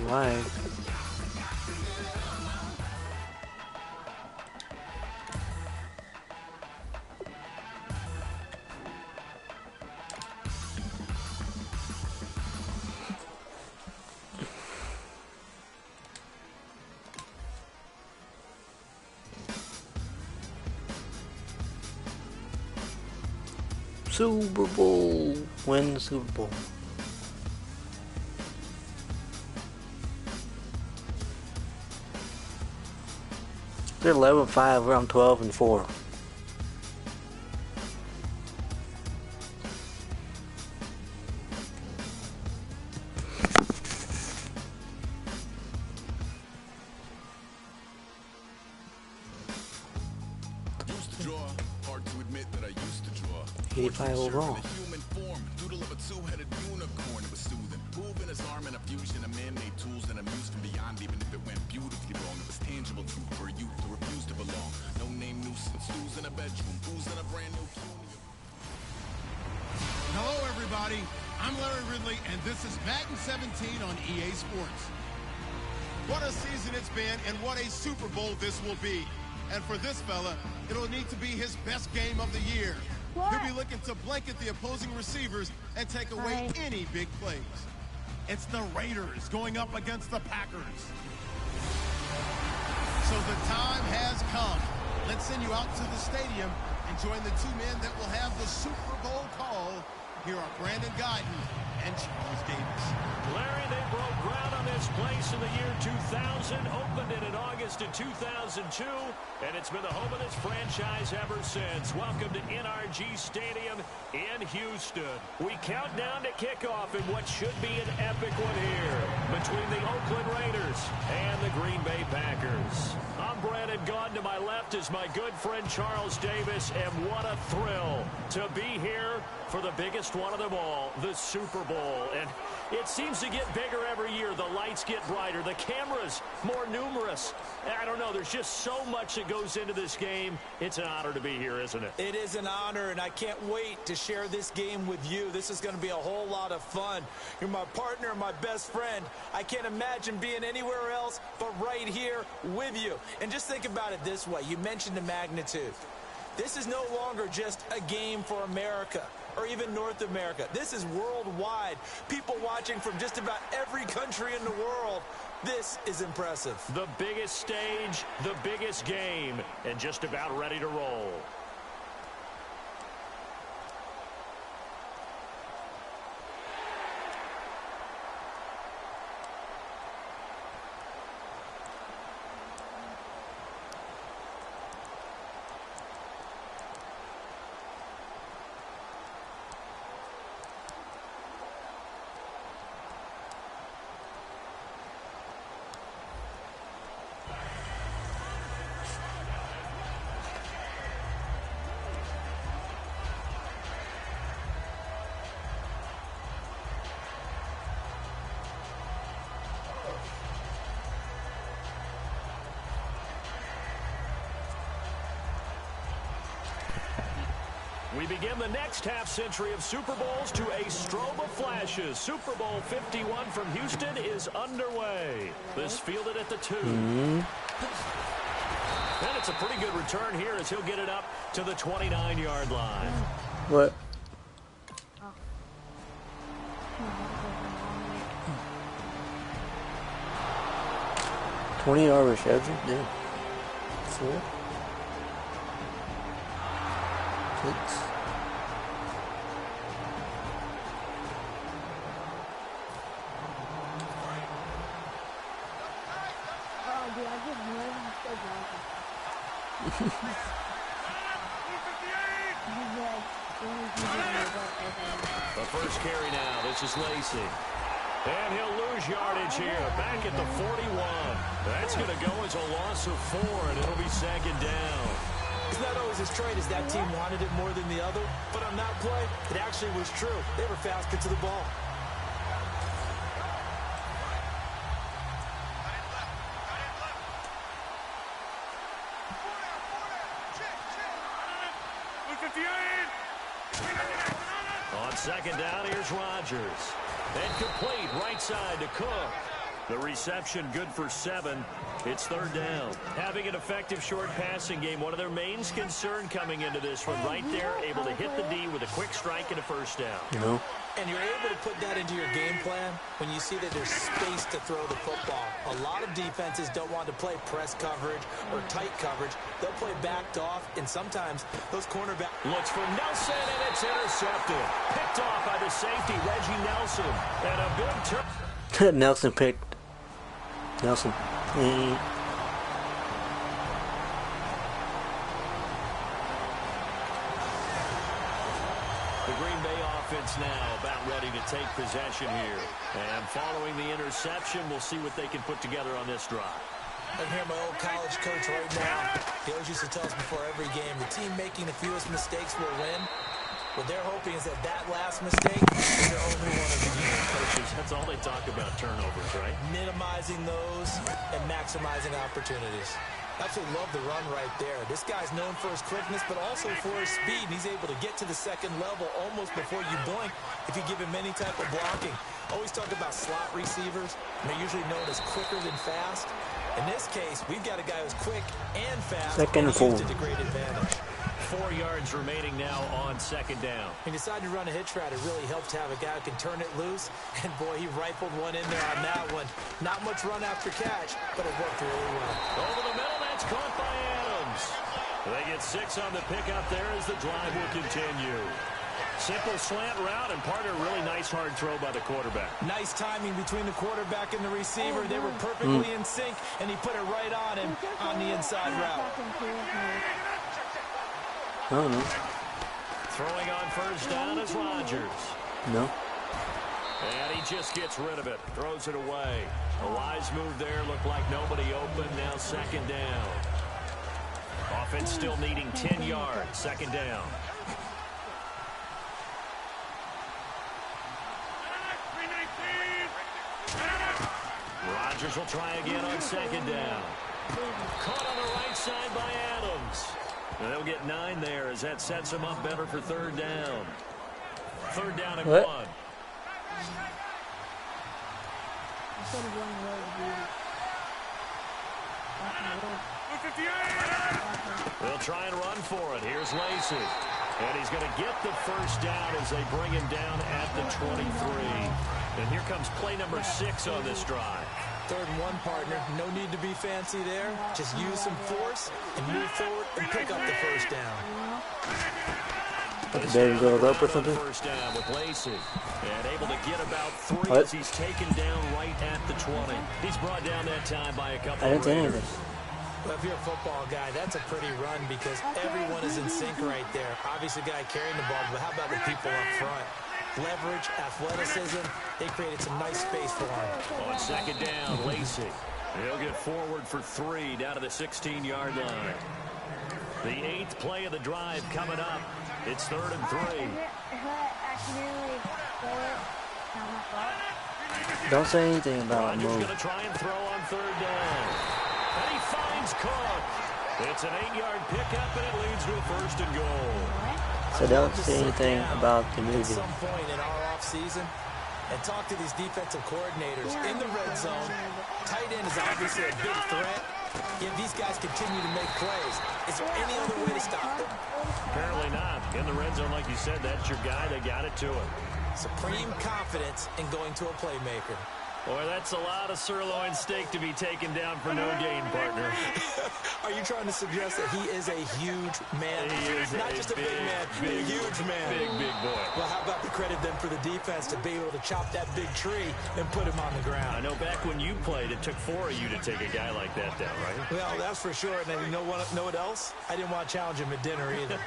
Why? Super Bowl. Win the Super Bowl. They're 11-5. We're on 12-4. Used to draw, hard to admit that I used to draw. 85 overall. Human form, doodle of a two-headed unicorn, it was soothing. Moving his arm in a fusion of man-made tools and amused from beyond, even if it went beautifully wrong. It was tangible truth for a youth to refuse to belong. No name nuisance, stools in a bedroom, booze in a brand new puny. Hello, everybody. I'm Larry Ridley, and this is Madden 17 on EA Sports. What a season it's been, and what a Super Bowl this will be. And for this fella, it'll need to be his best game of the year. What? He'll be looking to blanket the opposing receivers and take away any big plays. It's the Raiders going up against the Packers. So the time has come. Let's send you out to the stadium And join the two men that will have the Super Bowl call. Here are Brandon Gaudin and Charles Davis. Larry, they broke ground on this place in the year 2000, opened it in August of 2002, and it's been the home of this franchise ever since. Welcome to NRG Stadium in Houston. We count down to kickoff in what should be an epic one here between the Oakland Raiders and the Green Bay Packers. I'm Brandon Gaudin. To my left is my good friend Charles Davis, and what a thrill to be here for the biggest one of them all, the Super Bowl. And it seems to get bigger every year. The lights get brighter. The cameras more numerous. I don't know. There's just so much that goes into this game. It's an honor to be here, isn't it? It is an honor, and I can't wait to share this game with you. This is going to be a whole lot of fun. You're my partner, my best friend. I can't imagine being anywhere else but right here with you. And just think about it this way. You mentioned the magnitude. This is no longer just a game for America or even North America. This is worldwide. People watching from just about every country in the world. This is impressive. The biggest stage, the biggest game, and just about ready to roll. We begin the next half century of Super Bowls to a strobe of flashes. Super Bowl 51 from Houston is underway. This fielded at the 2. And it's a pretty good return here as he'll get it up to the 29-yard line. What? 20-yard reception? Yeah. 4. 6. The first carry now. This is Lacey. And he'll lose yardage here. Back at the 41. That's going to go as a loss of 4, and it'll be second down. It's not always as straight as that team wanted it more than the other, but on that play, it actually was true. They were faster to the ball. On second down, here's Rodgers. And complete right side to Cook. The reception good for 7. It's third down. Having an effective short passing game, one of their main concern coming into this one. Right there, able to hit the D with a quick strike and a first down. You know? And you're able to put that into your game plan when you see that there's space to throw the football. A lot of defenses don't want to play press coverage or tight coverage. They'll play backed off, and sometimes those cornerbacks... Looks for Nelson, and it's intercepted. Picked off by the safety, Reggie Nelson. And a big turn. Nelson picked. Nelson. The Green Bay offense now about ready to take possession here. And following the interception, we'll see what they can put together on this drive. I can hear my old college coach right now. He always used to tell us before every game, the team making the fewest mistakes will win. What they're hoping is that that last mistake is their only one of the year. Coaches, that's all they talk about, turnovers, right? Minimizing those and maximizing opportunities. Absolutely love the run right there. This guy's known for his quickness, but also for his speed. And he's able to get to the second level almost before you blink if you give him any type of blocking. Always talk about slot receivers. They're usually known as quicker than fast. In this case, we've got a guy who's quick and fast. Second and 4. To great advantage. 4 yards remaining now on second down. He decided to run a hitch route. It really helped to have a guy who can turn it loose. And, boy, he rifled one in there on that one. Not much run after catch, but it worked really well. Over the middle, that's caught by Adams. They get And 6 on the pickup there as the drive will continue. Simple slant route, and partner, really nice hard throw by the quarterback. Nice timing between the quarterback and the receiver. They were perfectly in sync, and he put it right on him on the inside route. I don't know. Throwing on first down is Rodgers. No. And he just gets rid of it. Throws it away. A wise move there. Looked like nobody open. Now second down. Offense still needing 10 yards. Second down. Rodgers will try again on second down. Caught on the right side by Adams. And they'll get 9 there as that sets them up better for third down. Third down and 1. They'll try and run for it. Here's Lacey. And he's going to get the first down as they bring him down at the 23. And here comes play number 6 on this drive. 3rd and 1, partner. No need to be fancy there. Just use some force and move forward and pick up the first down. Baby goes up or something? First down with Lacey. And able to get about 3 as he's taken down right at the 20. He's brought down that time by a couple I didn't of say Raiders. anything. Well, if you're a football guy, that's a pretty run because everyone is in sync right there. Obviously, the guy carrying the ball, but how about the people up front? Leverage, athleticism, they created some nice space for him. On second down, Lacey. He'll get forward for 3 down to the 16-yard line. The 8th play of the drive coming up. It's 3rd and 3. Don't say anything about Rodgers move. going to try and throw on 3rd down. And he finds Cook. It's an 8-yard pickup, and it leads to a 1st and goal. So don't say anything about the At movie. some point in our offseason and talk to these defensive coordinators in the red zone. Tight end is obviously a big threat, yet these guys continue to make plays. Is there any other way to stop them? Apparently not. In the red zone, like you said, that's your guy. They got it to him. Supreme confidence in going to a playmaker. Boy, that's a lot of sirloin steak to be taken down for no gain, partner. Are you trying to suggest that he is a huge man? He is not just a big man, a huge man. Big boy. Well, how about the credit then for the defense to be able to chop that big tree and put him on the ground? I know back when you played, it took 4 of you to take a guy like that down, right? Well, that's for sure. And you know what else? I didn't want to challenge him at dinner either.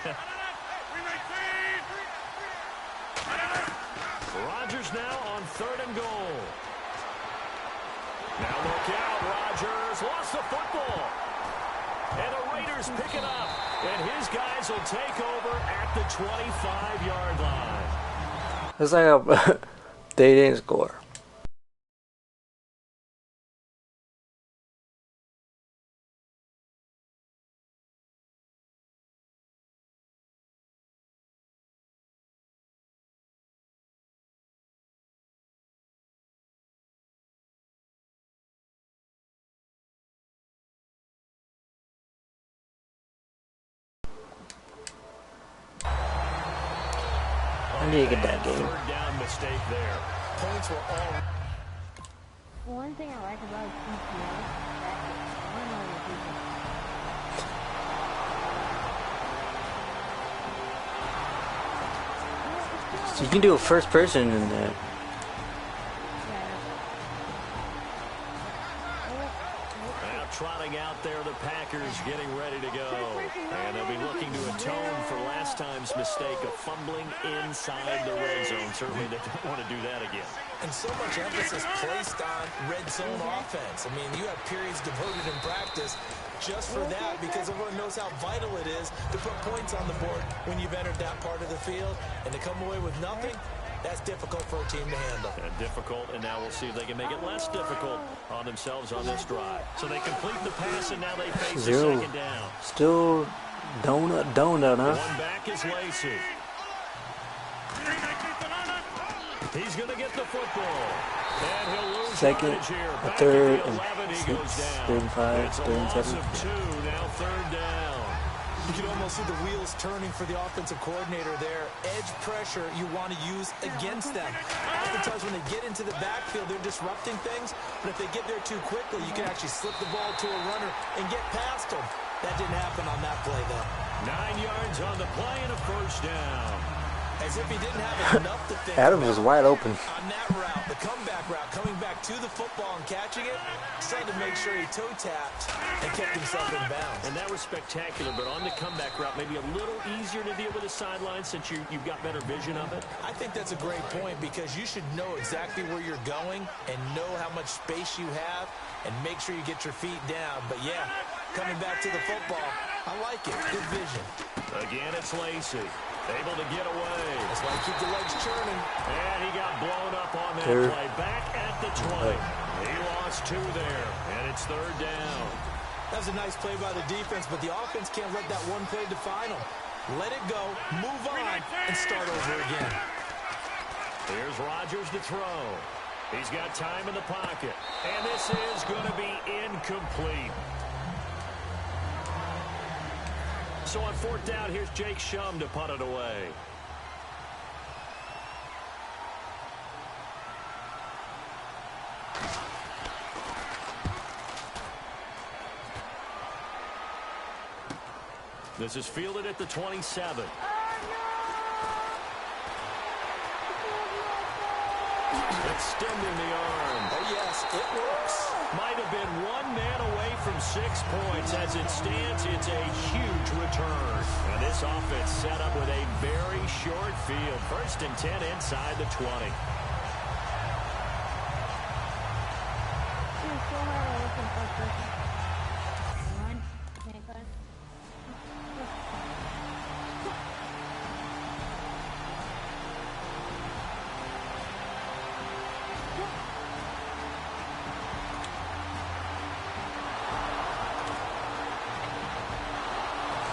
Rodgers now on 3rd and goal. Now look out, Rodgers lost the football. And the Raiders pick it up. And his guys will take over at the 25-yard line. It's like they didn't score. I need to get that game. 3rd down mistake there. Points were all... One thing I like about GTA So you can do a first person in that. Now trotting out there, the Packers getting ready to go. And they'll be looking to atone for last time's mistake of fumbling inside the red zone. Certainly they don't want to do that again. And so much emphasis placed on red zone offense. I mean, you have periods devoted in practice just for that because everyone knows how vital it is to put points on the board when you've entered that part of the field. And to come away with nothing, that's difficult for a team to handle. Difficult, and now we'll see if they can make it less difficult on themselves on this drive. So they complete the pass, and now they face the 2nd down. Still donut, huh? One back is Lacey. He's going to get the football. And he'll lose 2nd, yardage here. a Back 3rd, at the 11, and he 6, goes down. 3rd and 5, It's a 3rd and loss 7. of 2, now 3rd down. You can almost see the wheels turning for the offensive coordinator there. Edge pressure you want to use against them. Oftentimes when they get into the backfield, they're disrupting things. But if they get there too quickly, you can actually slip the ball to a runner and get past them. That didn't happen on that play, though. 9 yards on the play and a first down. As if he didn't have enough to think Adams was wide open. on that route, the comeback route, coming back to the football and catching it, decided to make sure he toe-tapped and kept himself in bounds. And that was spectacular, but on the comeback route, maybe a little easier to deal with the sideline since you've got better vision of it. I think that's a great point because you should know exactly where you're going and know how much space you have and make sure you get your feet down. But yeah, coming back to the football, I like it. Good vision. Again, it's Lacey. Able to get away. That's why you keep the legs churning. And he got blown up on that play. Back at the 20. He lost 2 there, and it's 3rd down. That was a nice play by the defense, but the offense can't let that one play define them. Let it go, move on, and start over again. Here's Rodgers to throw. He's got time in the pocket. And this is going to be incomplete. So on 4th down, here's Jake Shum to punt it away. This is fielded at the 27. Extending the arm. Oh, yes, it works. Might have been 1 man away from 6 points. As it stands, it's a huge return. And this offense set up with a very short field. 1st and 10 inside the 20.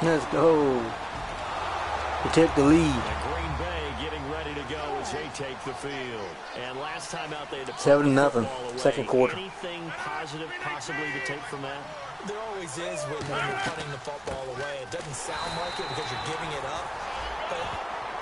Let's go. We take the lead. And Green Bay getting ready to go as they take the field. And last time out, they had to 7-0, second quarter. Anything positive possibly to take from that? There always is when you're punting the football away. It doesn't sound like it because you're giving it up, but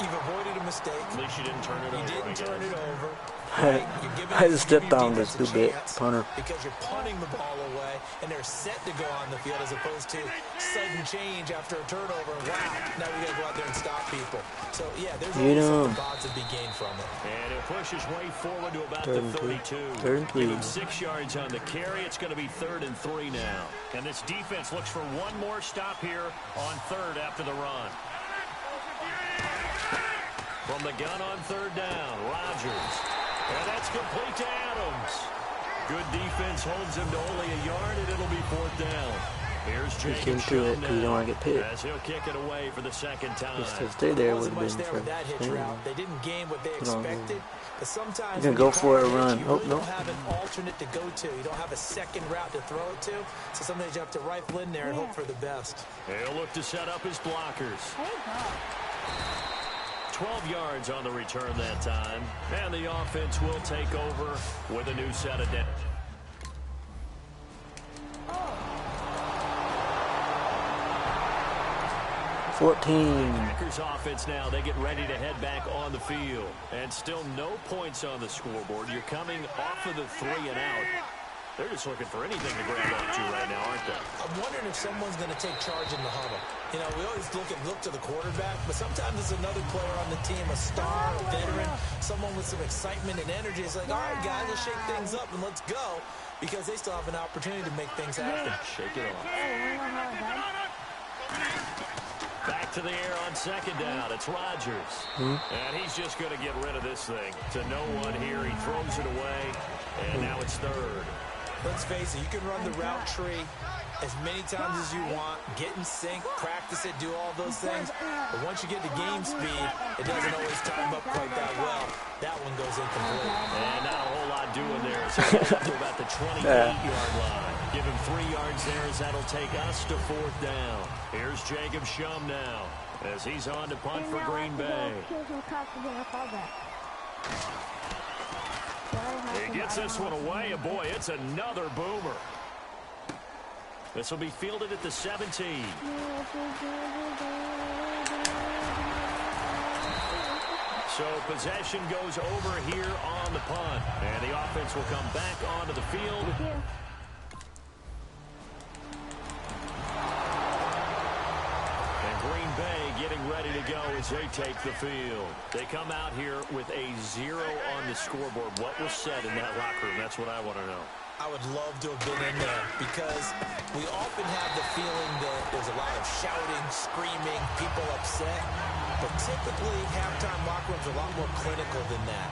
you've avoided a mistake. At least you didn't turn it over. You didn't turn it over. I just stepped on this stupid punter. Because you're punting the ball away, and they're set to go on the field as opposed to sudden change after a turnover. Wow, now we got to go out there and stop people. So, yeah, there's always something positive to be gained from it. And it pushes way forward to about the 32. 3rd and 3. Give him 6 yards on the carry. It's going to be 3rd and 3 now. And this defense looks for one more stop here on 3rd after the run. From the gun on 3rd down, Rodgers. And that's complete to Adams. Good defense holds him to only a yard, and it'll be 4th down. Here's Jacob Shum now, you don't want to get picked. as he'll kick it away for the 2nd time. Just to stay there would Wasn't have much been there for with that hitch route. They didn't gain what they expected. But sometimes you can go for a run. You really don't have an alternate to go to. You don't have a second route to throw it to. So sometimes you have to rifle in there and hope for the best. He'll look to set up his blockers. 12 yards on the return that time. And the offense will take over with a new set of downs. 14. Packers offense now, they get ready to head back on the field. And still no points on the scoreboard. You're coming off of the 3 and out. They're just looking for anything to grab onto right now, aren't they? I'm wondering if someone's going to take charge in the huddle. You know, we always look to the quarterback, but sometimes it's another player on the team, a star, a veteran, someone with some excitement and energy. It's like, all right, guys, let's shake things up and let's go, because they still have an opportunity to make things happen. Shake it off. Back to the air on 2nd down. It's Rodgers. And he's just going to get rid of this thing. To no one here. He throws it away. And now it's 3rd. Let's face it, you can run the route tree as many times as you want, get in sync, practice it, do all those things. But once you get to game speed, it doesn't always time up quite that well. That one goes incomplete. And not a whole lot doing there. So to about the 28-yard line. Give him 3 yards there as that'll take us to 4th down. Here's Jacob Shum now as he's on to punt for Green Bay. He gets this one away, and boy, it's another boomer. This will be fielded at the 17. So possession goes over here on the punt, and the offense will come back onto the field. And Green Bay getting ready to go as they take the field. They come out here with a 0 on the scoreboard. What was said in that locker room? That's what I want to know. I would love to have been in there because we often have the feeling that there's a lot of shouting, screaming, people upset. But typically, halftime locker rooms are a lot more clinical than that.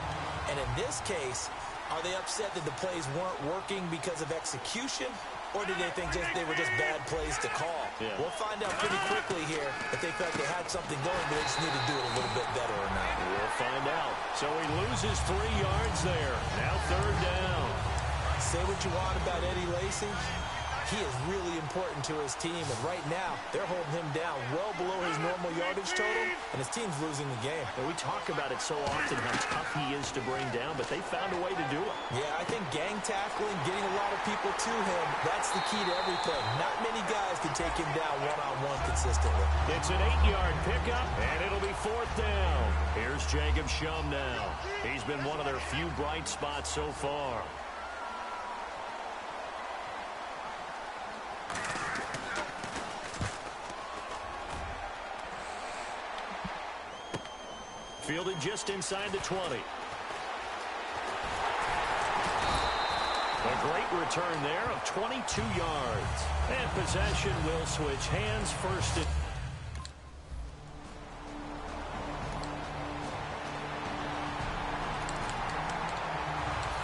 And in this case, are they upset that the plays weren't working because of execution? Or did they think they were just bad plays to call? Yeah. We'll find out pretty quickly here if they felt they had something going, but they just need to do it a little bit better or not. We'll find out. So he loses 3 yards there. Now 3rd down. Say what you want about Eddie Lacy. He is really important to his team, and right now, they're holding him down well below his normal yardage total, and his team's losing the game. And we talk about it so often, how tough he is to bring down, but they found a way to do it. Yeah, I think gang tackling, getting a lot of people to him, that's the key to everything. Not many guys can take him down one-on-one consistently. It's an 8-yard pickup, and it'll be 4th down. Here's Jacob Shum now. He's been one of their few bright spots so far. Fielded just inside the 20. A great return there of 22 yards. And possession will switch hands first.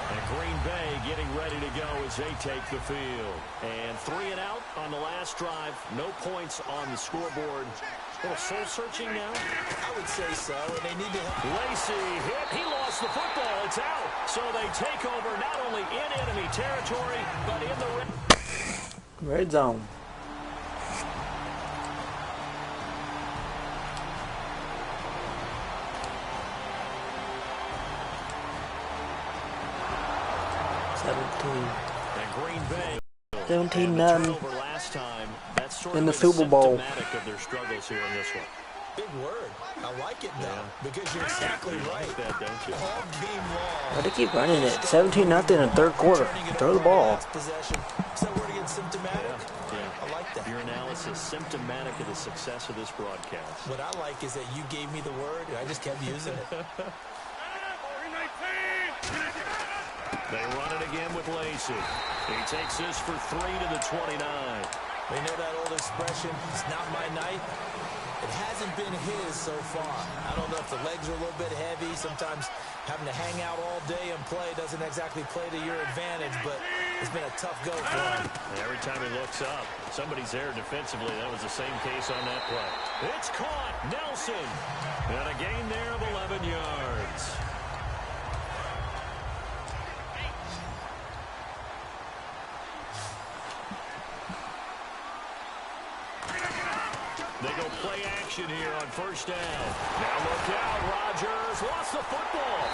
And Green Bay getting ready to go as they take the field. And 3 and out on the last drive. No points on the scoreboard. A little soul-searching now? I would say so, and they need to help. Lacy hit. He lost the football. It's out. So they take over not only in enemy territory, but in the red zone. And Green Bay 17-0 last time. That's sort in of the Super Bowl. symptomatic of their struggles here in this one. Big word. I like it now because you're exactly right. Like that, don't you? All game long. Why do they keep running it? 17-0 in the 3rd quarter. Throw the ball. Possession. Is that word again, symptomatic? Yeah. I like that. Your analysis symptomatic of the success of this broadcast. What I like is that you gave me the word, and I just kept using it. They run it again with Lacy. He takes this for 3 to the 29. They know that old expression, it's not my night. It hasn't been his so far. I don't know if the legs are a little bit heavy. Sometimes having to hang out all day and play doesn't exactly play to your advantage, but it's been a tough go for him. Every time he looks up, somebody's there defensively. That was the same case on that play. It's caught. Nelson. And a gain there of 11 yards. They go play action here on 1st down. Now look out. Rodgers lost the football.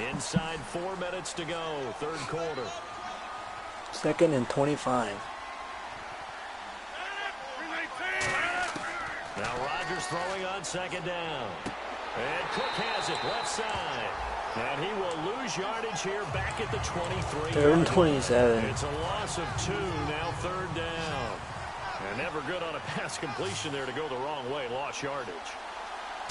Inside 4 minutes to go. 3rd quarter. 2nd and 25. Now Rodgers throwing on 2nd down. And Cook has it left side. And he will lose yardage here back at the 23. 3rd and 27. It's a loss of 2, now 3rd down. And never good on a pass completion there to go the wrong way. Lost yardage.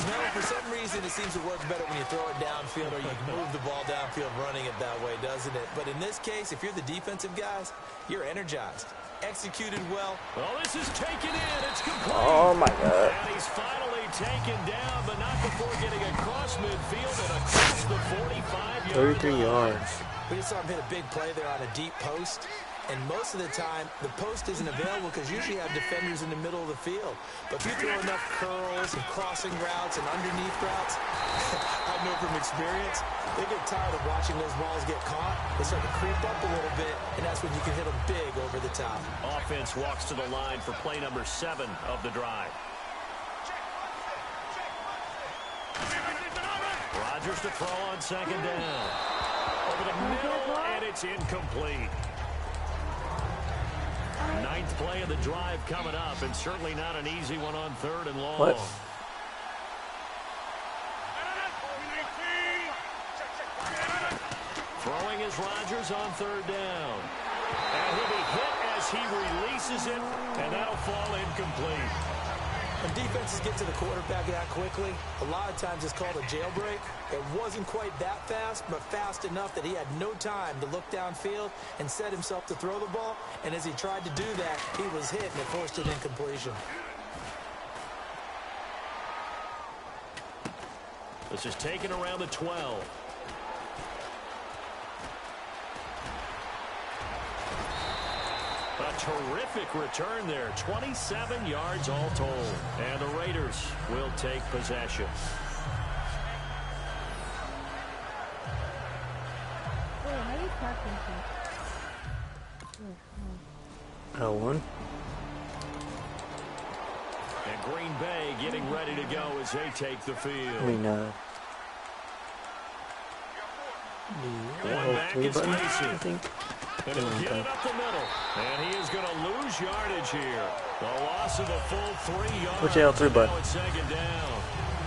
No, for some reason it seems to work better when you throw it downfield or you move the ball downfield running it that way, doesn't it? But in this case, if you're the defensive guys, you're energized. Executed well. Oh, this is taken in. It's complete. Oh, my God. And he's finally taken down, but not before getting across midfield and across the 45-yard 33 yards. We just saw him hit a big play there on a deep post. And most of the time, the post isn't available because usually you have defenders in the middle of the field. But if you throw enough curls and crossing routes and underneath routes, I know from experience, they get tired of watching those balls get caught. They start to creep up a little bit, and that's when you can hit them big over the top. Offense walks to the line for play number 7 of the drive. Rodgers to throw on 2nd down. Over the middle, and it's incomplete. 9th play of the drive coming up, and certainly not an easy one on 3rd and long. What? Throwing is Rodgers on 3rd down. And he'll be hit as he releases it, and that'll fall incomplete. When defenses get to the quarterback that quickly, a lot of times it's called a jailbreak. It wasn't quite that fast, but fast enough that he had no time to look downfield and set himself to throw the ball. And as he tried to do that, he was hit, and it forced an incompletion. This is taken around the 12. A terrific return there. 27 yards all told. And the Raiders will take possession. L1. And Green Bay getting ready to go as they take the field. I mean, Going back L3 is button, Lacey. I think. And he'll get it up the middle. And he is going to lose yardage here. The loss of a full 3 yards. Which L3 button? Now it's 2nd down.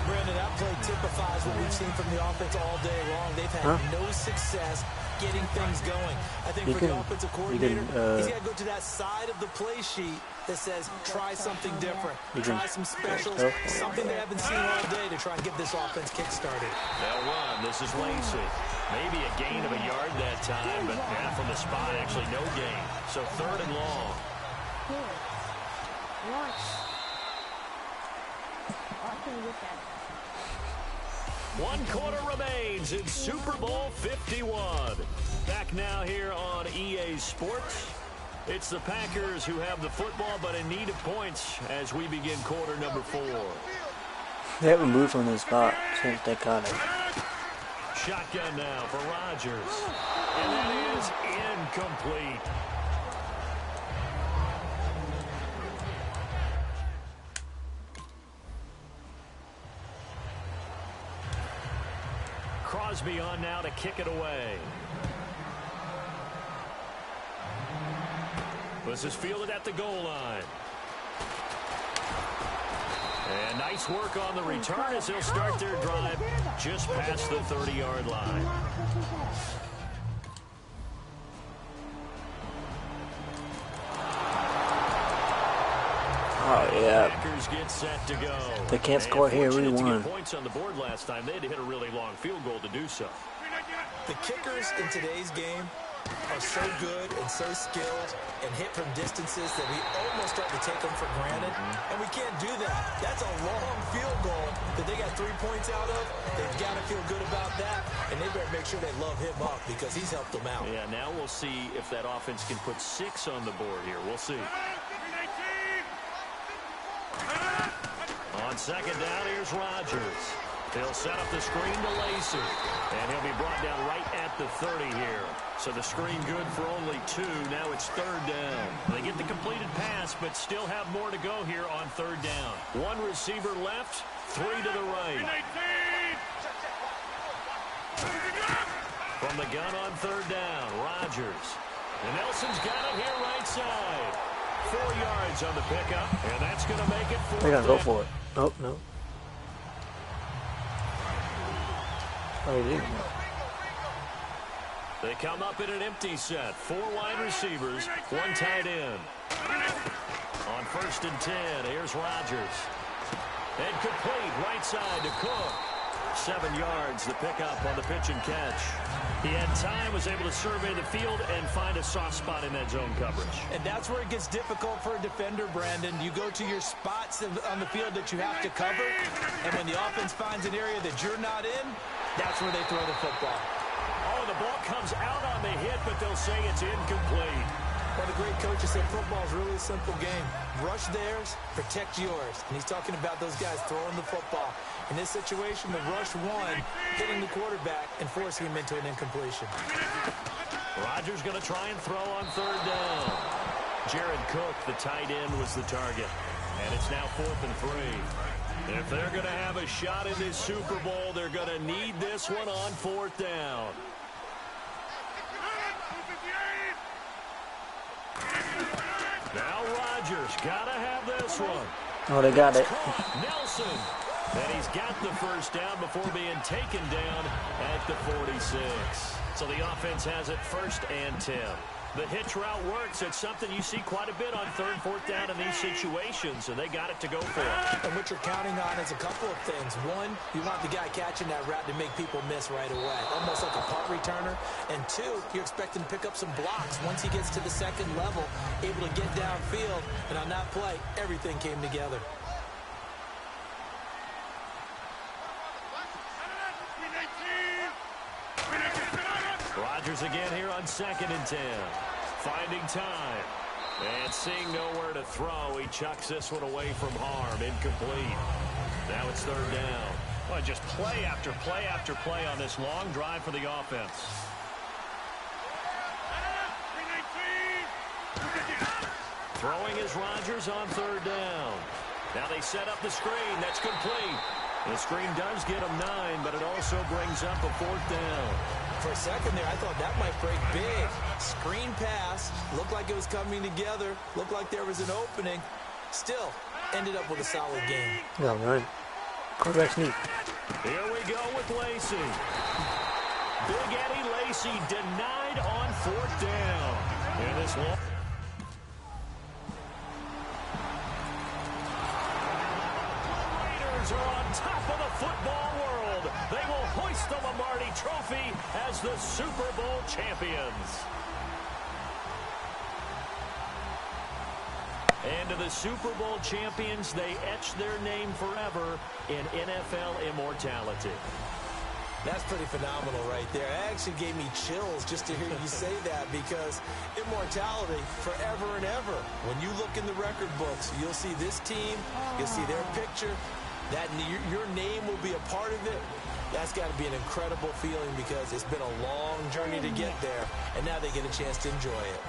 Brandon, that play typifies what we've seen from the offense all day long. They've had no success getting things going. I think for the offensive coordinator, he's got to go to that side of the play sheet that says, try something different. Try some specials, something they haven't seen all day to try and get this offense kick-started. They'll run. This is Lacey. Maybe a gain of a yard that time, but from the spot, actually no gain. So 3rd and long. One quarter remains in Super Bowl 51. Back now here on EA Sports. It's the Packers who have the football, but in need of points as we begin quarter number 4. They haven't moved from this spot since they got it. Shotgun now for Rodgers. And that is incomplete. Crosby on now to kick it away. This is fielded at the goal line. And nice work on the return as they'll start their drive just past the 30-yard line. Oh, yeah. Packers get set to go. They can't score here. We Fortunate to won. get points on the board last time. They had to hit a really long field goal to do so. The kickers in today's game are so good and so skilled and hit from distances that we almost start to take them for granted. And we can't do that. That's a long field goal that they got 3 points out of. They've got to feel good about that. And they better make sure they love him up because he's helped them out. Yeah, now we'll see if that offense can put 6 on the board here. We'll see. On 2nd down, here's Rodgers. He'll set up the screen to Lacey. And he'll be brought down right at the 30 here. So the screen good for only 2. Now it's 3rd down. They get the completed pass, but still have more to go here on 3rd down. 1 receiver left, 3 to the right. From the gun on 3rd down, Rodgers. And Nelson's got it here right side. 4 yards on the pickup, and that's going to make it 4th. They're going to go for it. Nope, no. Oh, he didn't. They come up in an empty set. 4 wide receivers, 1 tight end. On 1st and 10, here's Rodgers. And complete, right side to Cook. 7 yards, the pickup on the pitch and catch. He had time, was able to survey the field and find a soft spot in that zone coverage. And that's where it gets difficult for a defender, Brandon. You go to your spots on the field that you have to cover, and when the offense finds an area that you're not in, that's where they throw the football. Oh, the ball comes out on the hit, but they'll say it's incomplete. One of the great coaches said football is really a simple game. Rush theirs, protect yours. And he's talking about those guys throwing the football. In this situation, the rush won, hitting the quarterback and forcing him into an incompletion. Rodgers going to try and throw on 3rd down. Jared Cook, the tight end, was the target. And it's now 4th and 3. If they're going to have a shot in this Super Bowl, they're going to need this one on 4th down. Now Rodgers gotta have this one. Oh, they got it. Nelson. And he's got the first down before being taken down at the 46. So the offense has it 1st and 10. The hitch route works. It's something you see quite a bit on 3rd and 4th down in these situations, and they got it to go for it. And what you're counting on is a couple of things. One, you want the guy catching that route to make people miss right away, almost like a punt returner. And 2, you're expecting to pick up some blocks once he gets to the 2nd level, able to get downfield. And on that play, everything came together. Rodgers again here on 2nd and 10. Finding time. And seeing nowhere to throw, he chucks this one away from harm. Incomplete. Now it's 3rd down. Well, just play after play after play on this long drive for the offense. Throwing is Rodgers on 3rd down. Now they set up the screen. That's complete. The screen does get him 9, but it also brings up a 4th down. For a second there, I thought that might break big. Screen pass. Looked like it was coming together. Looked like there was an opening. Still, ended up with a solid game. Yeah, right. Quarterback sneak. Here we go with Lacy. Big Eddie Lacy denied on 4th down. And this one. Raiders are on top of the football world. They will hoist the Lombardi Trophy as the Super Bowl champions. And to the Super Bowl champions, they etch their name forever in NFL immortality. That's pretty phenomenal right there. It actually gave me chills just to hear you say that, because immortality forever and ever. When you look in the record books, you'll see this team, you'll see their picture, that your name will be a part of it. That's got to be an incredible feeling, because it's been a long journey to get there, and now they get a chance to enjoy it.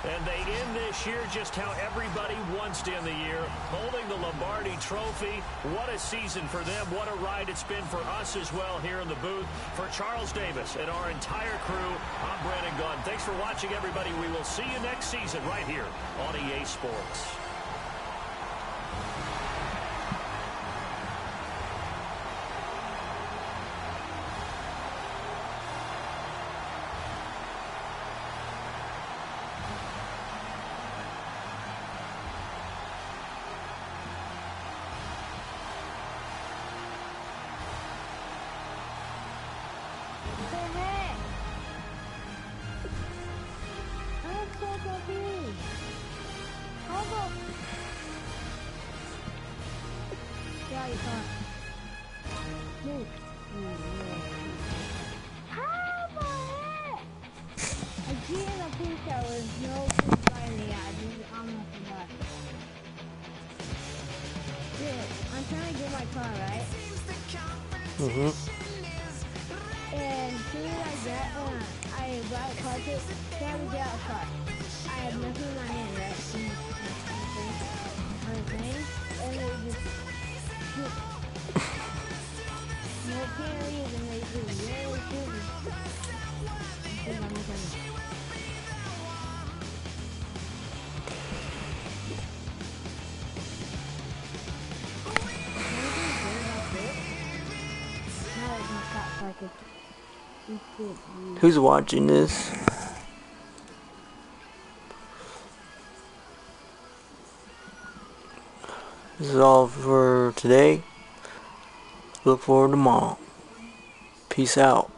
And they end this year just how everybody wants to end the year, holding the Lombardi Trophy. What a season for them. What a ride it's been for us as well here in the booth. For Charles Davis and our entire crew, I'm Brandon Gunn. Thanks for watching, everybody. We will see you next season right here on EA Sports. Yeah, you can't. Move. How about it? Again, I think there was no food by the I'm not forgot. Dude, I'm trying to get my car, right? And as soon as I get I bought a car kit, can't get a car. I have nothing in my hand, right? On the thing, and they just no can't leave, and they do really good. Who's watching this? This is all for today. Look forward to tomorrow. Peace out.